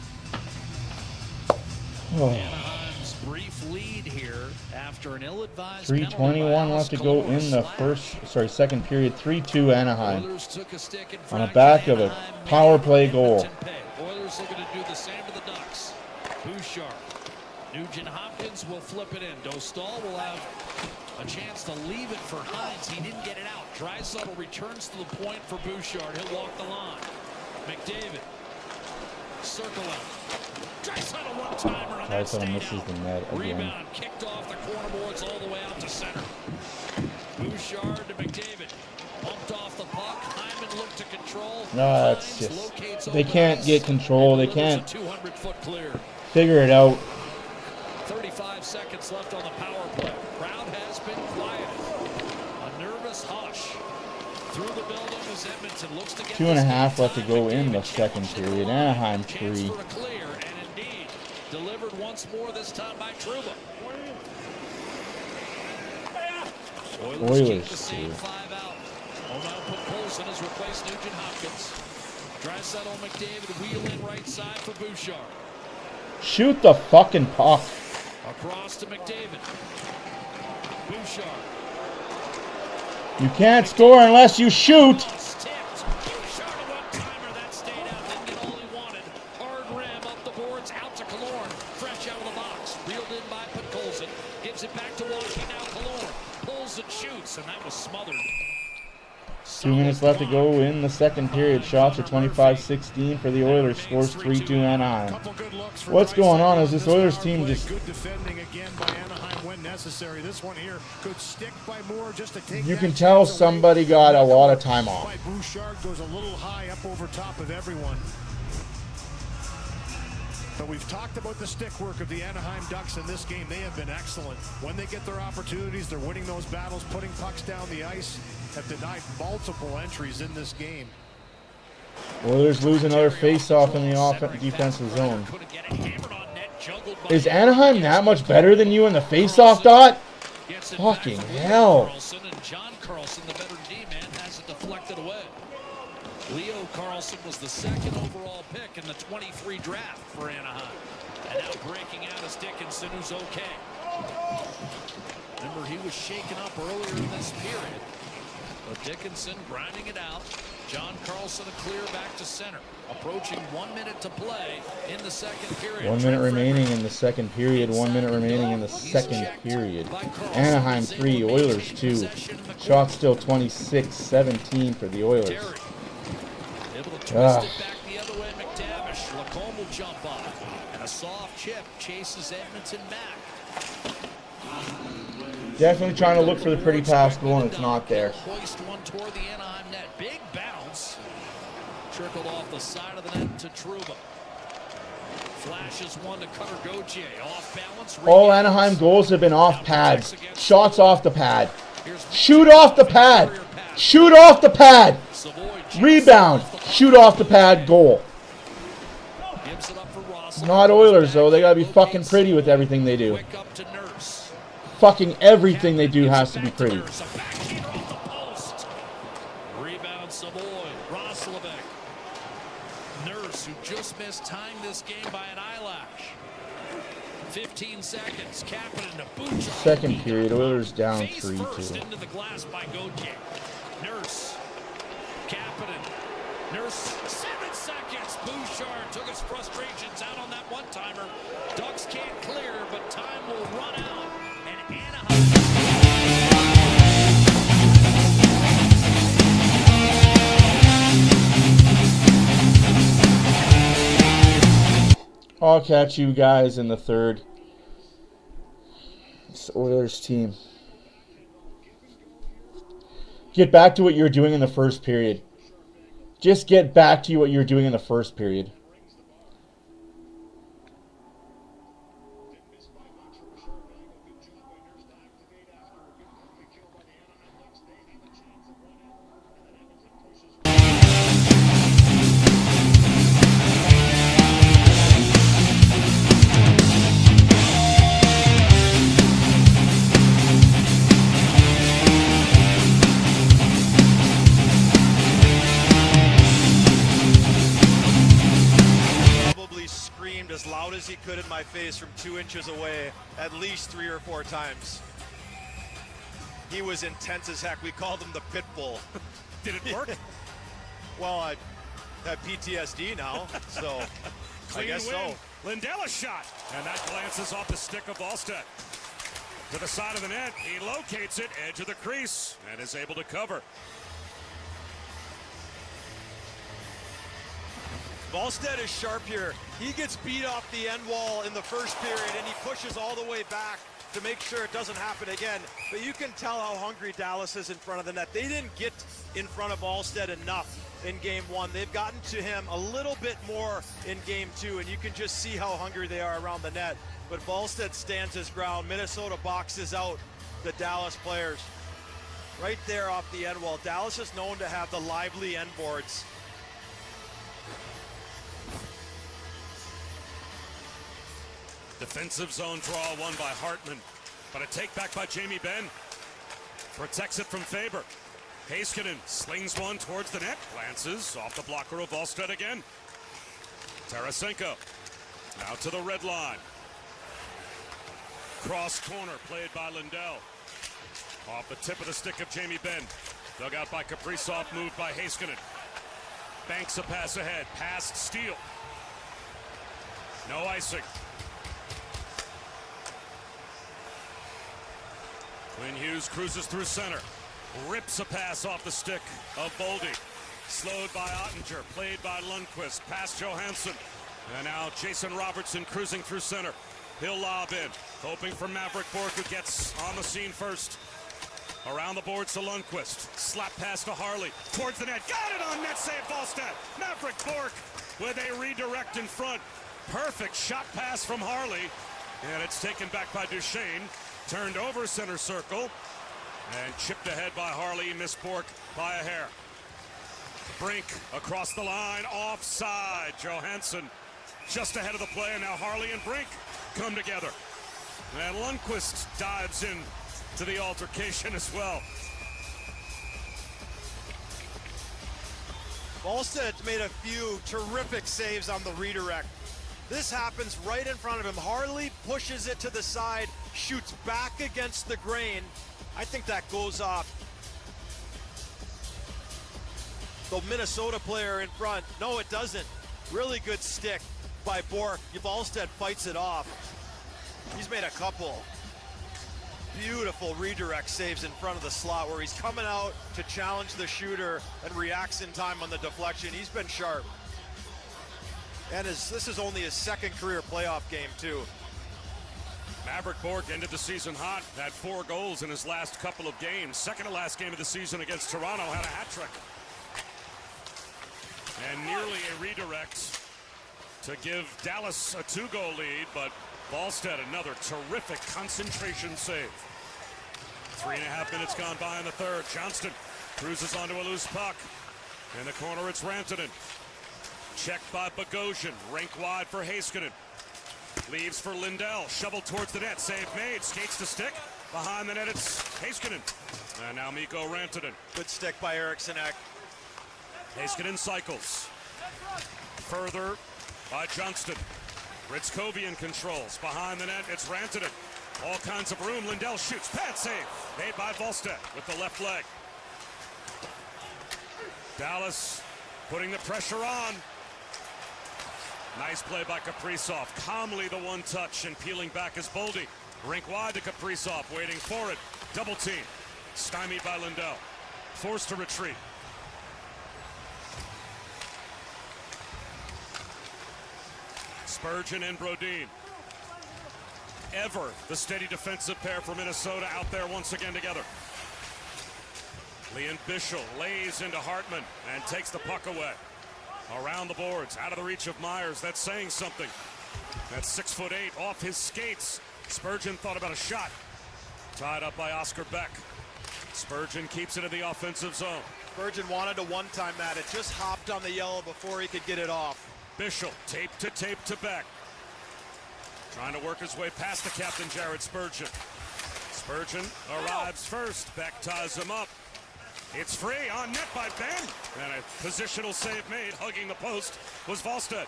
Oh. Anaheim's brief lead here after an ill-advised 3:21 left to go in the second period. 3-2 Anaheim. Oilers took a stick in On the front. back of a power play goal. Oilers looking to do the same to the Ducks. Bouchard. Nugent Hopkins will flip it in. Dostal will have a chance to leave it for Hines. He didn't get it out. Draisaitl returns to the point for Bouchard. He'll walk the line. McDavid. Circle out. Draisaitl one-timer on that Draisaitl misses the net again. Rebound kicked off the corner boards all the way out to center. Bouchard to McDavid. Bumped off the puck. Hyman looked to control. No, it's just they can't get control. They can't 200-foot clear. figure it out. 35 seconds left on the power play. Crowd has been quieted. A nervous hush through the building as Edmonton looks to get 2.5 left to go in the second period. Anaheim 3. for a clear, and indeed delivered once more, this time by Trouba. Oilers 2. 5 out. Now put Colson has replaced Nugent Hopkins. Draisaitl, McDavid wheel in right side for Bouchard. Shoot the fucking puck. Across to McDavid. Bouchard. You can't score unless you shoot. Tipped. Bouchard a one-timer. That stayed out. Didn't get all he wanted. Hard ram up the boards. Out to Killorn. Fresh out of the box. Reeled in by Podkolzin. Gives it back to Walkie. Now Killorn. Pulls and shoots. And that was smothered. 2 minutes left to go in the second period. Shots are 25-16 for the Oilers. Scores 3-2 Anaheim. What's going on? Is this Oilers team just... Good defending again by Anaheim when necessary. This one here could stick by Moore just to take. You can tell somebody got a lot of time off. Bouchard goes a little high up over top of everyone. But we've talked about the stick work of the Anaheim Ducks in this game. They have been excellent. When they get their opportunities, they're winning those battles, putting pucks down the ice. Have denied multiple entries in this game. Oilers lose another face-off in the defensive zone. Is Anaheim that much better than you in the face-off, Dot? Fucking hell. John Carlson, the veteran D-man, has it deflected away. Leo Carlson was the second overall pick in the 23 draft for Anaheim. And now breaking out is Dickinson, who's okay. Remember, he was shaken up earlier in this period. But Dickinson grinding it out. John Carlson a clear back to center. Approaching 1 minute to play in the second period. 1 minute remaining in the second period. 1 minute remaining in the second period. Anaheim 3, Oilers 2. Shots still 26-17 for the Oilers. Able to twist it back the other way. McDavish. Lacombe will jump off. And a soft chip chases Edmonton back. Definitely trying to look for the pretty pass goal, and it's not there. Hoist one toward the Anaheim net. Big bounce. Trickled off the side of the net to Trouba. Flashes one to Cutter Gauthier. Off balance. All Anaheim goals have been off pads. Shots off the pad. Shoot off the pad. Shoot off the pad. Rebound. Shoot off the pad. Goal. Not Oilers, though. They gotta be fucking pretty with everything they do. Fucking everything they do has to be pretty. Rebound Savoy. Roslovic. Nurse, who just missed time this game by an eyelash. 15 seconds. Kapanen to Bouchard. Second period, Oilers down 3-2. Into the glass by Gauthier. Nurse. Kapanen. Nurse. 7 seconds. Bouchard took his frustrations out on that one-timer. Ducks can't clear, but time will run out. I'll catch you guys in the third. This Oilers team. Get back to what you were doing in the first period. Just get back to what you were doing in the first period. he could in my face from 2 inches away at least 3 or 4 times. He was intense as heck. We called him the pit bull. Did it work? Well, I have PTSD now, so I guess win. so. Lindell a shot, and that glances off the stick of Wallstedt. To the side of the net, he locates it, edge of the crease, and is able to cover. Wallstedt is sharp here. He gets beat off the end wall in the first period, and he pushes all the way back to make sure it doesn't happen again. But you can tell how hungry Dallas is in front of the net. They didn't get in front of Wallstedt enough in game 1. They've gotten to him a little bit more in game 2, and you can just see how hungry they are around the net. But Wallstedt stands his ground. Minnesota boxes out the Dallas players. Right there off the end wall. Dallas is known to have the lively end boards. Defensive zone draw won by Hartman, but a take back by Jamie Benn. Protects it from Faber. Heiskanen slings one towards the net, glances off the blocker of Wallstedt again. Tarasenko out to the red line. Cross corner played by Lindell. Off the tip of the stick of Jamie Benn. Dug out by Kaprizov, moved by Heiskanen. Banks a pass ahead, past Steele. No icing. Quinn Hughes cruises through center. Rips a pass off the stick of Boldy. Slowed by Ottinger, played by Lundqvist, past Johansson. And now Jason Robertson cruising through center. He'll lob in, hoping for Maverick Bourque, who gets on the scene first. Around the boards to Lundqvist. Slap pass to Harley. Towards the net. Got it on net save, Wallstedt. Maverick Bourque with a redirect in front. Perfect shot pass from Harley. And it's taken back by Duchesne. Turned over center circle. And chipped ahead by Harley. Missed Bourque by a hair. Brink across the line. Offside. Johansson just ahead of the play. And now Harley and Brink come together. And Lundqvist dives in to the altercation as well. Wallstedt made a few terrific saves on the redirect. This happens right in front of him. Harley pushes it to the side, shoots back against the grain. I think that goes off the Minnesota player in front. No, it doesn't. Really good stick by Bourque. Wallstedt fights it off. He's made a couple beautiful redirect saves in front of the slot where he's coming out to challenge the shooter and reacts in time on the deflection. He's been sharp. And this is only his second career playoff game, too. Maverick Bourque ended the season hot, had 4 goals in his last couple of games. Second to last game of the season against Toronto, had a hat trick. And nearly a redirect to give Dallas a 2-goal lead, but Wallstedt another terrific concentration save. 3.5 minutes gone by in the third. Johnston cruises onto a loose puck. In the corner, it's Rantanen. Checked by Bogosian. Rink wide for Heiskanen. Leaves for Lindell. Shoveled towards the net. Save made. Skates to stick. Behind the net, it's Heiskanen. And now Mikko Rantanen. Good stick by Eriksson Ek. Heiskanen cycles. Further by Johnston. Ritzkovian controls. Behind the net, it's Rantanen. All kinds of room. Lindell shoots. Pad save. Made by Wallstedt with the left leg. Dallas putting the pressure on. Nice play by Kaprizov. Calmly the one touch and peeling back is Boldy. Rink wide to Kaprizov, waiting for it. Double team. Stymied by Lindell. Forced to retreat. Spurgeon and Brodin. Ever the steady defensive pair for Minnesota out there once again together. Leon Bischel lays into Hartman and takes the puck away. Around the boards, out of the reach of Myers. That's saying something. That's 6'8" off his skates. Spurgeon thought about a shot. Tied up by Oscar Beck. Spurgeon keeps it in the offensive zone. Spurgeon wanted to one-time that. It just hopped on the yellow before he could get it off. Bischel, tape to Beck. Trying to work his way past the captain, Jared Spurgeon. Spurgeon arrives first. Beck ties him up. It's free on net by Ben. And a positional save made, hugging the post, was Wallstedt.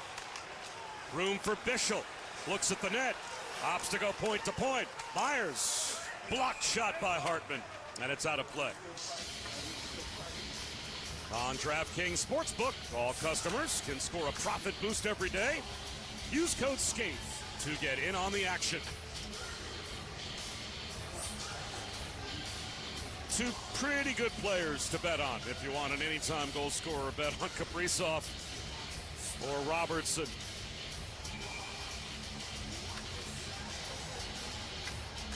Room for Bischel. Looks at the net. Opts to go point to point. Myers. Blocked shot by Hartman. And it's out of play. On DraftKings Sportsbook, all customers can score a profit boost every day. Use code SCAIFE to get in on the action. Two pretty good players to bet on if you want an anytime goal scorer. Bet on Kaprizov or Robertson.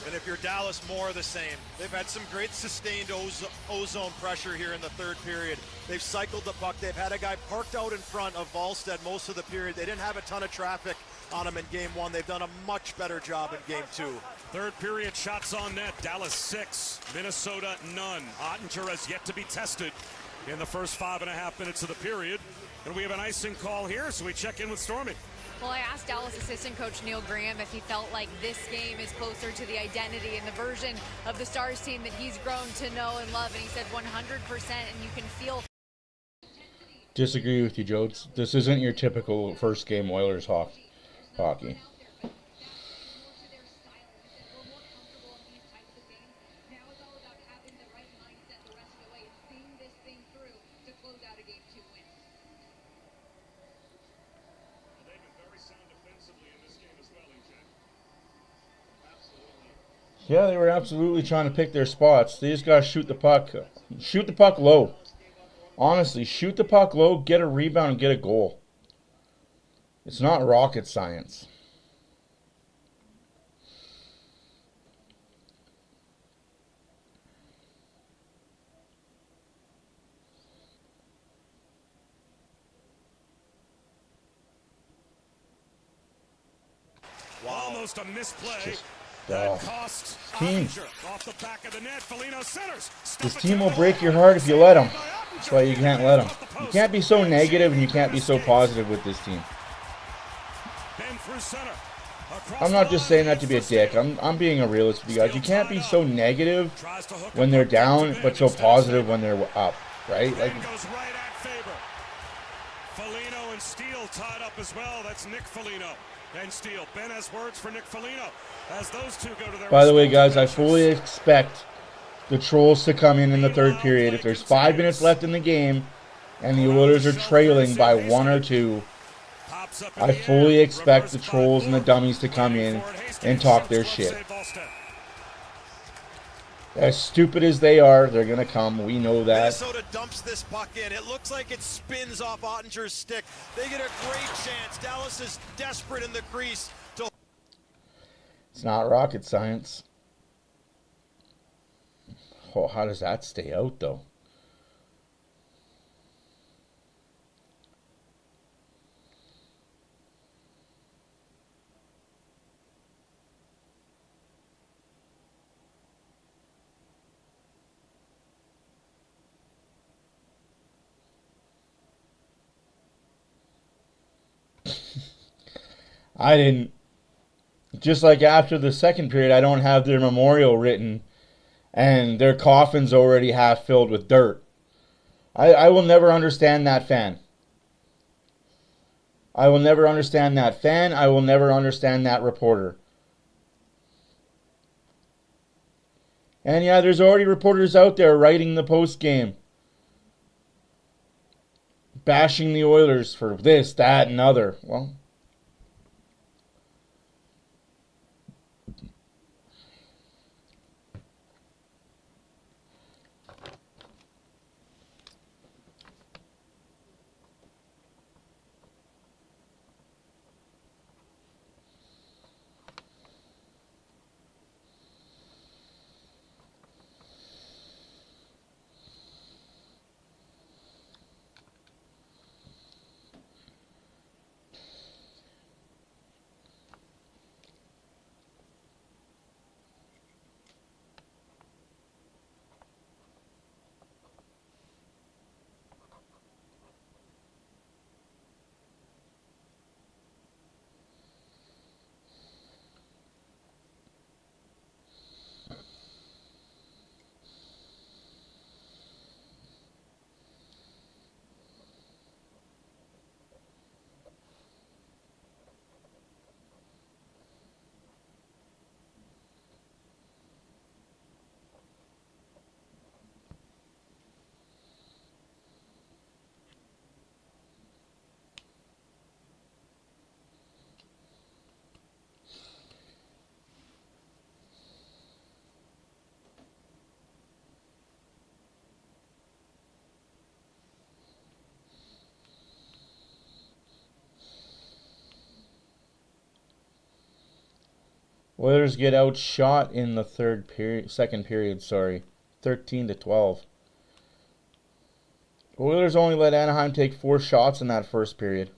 And if you're Dallas, more of the same. They've had some great sustained ozone pressure here in the third period. They've cycled the puck. They've had a guy parked out in front of Wallstedt most of the period. They didn't have a ton of traffic on him in game one. They've done a much better job in game two. Third period shots on net. Dallas 6, Minnesota none. Ottinger has yet to be tested in the first 5.5 minutes of the period. And we have an icing call here, so we check in with Stormy. Well, I asked Dallas assistant coach Neil Graham if he felt like this game is closer to the identity and the version of the Stars team that he's grown to know and love, and he said 100%, and you can feel. Disagree with you, Jodes. This isn't your typical first game Oilers hockey. Yeah, they were absolutely trying to pick their spots. They just got to shoot the puck. Shoot the puck low. Honestly, shoot the puck low, get a rebound, and get a goal. It's not rocket science. Wow. Almost a misplay. That costs team. Off the back of the net. Foligno centers. This team will break your heart if you let them. That's why you can't let them. You can't be so negative and you can't be so positive with this team. I'm not just saying that to be a dick. I'm being a realist with you guys. You can't be so negative when they're down, but so positive when they're up, right? Like. Foligno and Steele tied up as well. That's Nick Foligno and Steele. Ben has words for Nick Foligno as those two go to their. By the way, guys, I fully expect the Trolls to come in the third period. If there's 5 minutes left in the game and the Oilers are trailing by 1 or 2, I fully expect the Trolls and the Dummies to come in and talk their shit. As stupid as they are, they're going to come. We know that. Minnesota dumps this puck in. It looks like it spins off Ottinger's stick. They get a great chance. Dallas is desperate in the crease. It's not rocket science. Oh, how does that stay out, though? I didn't. Just like after the second period, I don't have their memorial written and their coffin's already half filled with dirt. I will never understand that fan. I will never understand that fan. I will never understand that reporter. And yeah, there's already reporters out there writing the post game, bashing the Oilers for this, that, and other. Well, Oilers get outshot in the second period, 13-12. Oilers only let Anaheim take 4 shots in that first period.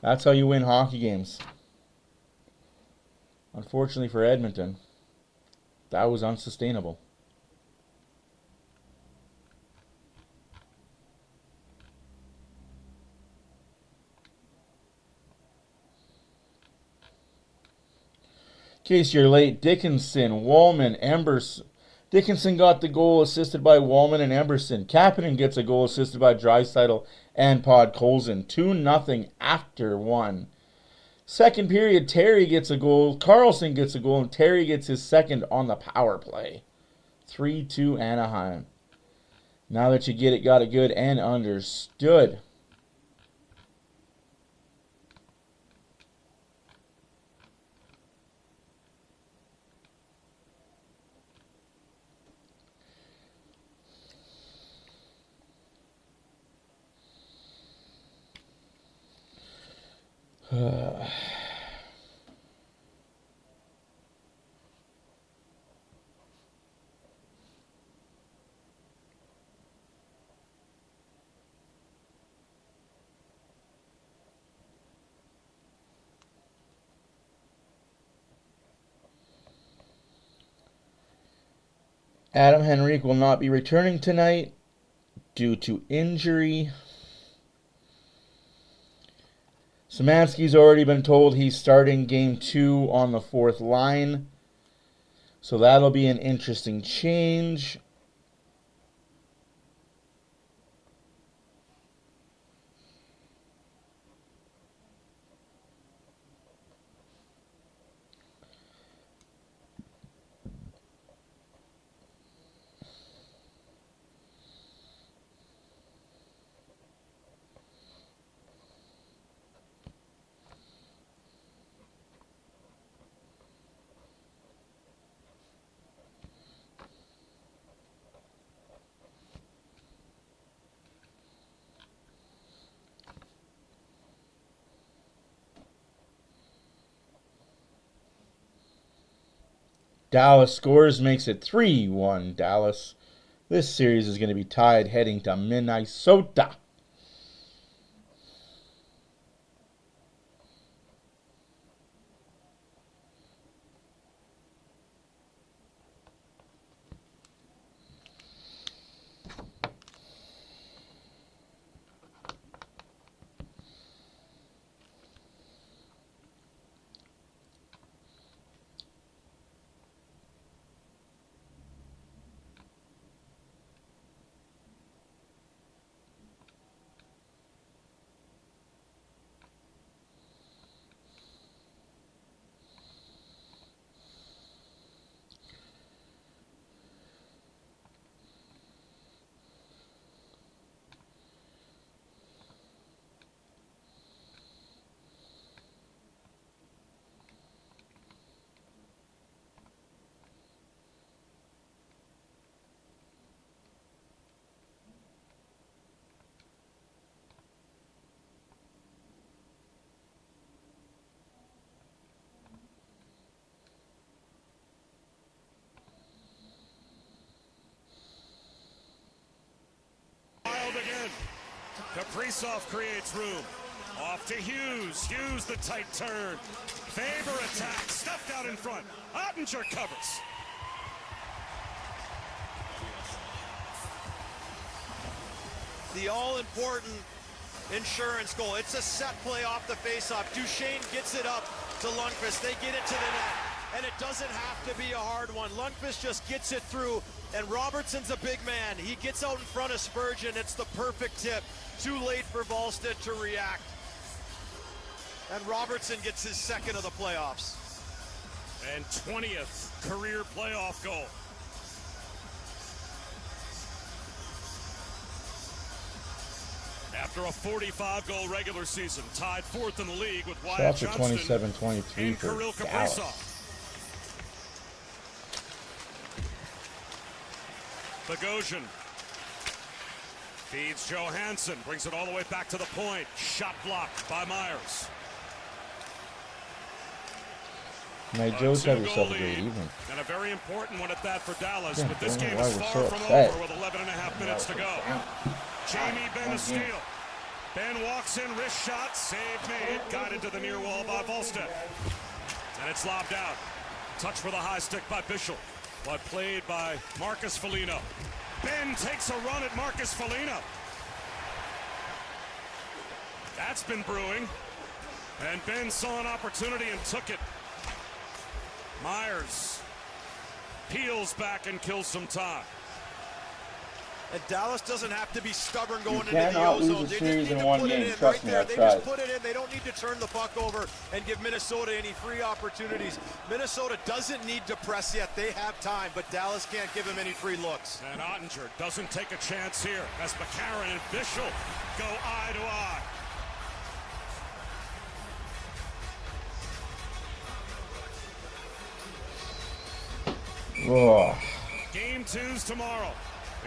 That's how you win hockey games. Unfortunately for Edmonton, that was unsustainable. In case you're late, Dickinson, Wallman, Emberson. Dickinson got the goal assisted by Wallman and Emberson. Kapanen gets a goal assisted by Draisaitl and Podkolzin. 2-0 after 1. Second period, Terry gets a goal. Carlson gets a goal, and Terry gets his second on the power play. 3-2 Anaheim. Now that you get it, got it good, and understood. Adam Henrique will not be returning tonight due to injury. Szymanski's already been told he's starting Game 2 on the 4th line. So that'll be an interesting change. Dallas scores, makes it 3-1 Dallas. This series is going to be tied heading to Minnesota. Kaprizov creates room. Off to Hughes. Hughes the tight turn. Faber attacks. Stuffed out in front. Ottinger covers. The all-important insurance goal. It's a set play off the faceoff. Duchesne gets it up to Lundqvist. They get it to the net. And it doesn't have to be a hard one. Lundqvist just gets it through. And Robertson's a big man. He gets out in front of Spurgeon. It's the perfect tip. Too late for Wallstedt to react. And Robertson gets his second of the playoffs. And 20th career playoff goal. After a 45-goal regular season, tied 4th in the league with Wyatt Johnston 27-23 and for Kirill Dallas. Kaprizov. Bogosian feeds Johansson, brings it all the way back to the point. Shot blocked by Myers. Night Joe's have yourself a great evening. And a very important one at that for Dallas. Yeah, but this I don't game know why is we're far so from upset. over with 11 and a half minutes to go. Jamie Benn a steal. Ben walks in, wrist shot, save made, guided to the near wall by Volstead. And it's lobbed out. Touch for the high stick by Bischel, but played by Marcus Foligno. Ben takes a run at Marcus Foligno. That's been brewing. And Ben saw an opportunity and took it. Myers peels back and kills some time. And Dallas doesn't have to be stubborn going into the cannot O-zone. lose a They just series need in to one put it game. in Trust right me, there. I've They tried. just put it in. They don't need to turn the puck over and give Minnesota any free opportunities. Minnesota doesn't need to press yet. They have time, but Dallas can't give them any free looks. And Ottinger doesn't take a chance here as McCarron and Bischel go eye to eye. Oh. Game 2's tomorrow.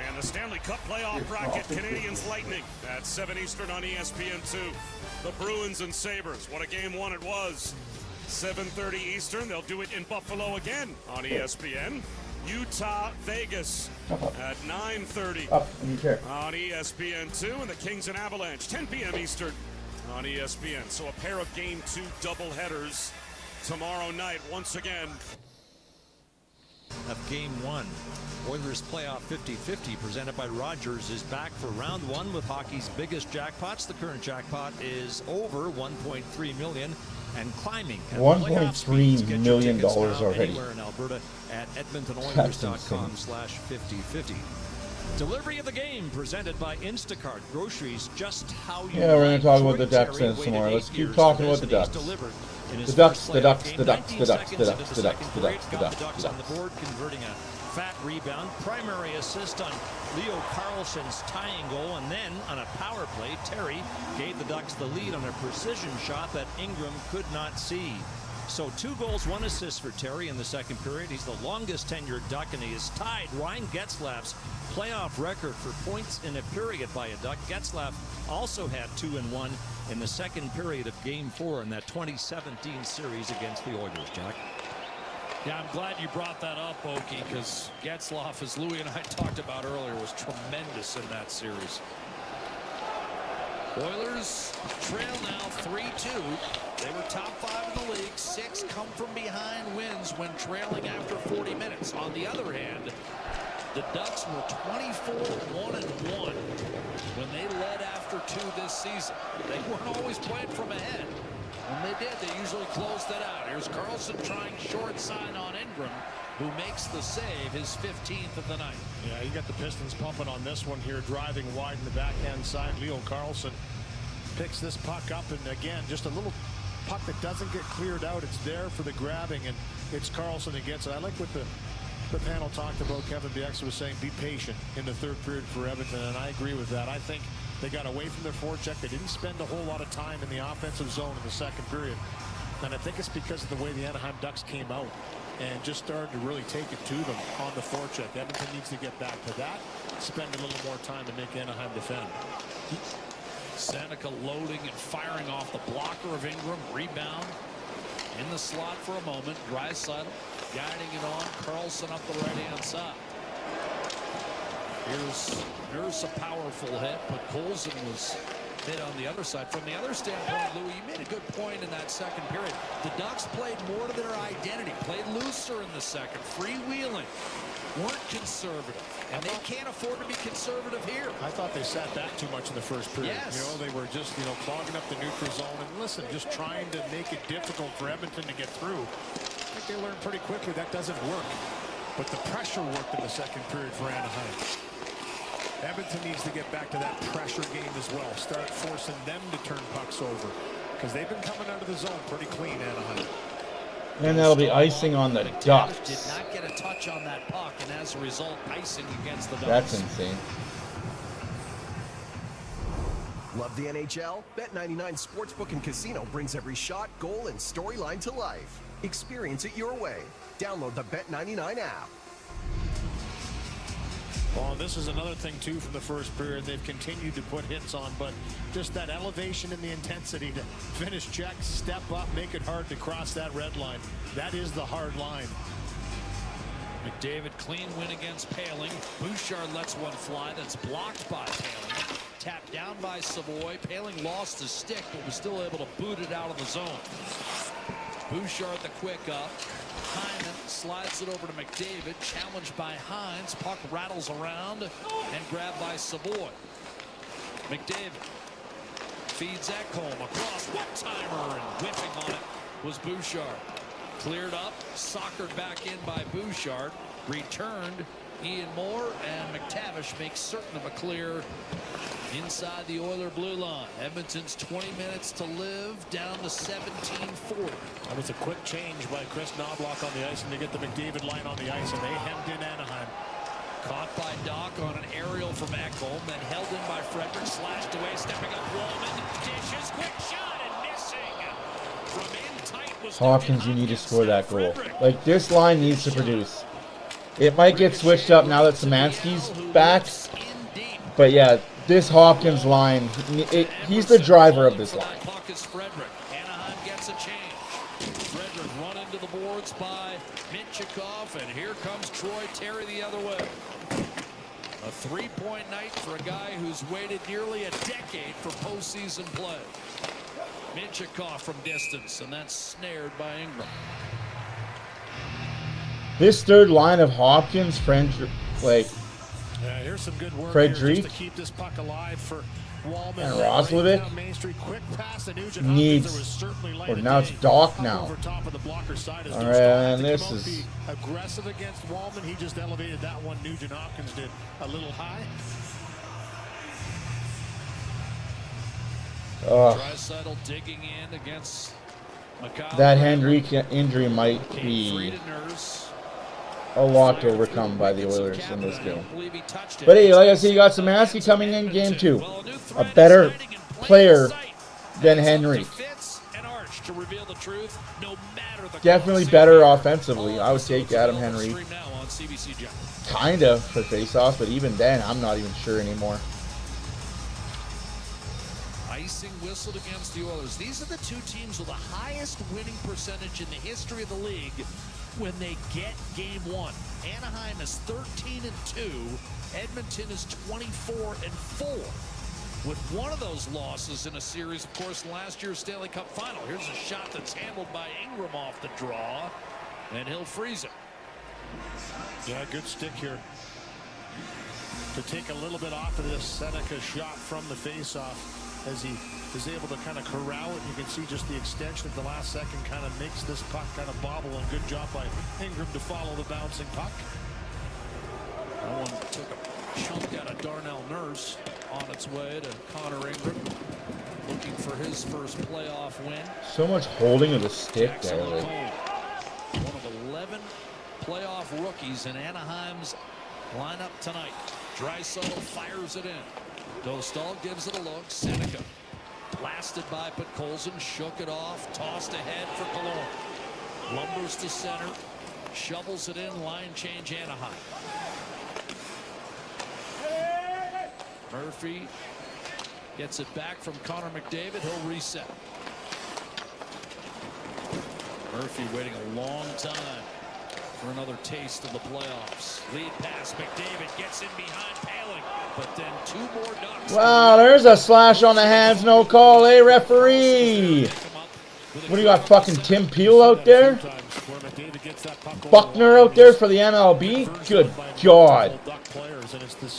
And the Stanley Cup playoff bracket, Canadiens Lightning at 7 Eastern on ESPN2. The Bruins and Sabres. What a game 1 it was. 7:30 Eastern. They'll do it in Buffalo again on ESPN. Utah, Vegas at 9:30 on ESPN2. And the Kings and Avalanche, 10 p.m. Eastern on ESPN. So a pair of Game 2 doubleheaders tomorrow night once again. Of Game 1. Oilers playoff 50-50 presented by Rogers is back for round 1 with hockey's biggest jackpots. The current jackpot is over $1.3 million and climbing. $1.3 million already. Anywhere in Alberta at EdmontonOilers.com/5050. Delivery of the game presented by Instacart. Groceries just how you Yeah, we're going to talk about Troy the Ducks Terry then some more. waited Let's 8 keep years talking for about this, the and he's Ducks. delivered in his The Ducks, first the playoff Ducks, game. the Ducks, 19 the Ducks, seconds the into Ducks, the the Ducks, second the period, Ducks, the got Ducks, the Ducks the on the Ducks. board, converting a fat rebound. Primary assist on Leo Carlson's tying goal, and then on a power play, Terry gave the Ducks the lead on a precision shot that Ingram could not see. So 2 goals, 1 assist for Terry in the second period. He's the longest tenured Duck, and he is tied Ryan Getzlaf's playoff record for points in a period by a Duck. Getzlaf also had 2 and 1 in the second period of Game 4 in that 2017 series against the Oilers, Jack. Yeah, I'm glad you brought that up, Okie, because Getzlaf, as Louie and I talked about earlier, was tremendous in that series. Oilers trail now 3-2. They were top 5 in the league. 6 come from behind wins when trailing after 40 minutes. On the other hand, the Ducks were 24-1-1 when they led after 2 this season. They weren't always playing from ahead. When they did, they usually closed it out. Here's Carlson trying short side on Ingram, who makes the save, his 15th of the night. Yeah, you got the Pistons pumping on this one here, driving wide in the backhand side. Leo Carlson picks this puck up, and again, just a little puck that doesn't get cleared out. It's there for the grabbing, and it's Carlson that gets it. I like what the panel talked about. Kevin Bieksa was saying be patient in the third period for Edmonton, and I agree with that. I think they got away from their forecheck. They didn't spend a whole lot of time in the offensive zone in the second period, and I think it's because of the way the Anaheim Ducks came out and just started to really take it to them on the forecheck. Edmonton needs to get back to that, spend a little more time to make Anaheim defend. Seneca loading and firing off the blocker of Ingram. Rebound in the slot for a moment. Draisaitl guiding it on. Carlson up the right-hand side. Here's a powerful hit, but Colson was hit on the other side. From the other standpoint, Louis, you made a good point in that second period. The Ducks played more to their identity, played looser in the second, freewheeling, weren't conservative, and they can't afford to be conservative here. I thought they sat back too much in the first period. Yes. You know, they were just, clogging up the neutral zone, and listen, just trying to make it difficult for Edmonton to get through. I think they learned pretty quickly that doesn't work. But the pressure worked in the second period for Anaheim. Edmonton needs to get back to that pressure game as well. Start forcing them to turn pucks over, because they've been coming out of the zone pretty clean, Anaheim. And that'll be icing on the Ducks. Did not get a touch on that puck, and as a result, icing against the Ducks. That's insane. Love the NHL? Bet99 Sportsbook and Casino brings every shot, goal, and storyline to life. Experience it your way. Download the Bet99 app. Well, this is another thing, too, from the first period. They've continued to put hits on, but just that elevation in the intensity to finish checks, step up, make it hard to cross that red line. That is the hard line. McDavid, clean win against Paling. Bouchard lets one fly that's blocked by Paling. Tapped down by Savoy. Paling lost his stick, but was still able to boot it out of the zone. Bouchard the quick up. Hyman slides it over to McDavid, challenged by Hines. Puck rattles around and grabbed by Savoy. McDavid feeds Ekholm across, one-timer, and whipping on it was Bouchard. Cleared up, soccered back in by Bouchard, returned Ian Moore, and McTavish makes certain of a clear inside the Oiler blue line. Edmonton's 20 minutes to live, down to 17:40. That was a quick change by Chris Knobloch on the ice, and they get the McDavid line on the ice, and they hemmed in Anaheim. Caught by Doc on an aerial from Ekholm, then held in by Frederick, slashed away, stepping up Wallman, dishes, quick shot, and missing. From in tight was Hopkins, you need to score that goal. Like, this line needs to produce. It might get switched up now that Szymanski's back, but yeah, this Hopkins line, he's the driver of this line. Puck is Frederick. Anaheim gets a change. Frederick run into the boards by Minchikov, and here comes Troy Terry the other way. A three-point night for a guy who's waited nearly a decade for postseason play. Minchikov from distance, and that's snared by Ingram. This third line of Hopkins, Frederick, here's some good work Frederick, here just to keep this puck alive for Wallman. and Roslovic needs, or now it's Doc now. All right, and this is aggressive against Wallman. He just elevated that one. Nugent Hopkins did a little high. Draisaitl digging in against McCall. That Henrique injury might be a lot to overcome by the Oilers in this game. But hey, like I said, you got Szymanski coming in game 2. A better player than Henrique. Definitely better offensively. I would take Adam Henrique. Kind of for faceoffs, but even then, I'm not even sure anymore. Icing whistled against the Oilers. These are the two teams with the highest winning percentage in the history of the league when they get game 1. Anaheim is 13-2. Edmonton is 24-4. With one of those losses in a series, of course, last year's Stanley Cup final. Here's a shot that's handled by Ingram off the draw, and he'll freeze it. Yeah, good stick here to take a little bit off of this Seneca shot from the faceoff. As he is able to kind of corral it, you can see just the extension of the last second kind of makes this puck kind of bobble, and good job by Ingram to follow the bouncing puck. That one took a chunk out of Darnell Nurse on its way to Connor Ingram, looking for his first playoff win. So much holding of the stick there. One of 11 playoff rookies in Anaheim's lineup tonight. Draisaitl fires it in. Dostal gives it a look. Seneca blasted by Podkolzin, shook it off, tossed ahead for Killorn. Lumbers to center, shovels it in, line change Anaheim. Murphy gets it back from Connor McDavid. He'll reset. Murphy waiting a long time for another taste of the playoffs. Lead pass, McDavid gets in behind Paling, but then two more Ducks. Wow, there's a slash on the hands, no call, referee. What do you got, fucking Tim Peel out there? Buckner out there for the MLB? Good God.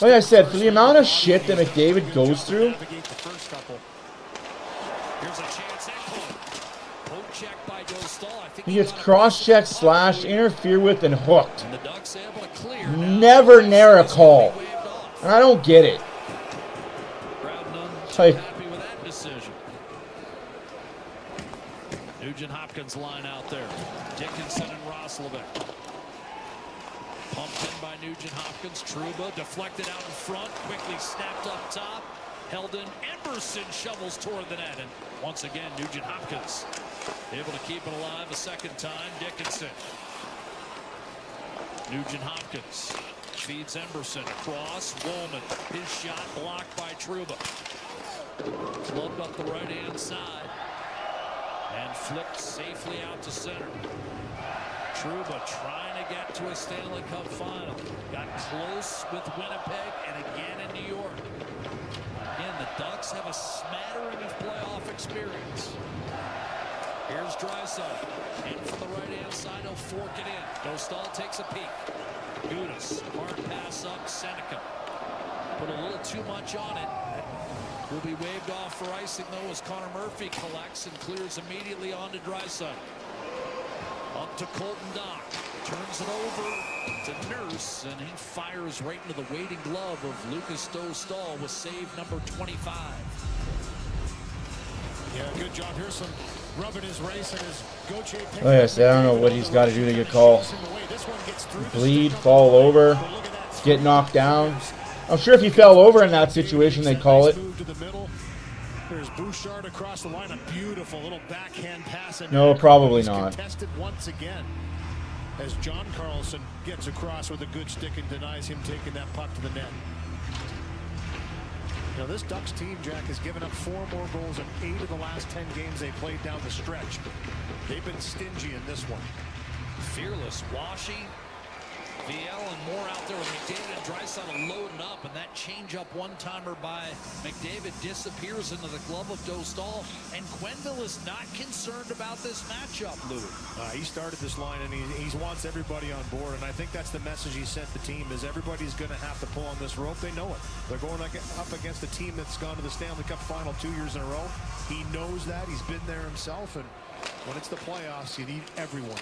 Like I said, for the amount of shit that McDavid goes through, he gets cross-checked, slashed, interfered with, and hooked. Never near a call. And I don't get it. Like, Nugent Hopkins line out there. Dickinson and Roslovic. Pumped in by Nugent Hopkins. Trouba deflected out in front. Quickly snapped up top. Held in. Emerson shovels toward the net. And once again, Nugent Hopkins able to keep it alive a second time. Dickinson. Nugent Hopkins feeds Emberson. Cross, Woolman. His shot blocked by Trouba. Clubbed up the right-hand side. And flipped safely out to center. Trouba trying to get to a Stanley Cup final. Got close with Winnipeg and again in New York. Again, the Ducks have a smattering of playoff experience. Here's Draisaitl. In from the right-hand side, he'll fork it in. Dostal takes a peek. Gudas, hard pass up, Seneca. Put a little too much on it. Will be waved off for icing, though, as Connor Murphy collects and clears immediately onto Draisaitl. Up to Colton Dach. Turns it over to Nurse, and he fires right into the waiting glove of Lucas Dostal with save number 25. Yeah, good job. Here's some rubbing his race and his Gauthier. Oh yes, I don't know what he's got to do to get called. Bleed, fall over, get knocked down. I'm sure if he fell over in that situation, they'd call it. There's Bouchard across the line. A beautiful little backhand pass. No, probably not. Contested once again as John Carlson gets across with a good stick and denies him taking that puck to the net. Now this Ducks team, Jack, has given up 4 more goals in 8 of the last 10 games they played down the stretch. They've been stingy in this one. Fearless, Washy, VL, and more out there with McDavid and Draisaitl loading up, and that change-up one-timer by McDavid disappears into the glove of Dostal, and Quenneville is not concerned about this matchup, Lou. He started this line, and he wants everybody on board, and I think that's the message he sent the team, is everybody's going to have to pull on this rope. They know it. They're going up against a team that's gone to the Stanley Cup final 2 years in a row. He knows that. He's been there himself, and when it's the playoffs, you need everyone.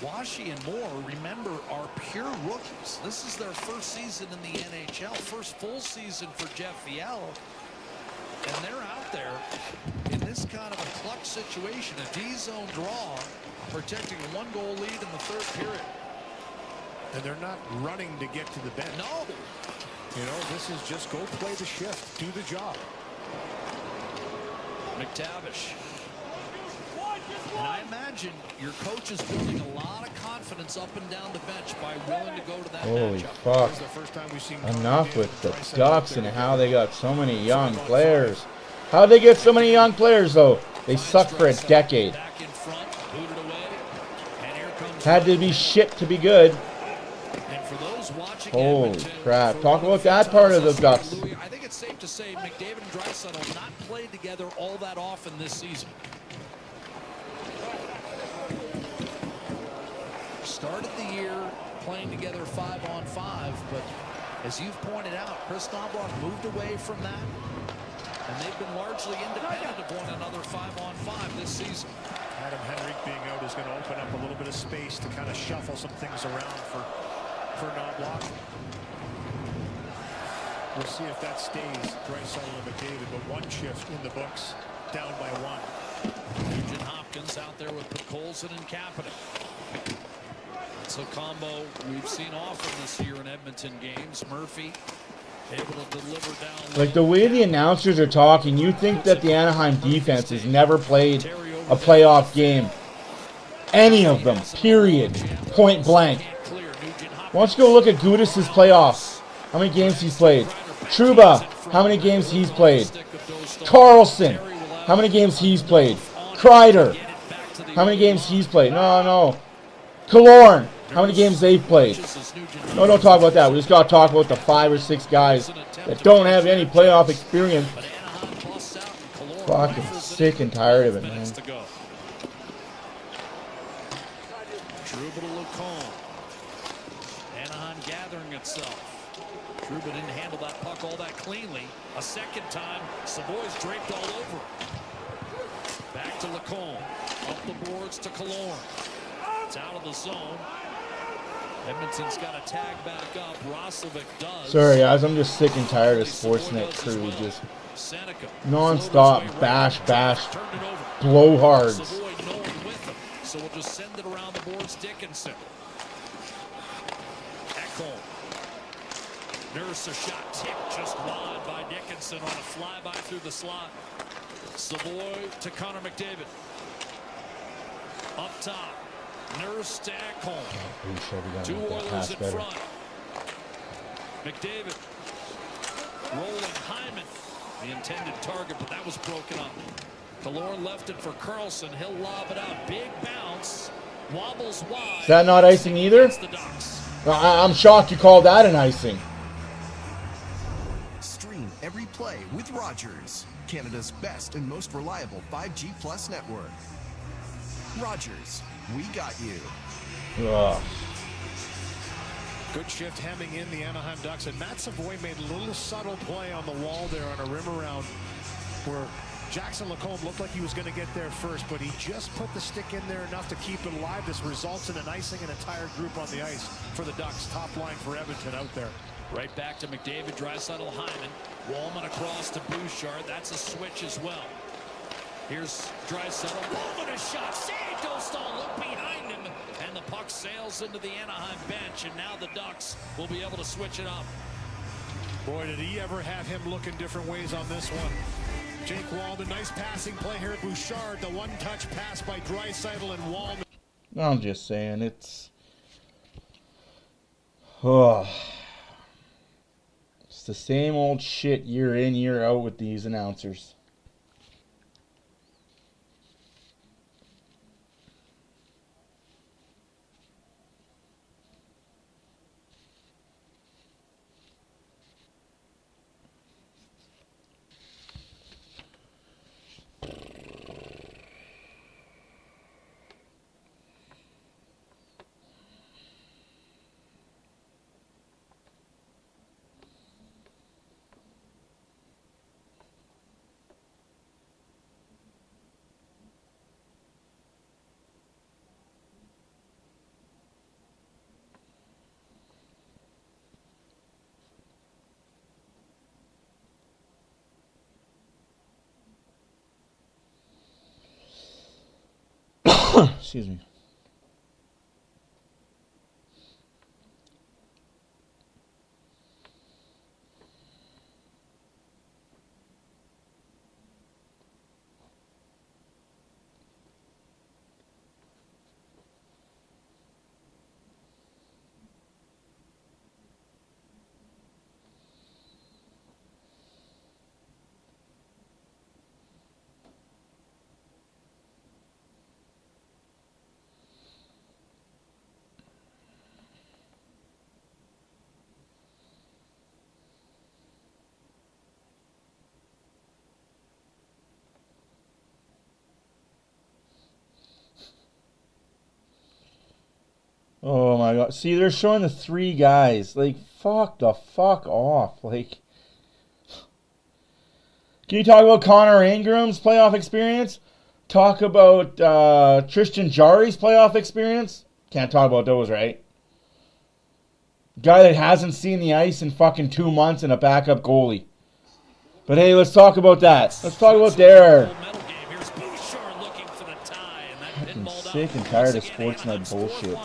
Washy and Moore, remember, are pure rookies. This is their first season in the NHL, first full season for Jeff Viel. And they're out there in this kind of a clutch situation, a D-zone draw, protecting a 1-goal lead in the third period. And they're not running to get to the bench. No. You know, this is just go play the shift, do the job. McTavish. And I imagine your coach is building a lot of confidence up and down the bench by willing to go to that Holy matchup. fuck. Enough with the Ducks and how they got so many young players. How'd they get so many young players, though? They sucked for a decade. Had to be shit to be good. Holy crap. Talk about that part of the Ducks. I think it's safe to say McDavid and Draisaitl not played together all that often this season. Started the year playing together 5-on-5, but as you've pointed out, Chris Knoblauch moved away from that, and they've been largely independent of one another 5-on-5 this season. Adam Henrique being out is going to open up a little bit of space to kind of shuffle some things around for Knoblauch. We'll see if that stays, Draisaitl and McDavid, but one shift in the books, down by 1. Nugent Hopkins out there with Podkolzin and Kapanen. It's a combo we've seen often this year in Edmonton games. Murphy able to deliver down. Like the way the announcers are talking, you think that the Anaheim defense has never played a playoff game. Any of them, period. Point blank. Why don't you go look at Gudas' playoffs? How many games he's played? Trouba, how many games he's played? Carlson, how many games he's played? Kreider, how many games he's played? No. Killorn, how many games they've played? No, don't talk about that. We just got to talk about the 5 or 6 guys that don't have any playoff experience. Fucking sick and tired of it, man. Trouba to Lacombe. Anaheim gathering itself. Trouba didn't handle that puck all that cleanly. A second time, Savoy's draped all over. Back to Lacombe. Up the boards to Killorn. It's out of the zone. Edmonton's got to tag back up. Roslovic does. Sorry, guys. I'm just sick and tired of Sportsnet crew. Just non-stop bash, blowhards. So we'll just send it around the boards. Dickinson. Ekholm. Nurse a shot tipped just wide by Dickinson on a flyby through the slot. Savoy to Connor McDavid. Up top. Nurse to Ekholm. Two Oilers in front. McDavid rolling Hyman, the intended target, but that was broken up. Killorn left it for Carlson. He'll lob it out. Big bounce. Wobbles wide. Is that not icing either? I'm shocked you called that an icing. Stream every play with Rogers, Canada's best and most reliable 5G Plus network. Rogers, we got you. Ugh. Good shift hemming in the Anaheim Ducks, and Matt Savoy made a little subtle play on the wall there on a rim around where Jackson Lacombe looked like he was going to get there first, but he just put the stick in there enough to keep it alive. This results in an icing an entire group on the ice for the Ducks. Top line for Edmonton out there. Right back to McDavid, Draisaitl, Hyman. Wallman across to Bouchard. That's a switch as well. Here's Draisaitl. Wallman a shot. Saved. Dostal look behind him. And the puck sails into the Anaheim bench. And now the Ducks will be able to switch it up. Boy, did he ever have him looking different ways on this one. Jake Wallman, nice passing play here. Bouchard, the one-touch pass by Draisaitl and Wallman. I'm just saying, it's... Oh. It's the same old shit year in, year out with these announcers. Excuse me. Oh my god. See, they're showing the three guys. Like, fuck off. Like, can you talk about Connor Ingram's playoff experience? Talk about Tristan Jarry's playoff experience? Can't talk about those, right? Guy that hasn't seen the ice in fucking 2 months and a backup goalie. But hey, let's talk about that. Let's talk about their... I'm sick and tired of Sportsnet bullshit.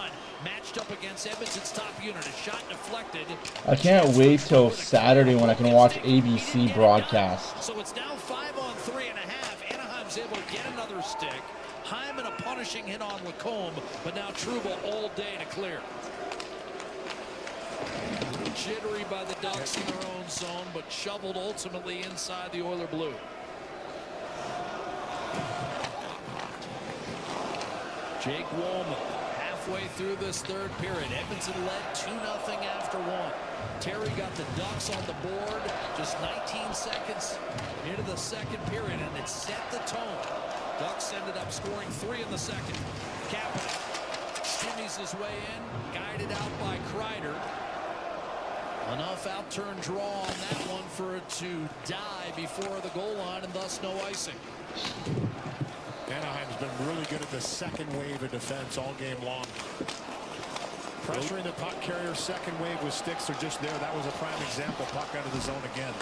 Up against Edmonton's top unit, a shot deflected. I can't wait till Saturday when I can watch ABC broadcast. So it's now 5-on-3.5. Anaheim's able to get another stick. Hyman a punishing hit on Lacombe, but now Trouba all day to clear. Jittery by the Ducks in their own zone, but shoveled ultimately inside the Oiler blue. Jake Wallman. Halfway through this third period, Edmonton led 2-0 after one. Terry got the Ducks on the board just 19 seconds into the second period, and it set the tone. Ducks ended up scoring 3 in the second. Kapanen shimmies his way in, guided out by Kreider. Enough out-turn draw on that one for it to die before the goal line, and thus no icing. Anaheim's been really good at the second wave of defense all game long. Pressuring the puck carrier, second wave with sticks are just there. That was a prime example. Puck out of the zone again.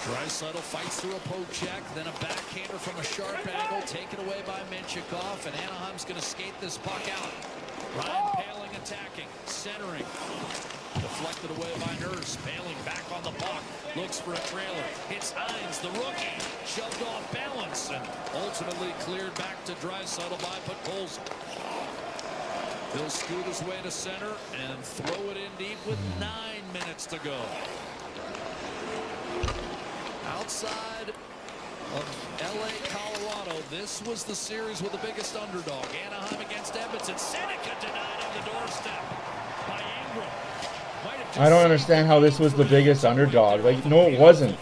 Draisaitl fights through a poke check, then a backhander from a sharp angle, taken away by Menchikov, and Anaheim's going to skate this puck out. Ryan Poehling attacking, centering. Deflected away by Nurse. Poehling back on the puck. Looks for a trailer. Hits Hines, the rookie. Shoved off balance and ultimately cleared back to Draisaitl by Podkolzin. He'll scoot his way to center and throw it in deep with 9 minutes to go. Outside of L.A., Colorado, this was the series with the biggest underdog. Anaheim against Edmonton. Seneca denied on the doorstep by Ingram. I don't understand how this was the biggest underdog. Like, no, it wasn't.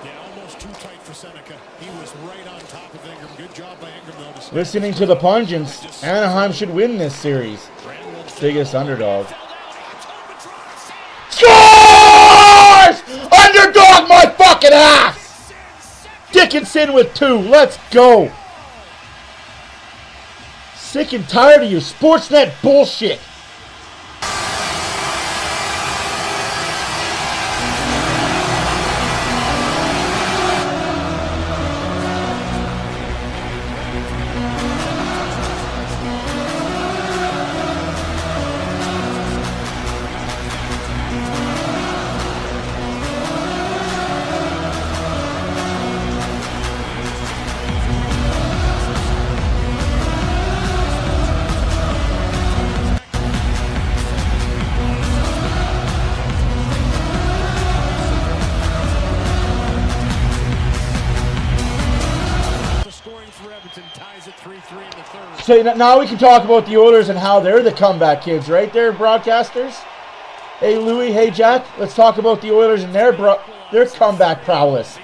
Yeah, almost too tight for Seneca. He was right on top of Ingram. Good job by Ingram, though. Listening to the pungents, Anaheim should win this series. Biggest underdog. Scores! Underdog my fucking ass! Dickinson with 2. Let's go. Sick and tired of your Sportsnet bullshit. So now we can talk about the Oilers and how they're the comeback kids, right there, broadcasters? Hey, Louie. Hey, Jack. Let's talk about the Oilers and their comeback prowess.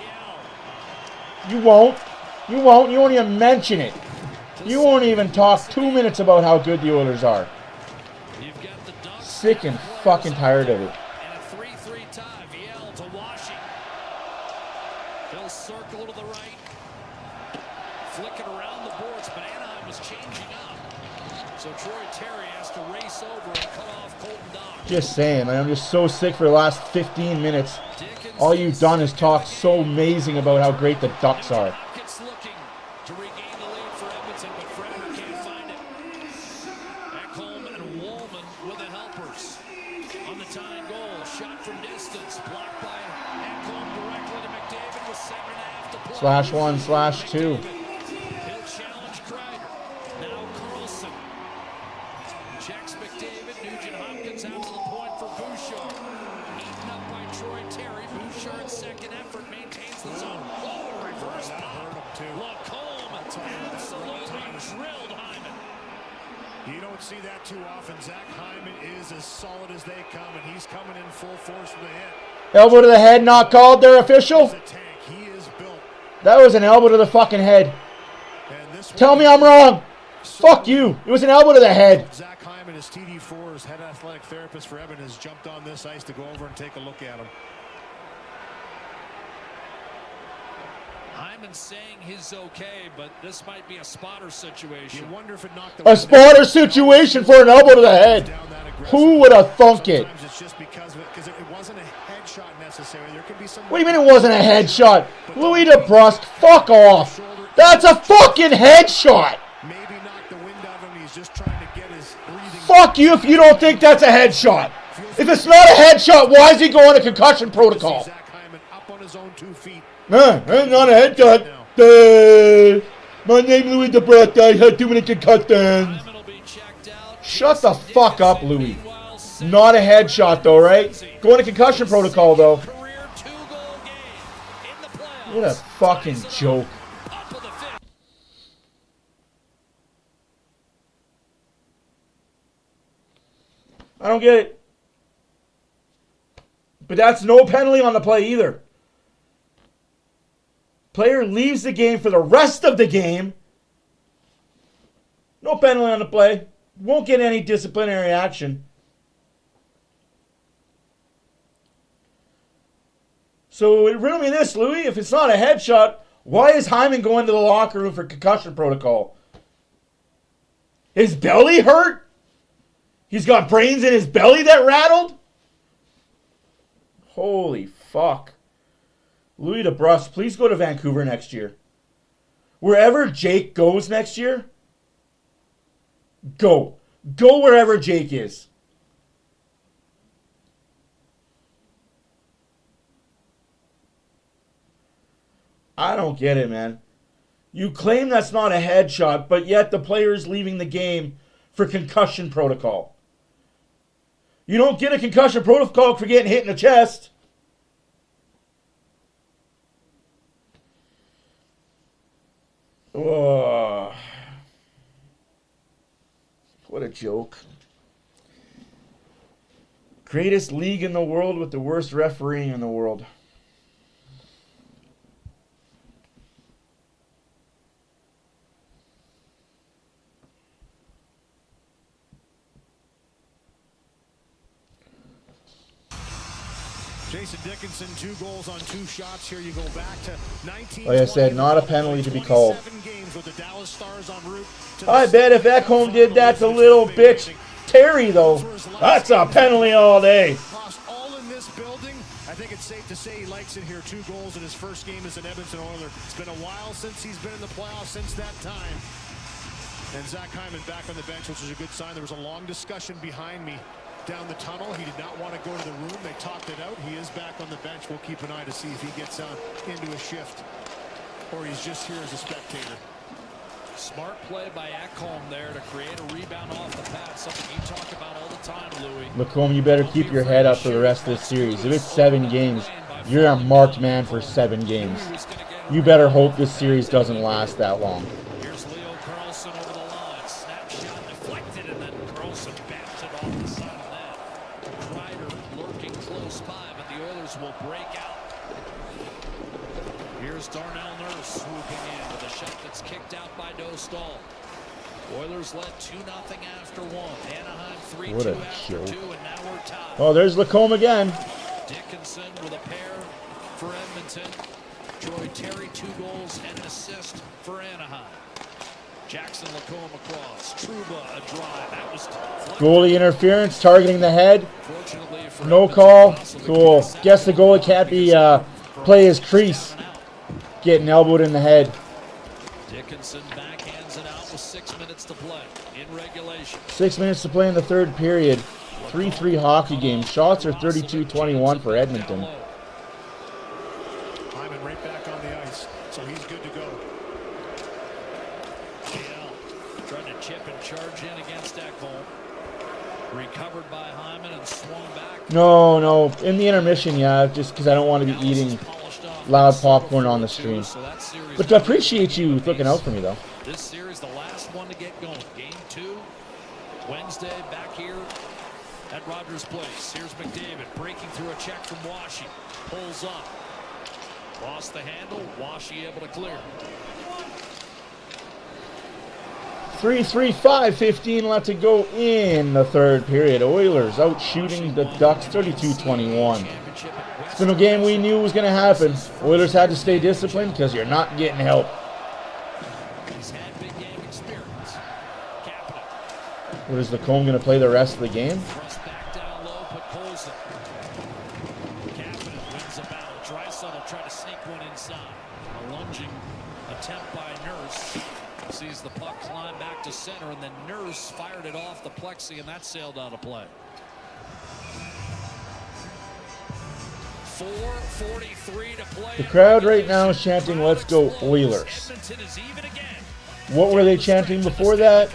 You won't. You won't. You won't even mention it. You won't even talk 2 minutes about how good the Oilers are. Sick and fucking tired of it. And a 3-3 tie. Viel to Washington. He'll circle to the right. Flicking around the boards, but Anaheim was changing up. So Troy Terry has to race over and cut off Colton Dach. Just saying, man. I'm just so sick for the last 15 minutes. All you've done is talk so amazing about how great the Ducks are. Looking to regain the lead for Edmonton, but Frederick can't find it. Ekholm and Woolman with the helpers. On the tying goal, shot from distance, blocked by Ekholm directly to McDavid with 7.5 to play. /1/2. He'll challenge Kreider. Now Carlson. Checks McDavid. Nugent Hopkins out to the point for Bouchard. Eaten up by Troy Terry. Bouchard's second effort maintains the zone. Oh, reverse pop. Lacombe absolutely drilled Hyman. You don't see that too often. Zach Hyman is as solid as they come, and he's coming in full force with the hit. Elbow to the head, not called there, official. He is built. That was an elbow to the fucking head. Tell me I'm wrong. Fuck you. It was an elbow to the head. Zach Hyman, his TD4's head athletic therapist for Evan, has jumped on this ice to go over and take a look at him. Hyman's saying he's okay, but this might be a spotter situation. You wonder if it knocked the A spotter situation for an elbow to the head. Who would have thunk it? Sometimes it's just because it wasn't a headshot necessarily. There could be some. What do you mean it wasn't a headshot? Louis DeBrusque, fuck off. That's a fucking headshot. Maybe knocked the wind out of him. He's just trying to get his breathing. Fuck you if you don't think that's a headshot. If it's not a headshot, why is he going to concussion protocol? Zach Hyman up on his own 2 feet. Not a headshot. My name's Louis DeBrusque. I had too many concussions. Shut the fuck up, Louis. Not a headshot, though, right? Going to concussion protocol, though. What a fucking joke. I don't get it. But that's no penalty on the play either. Player leaves the game for the rest of the game. No penalty on the play. Won't get any disciplinary action. So it riddle me this, Louis. If it's not a headshot, why is Hyman going to the locker room for concussion protocol? His belly hurt? He's got brains in his belly that rattled? Holy fuck. Louis DeBrusque, please go to Vancouver next year. Wherever Jake goes next year, go. Go wherever Jake is. I don't get it, man. You claim that's not a headshot, but yet the player is leaving the game for concussion protocol. You don't get a concussion protocol for getting hit in the chest. Oh, what a joke. Greatest league in the world with the worst refereeing in the world. Jason Dickinson, 2 goals on 2 shots. Here you go back to 19. Like I said, not a penalty to be called. Games with the Dallas Stars en route to I bet if Ekholm did that to little bitch Terry, though, that's a penalty all day. all in this building. I think it's safe to say he likes it here. 2 goals in his first game as an Edmonton Oiler. It's been a while since he's been in the playoffs since that time. And Zach Hyman back on the bench, which is a good sign. There was a long discussion behind me down the tunnel. He did not want to go to the room. They talked it out. He is back on the bench. We'll keep an eye to see if he gets into a shift or he's just here as a spectator. Smart play by Ekholm there to create a rebound off the pass. Something you talk about all the time, Louis. Lacombe, you better keep your head up for the rest of this series. If it's 7 games, you're a marked man for 7 games. You better hope this series doesn't last that long. Here's Leo Carlson over the line. Snapshot deflected, and then Carlson bats it off the side of that. Kreider lurking close by, but the Oilers will break out. Here's Darnell Nurse swooping in with a shot that's kicked out by Dostal. Oilers led 2-0 after 1. Anaheim 3-2 after 2, and now we're tied. Oh, there's Lacombe again. Dickinson with a pair for Edmonton. Troy Terry 2 goals and an assist for Anaheim. Jackson Lacombe across. Trouba a drive. That was Goalie interference, targeting the head. No call. Cool. Guess the goalie can't be play his crease. Getting elbowed in the head. Dickinson backhands it out with 6 minutes to play in regulation. 6 minutes to play in the third period. 3-3 hockey game. Shots are 32-21 for Edmonton. Hyman right back on the ice, so he's good to go. DL trying to chip and charge in against Ekholm. Recovered by Hyman and swung back. No. In the intermission, yeah, just because I don't want to be eating loud popcorn on the stream. But I appreciate you looking out for me, though. This series, the last one to get going. Game 2, Wednesday, back here at Rogers Place. Here's McDavid breaking through a check from Washi. Pulls up. Lost the handle. Washi able to clear. 3-3-5, 15 left to go in the third period. Oilers out shooting the Ducks 32-21. It's been a game we knew was going to happen. Oilers had to stay disciplined because you're not getting help. He's had big game experience. What is Lacombe going to play the rest of the game? Press back down low, but Colson. Kapanen wins the battle. Draisaitl tried to sneak one inside. A lunging attempt by Nurse. Sees the puck climb back to center, and then Nurse fired it off the plexi, and that sailed out of play. 4:43 to play. The crowd right now is chanting, "Let's go Oilers." What were they chanting before that?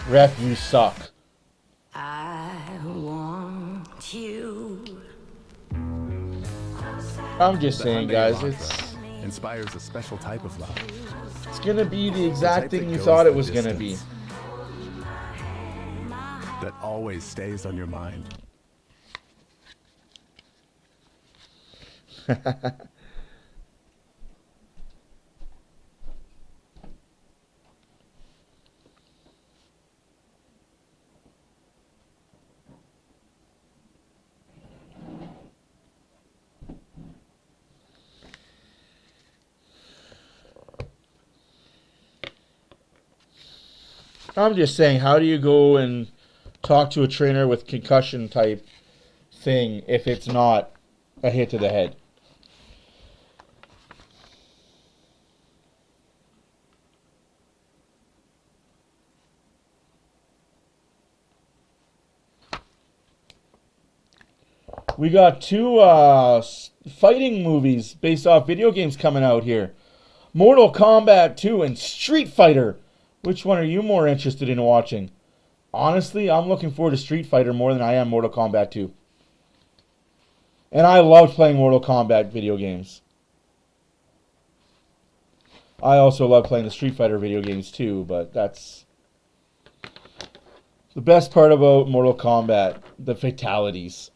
Ref, you suck. I want you. I'm just saying, guys, inspires a special type of love. It's gonna be the exact thing you thought it was gonna be. That always stays on your mind. I'm just saying, how do you go and talk to a trainer with concussion type thing if it's not a hit to the head? We got 2 fighting movies based off video games coming out here. Mortal Kombat 2 and Street Fighter. Which one are you more interested in watching? Honestly, I'm looking forward to Street Fighter more than I am Mortal Kombat 2. And I love playing Mortal Kombat video games. I also love playing the Street Fighter video games too, but that's the best part about Mortal Kombat, the fatalities.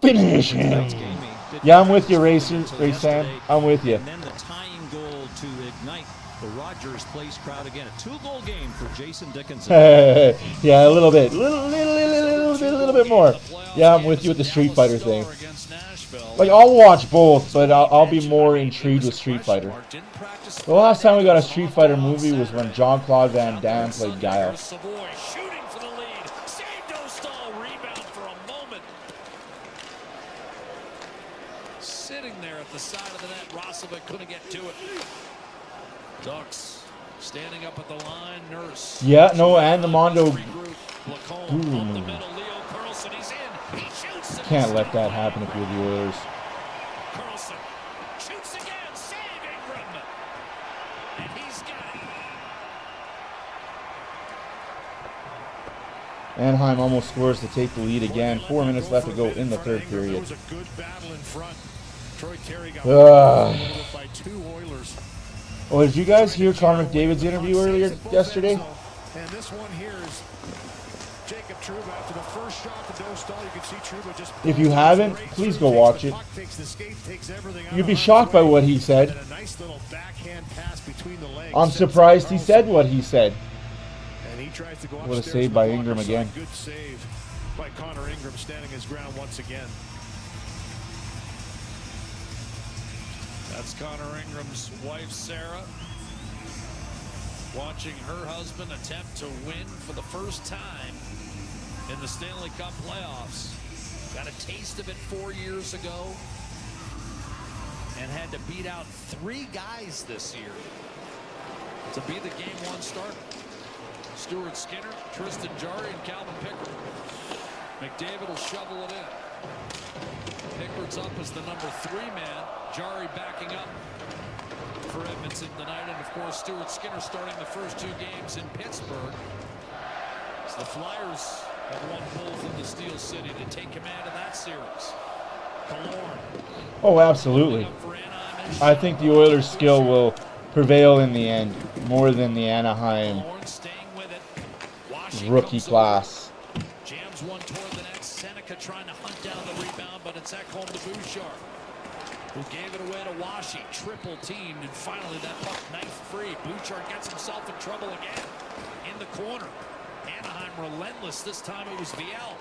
Finish him. Yeah, I'm with you, Racer. Sam. I'm with you. And then the tying goal to ignite the Rogers Place crowd again. A 2-goal game for Jason Dickinson. Yeah, a little bit. A little bit more. Yeah, I'm with you with the Street Fighter thing. Like, I'll watch both, but I'll be more intrigued with Street Fighter. The last time we got a Street Fighter movie was when Jean-Claude Van Damme played Guile. The side of the net, Roslovic couldn't get to it. Ducks standing up at the line. Nurse. Yeah, no, and the Mondo. Can't let that happen if you're the Oilers. Carlson shoots again. Save Ingram. And he's got it. Anaheim almost scores to take the lead again. 4 minutes left to go in the third period. Troy Terry got by 2 Oilers. Oh, did you guys hear Connor McDavid's interview earlier yesterday? And this one here is Jacob Trouba after the first shot to Dostal. You can see Trouba just. If you haven't, please go watch it. You'd be shocked by what he said. I'm surprised he said what he said. And he tries to go what a save by Ingram again. Good save by Connor Ingram, standing his ground once again. That's Connor Ingram's wife, Sarah, watching her husband attempt to win for the first time in the Stanley Cup playoffs. Got a taste of it 4 years ago and had to beat out 3 guys this year to be the Game 1 starter. Stuart Skinner, Tristan Jarry, and Calvin Pickard. McDavid will shovel it in. Pickard's up as the number 3 man. Jarry backing up for Edmonton tonight. And, of course, Stuart Skinner starting the first 2 games in Pittsburgh. So the Flyers have won both in the Steel City to take command of that series. Killorn. Oh, absolutely. I think the Oilers' skill will prevail in the end more than the Anaheim rookie class. Jams one toward the net. Seneca trying to hunt down the rebound, but it's back home to Bouchard, who gave it away to Washi. Triple teamed, and finally that puck knife free. Bouchard gets himself in trouble again in the corner. Anaheim relentless. This time it was Viel.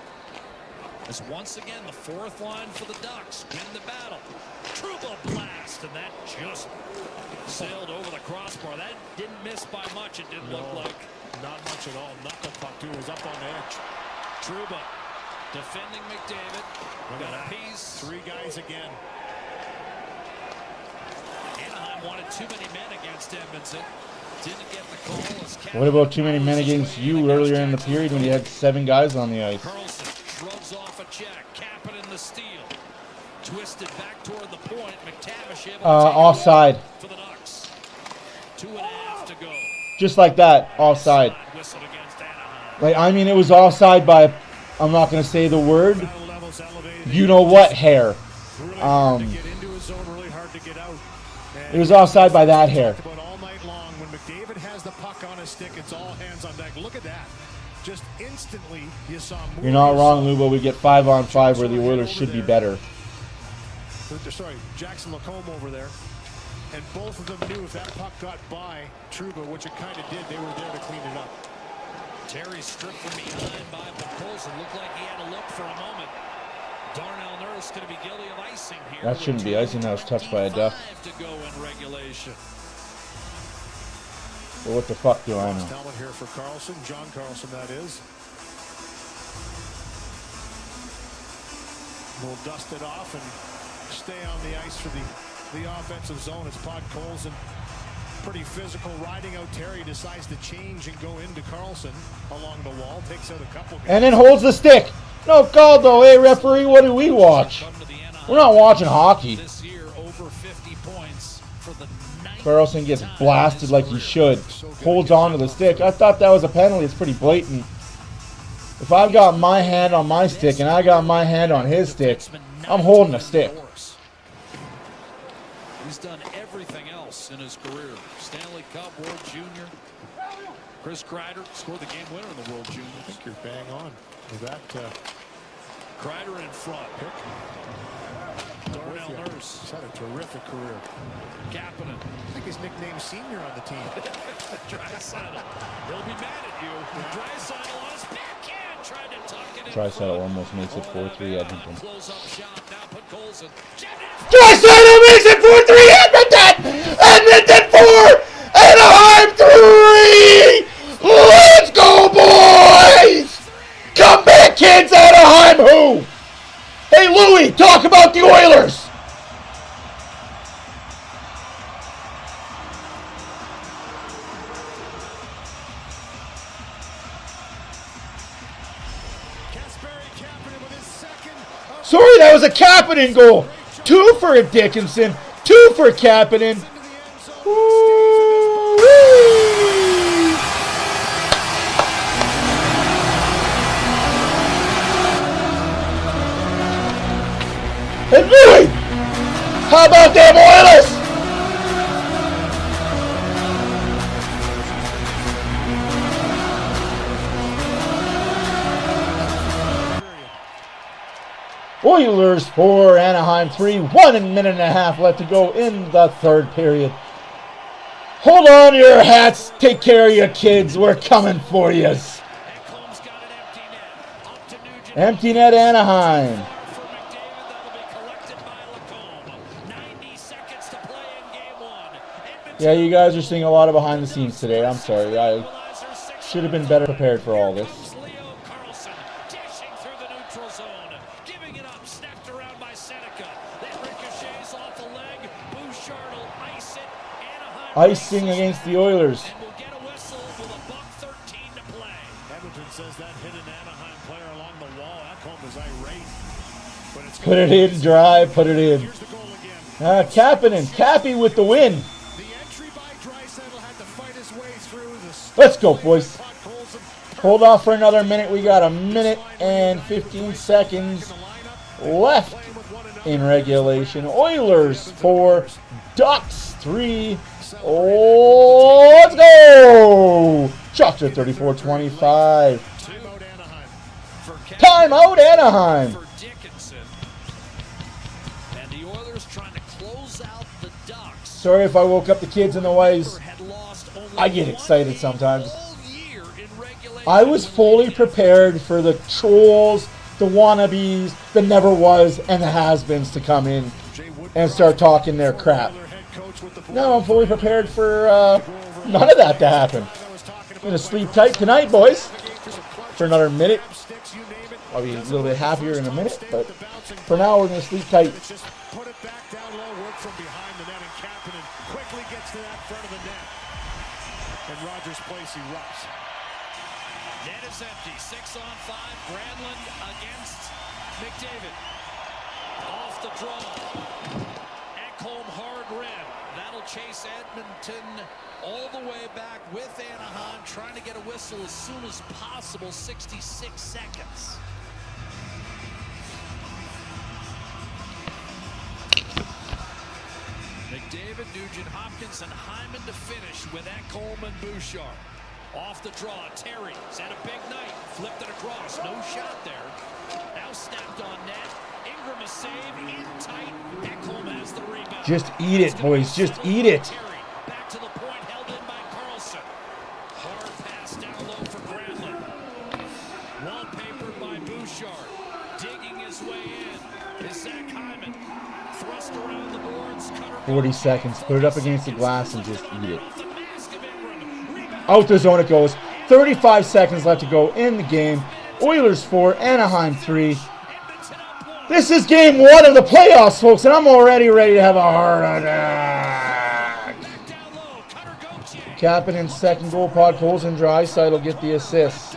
As once again the 4th line for the Ducks win the battle. Trouba blast, and that just sailed over the crossbar. That didn't miss by much. It didn't look like. Not much at all. Knuckle puck too was up on the edge. Trouba defending McDavid. Got a piece. 3 guys again. Anaheim wanted too many men against Edmonton. Didn't get the call. What about too many men against you earlier in the period when you had 7 guys on the ice? Carlson shrugs off a check. Kapanen the steal. Twisted back toward the point. McTavish able to offside. For the Ducks. 2.5 to go. Just like that, offside. Like, I mean, it was offside by, I'm not going to say the word, you know what, hair. It was offside by that hair. All night long, when McDavid has the puck on his stick, it's all hands on deck. Look at that. Just instantly, you saw. You're not wrong, Lubo. We get 5-on-5 where the Oilers should be better. Sorry, Jackson Lacombe over there. And both of them knew if that puck got by Trouba, which it kind of did, they were there to clean it up. Terry stripped from behind by Colson. Looked like he had a look for a moment. Darnell Nurse going to be guilty of icing here. That shouldn't be icing. That was touched by a duck. To go in regulation. Well, what the fuck do I know? Helmet here for Carlson. John Carlson, that is. We'll dust it off and stay on the ice for the offensive zone. It's Pod Colson. Pretty physical, riding out Terry, decides to change and go into Carlson along the wall, takes out a couple guys. And then holds the stick. No call though. Hey referee, what do we watch? We're not watching hockey. Carlson gets blasted like he should. Holds on to the stick. I thought that was a penalty. It's pretty blatant. If I've got my hand on my stick and I got my hand on his stick, I'm holding a stick. He's done everything else in his career. Stanley Cup, World Junior. Chris Kreider scored the game winner in the World Junior. I think you're bang on with that. Kreider in front. Darnell Nurse. He's had a terrific career. Kapanen. I think his nickname's Senior on the team. Draisaitl. He'll be mad at you. Draisaitl on his backhand. Trying to tuck it in. Draisaitl almost makes it 4-3 Edmonton. Close up shot. Now put goals in. Draisaitl makes it 4-3 Edmonton! Edmonton 4! Anaheim 3! Let's go, boys! Come back, kids! Anaheim who? Hey, Louie, talk about the Oilers! Sorry, that was a Kapanen goal. 2 for Dickinson, 2 for Kapanen. Hey, Louie! How about them Oilers? Oilers 4, Anaheim 3. 1 minute and a half left to go in the third period. Hold on to your hats. Take care of your kids. We're coming for you. Empty net Anaheim. Yeah, you guys are seeing a lot of behind the scenes today. I'm sorry. I should have been better prepared for all this. Icing against the Oilers. Put it in, dry, put it in. Kapanen, Cappy with the win. Let's go, boys. Hold off for another minute. We got 1 minute and 15 seconds left in regulation. Oilers 4, Ducks 3. Oh, let's go! Chopper 34-25. Timeout Anaheim. Sorry if I woke up the kids and the wives. I get excited sometimes. I was fully prepared for the trolls, the wannabes, the never was, and the has-beens to come in and start talking their crap. No, I'm fully prepared for none of that to happen. I'm going to sleep tight tonight, boys, for another minute. I'll be a little bit happier in a minute, but for now, we're going to sleep tight. Put it back down low, work from behind the net, and Kapanen quickly gets to that front of the net. And Rogers' place erupts. Net is empty. 6-on-5. Granlund against McDavid. Off the draw. Ekholm hard red. That'll chase Edmonton all the way back with Anaheim, trying to get a whistle as soon as possible. 66 seconds. McDavid, Nugent Hopkins, and Hyman to finish with Ekholm and Bouchard. Off the draw, Terry's had a big night. Flipped it across, no shot there. Now snapped on net. Ingram a save, in tight. Ekholm has the rebound. Just eat it, boys. Just eat it. Back to the point, held in by Carlson. Hard pass down low for Granlund. Wallpapered by Bouchard. Digging his way in is Zach Hyman. Thrust around the boards. 40 seconds. Put it up against the glass and just eat it. Out the zone it goes. 35 seconds left to go in the game. Oilers 4, Anaheim 3. This is game 1 of the playoffs, folks, and I'm already ready to have a heart attack. Kapanen's second goal, Pod Coles and Draisaitl will get the assist.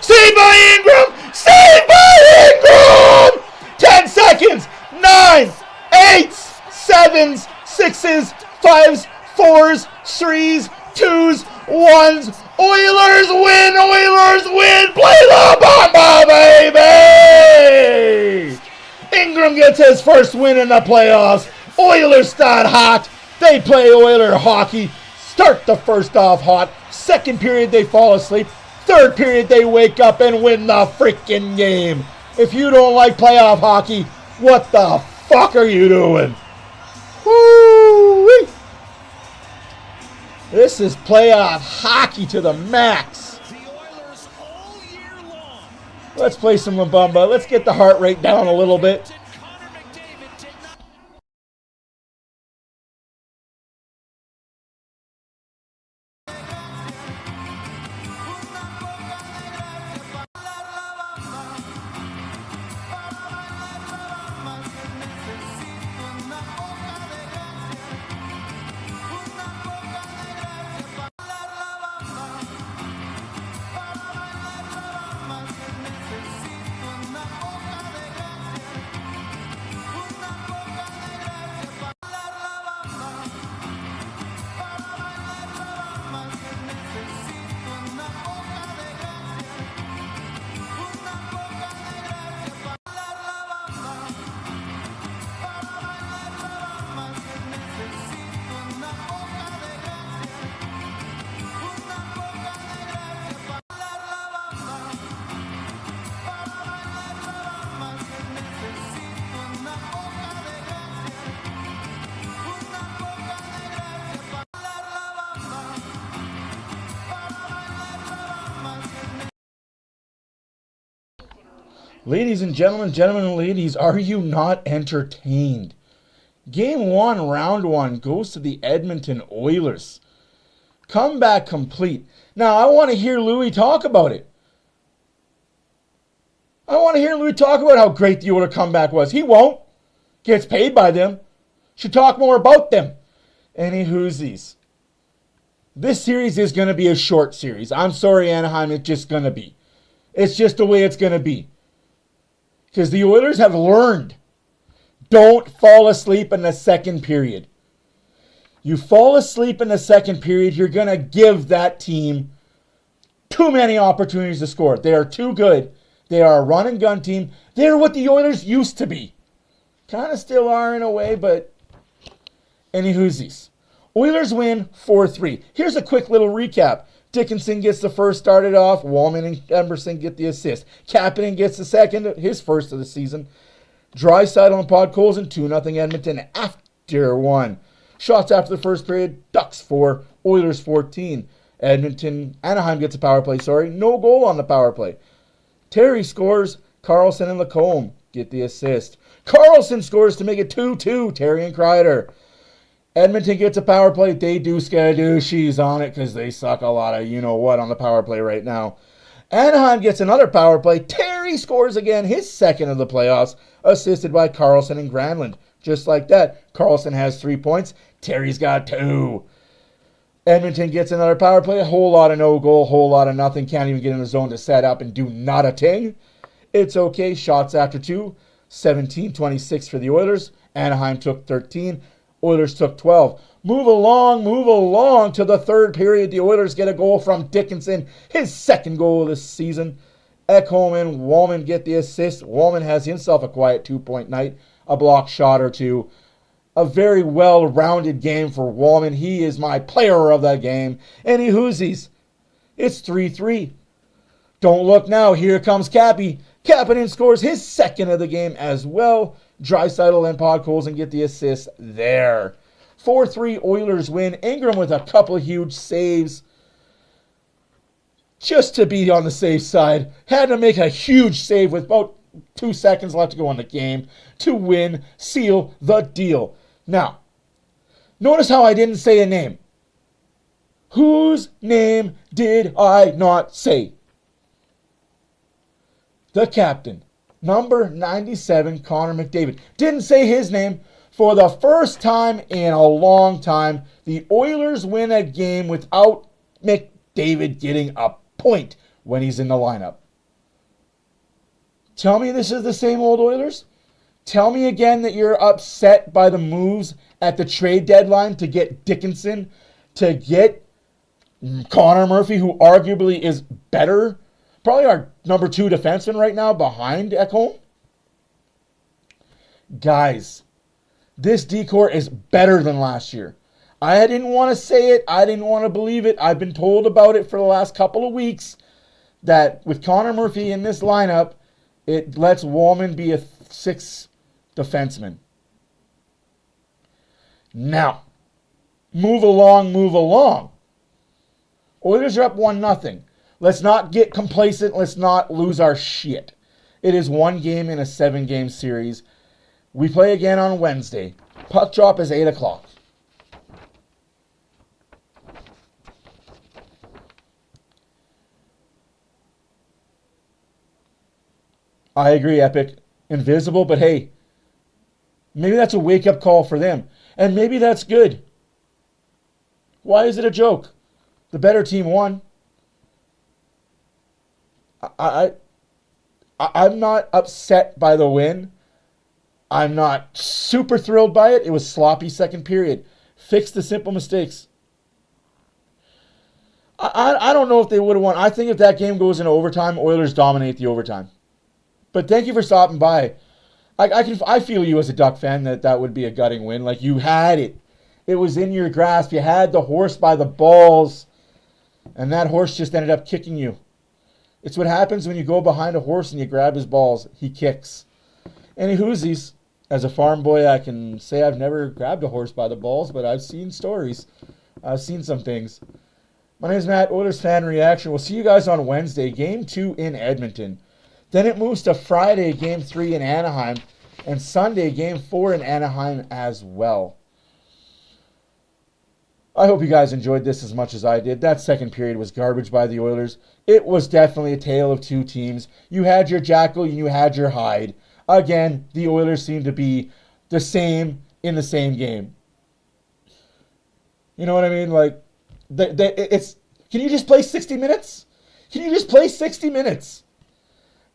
Saved by Ingram! Saved by Ingram! 10 seconds! 9, 8, 7s, 6s, 5s, 4s, 3s, 2s, 1s. Oilers win! Oilers win! Play the Bomba, baby! Ingram gets his first win in the playoffs. Oilers start hot. They play Oiler hockey. Start the first off hot. Second period, they fall asleep. Third period, they wake up and win the freaking game. If you don't like playoff hockey, what the fuck are you doing? Woo-wee. This is playoff hockey to the max. Let's play some La Bamba. Let's get the heart rate down a little bit. Ladies and gentlemen, gentlemen and ladies, are you not entertained? Game 1, round 1 goes to the Edmonton Oilers. Comeback complete. Now, I want to hear Louis talk about it. I want to hear Louis talk about how great the Oiler comeback was. He won't. Gets paid by them. Should talk more about them. Any whoosies. This series is going to be a short series. I'm sorry, Anaheim, it's just going to be. It's just the way it's going to be. Because the Oilers have learned. Don't fall asleep in the second period. You fall asleep in the second period, you're going to give that team too many opportunities to score. They are too good. They are a run and gun team. They're what the Oilers used to be. Kind of still are in a way, but any whoosies. Oilers win 4-3. Here's a quick little recap. Dickinson gets the first started off. Wallman and Emerson get the assist. Kapanen gets the second, his first of the season. Draisaitl and Podkolzin 2-0 Edmonton after one. Shots after the first period. Ducks 4, Oilers 14. Anaheim gets a power play, No goal on the power play. Terry scores. Carlson and Lacombe get the assist. Carlson scores to make it 2-2. Terry and Kreider. Edmonton gets a power play. They do skadoochies on it because they suck a lot of you-know-what on the power play right now. Anaheim gets another power play. Terry scores again, his second of the playoffs, assisted by Carlson and Granlund. Just like that, Carlson has 3 points. Terry's got 2. Edmonton gets another power play. A whole lot of no goal, whole lot of nothing. Can't even get in the zone to set up and do not a ting. It's okay. Shots after 2. 17-26 for the Oilers. Anaheim took 13. Oilers took 12. Move along to the third period. The Oilers get a goal from Dickinson, his second goal of this season. Ekholm and Wallman get the assist. Wallman has himself a quiet 2-point night, a block shot or two. A very well-rounded game for Wallman. He is my player of the game. Any whoosies? It's 3-3. Don't look now. Here comes Cappy. Kapanen scores his second of the game as well. Draisaitl and Podkolzin get the assist there. 4-3 Oilers win. Ingram with a couple of huge saves. Just to be on the safe side. Had to make a huge save with about 2 seconds left to go in the game to win, seal the deal. Now, notice how I didn't say a name. Whose name did I not say? The captain. Number 97, Connor McDavid. Didn't say his name. For the first time in a long time, the Oilers win a game without McDavid getting a point when he's in the lineup. Tell me this is the same old Oilers. Tell me again that you're upset by the moves at the trade deadline to get Dickinson, to get Connor Murphy, who arguably is better, probably our number 2 defenseman right now behind Ekholm. Guys, this decor is better than last year. I didn't want to say it. I didn't want to believe it. I've been told about it for the last couple of weeks that with Connor Murphy in this lineup, it lets Wallman be a 6 defenseman. Now, move along, move along. Oilers are up 1-0. Let's not get complacent. Let's not lose our shit. It is 1 game in a 7-game series. We play again on Wednesday. Puck drop is 8 o'clock. I agree, Epic. Invisible, but hey, maybe that's a wake-up call for them. And maybe that's good. Why is it a joke? The better team won. I'm not upset by the win. I'm not super thrilled by it. It was sloppy second period. Fix the simple mistakes. I don't know if they would have won. I think if that game goes into overtime, Oilers dominate the overtime. But thank you for stopping by. I feel you as a Duck fan that would be a gutting win. Like, you had it. It was in your grasp. You had the horse by the balls. And that horse just ended up kicking you. It's what happens when you go behind a horse and you grab his balls. He kicks. Any whoosies. As a farm boy, I can say I've never grabbed a horse by the balls, but I've seen stories. I've seen some things. My name is Matt, OilersFanReaction. We'll see you guys on Wednesday. Game 2 in Edmonton. Then it moves to Friday, Game 3 in Anaheim. And Sunday, Game 4 in Anaheim as well. I hope you guys enjoyed this as much as I did. That second period was garbage by the Oilers. It was definitely a tale of 2 teams. You had your Jackal and you had your Hyde. Again, the Oilers seem to be the same in the same game. You know what I mean? Like, it's. Can you just play 60 minutes? Can you just play 60 minutes?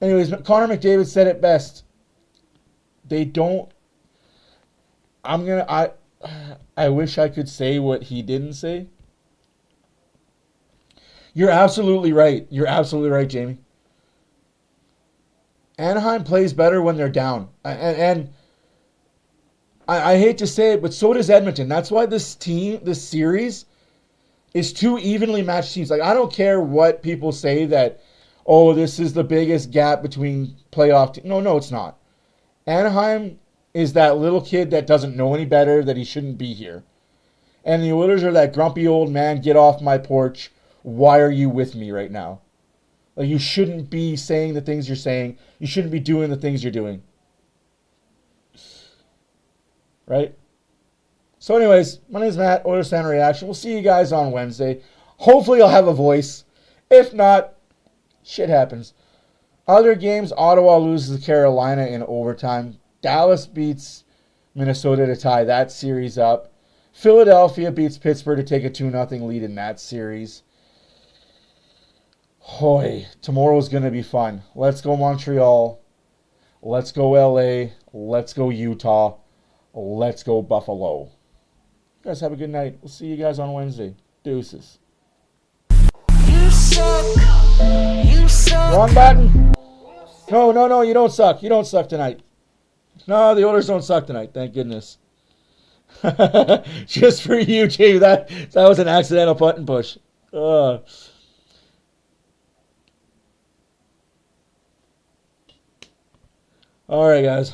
Anyways, Connor McDavid said it best. They don't. I wish I could say what he didn't say. You're absolutely right. You're absolutely right, Jamie. Anaheim plays better when they're down. And I hate to say it, but so does Edmonton. That's why this series is 2 evenly matched teams. Like, I don't care what people say that, oh, this is the biggest gap between playoff teams. No, it's not. Anaheim is that little kid that doesn't know any better, that he shouldn't be here. And the Oilers are that grumpy old man, get off my porch. Why are you with me right now? Like, you shouldn't be saying the things you're saying. You shouldn't be doing the things you're doing. Right? So anyways, my name is Matt, OilersFanReaction. We'll see you guys on Wednesday. Hopefully I'll have a voice. If not, shit happens. Other games, Ottawa loses to Carolina in overtime. Dallas beats Minnesota to tie that series up. Philadelphia beats Pittsburgh to take a 2-0 lead in that series. Hoy, tomorrow's going to be fun. Let's go Montreal. Let's go LA. Let's go Utah. Let's go Buffalo. You guys have a good night. We'll see you guys on Wednesday. Deuces. You suck. You suck. Wrong button. No, you don't suck. You don't suck tonight. No, the Oilers don't suck tonight. Thank goodness. Just for you, Jamie. That was an accidental button push. All right, guys.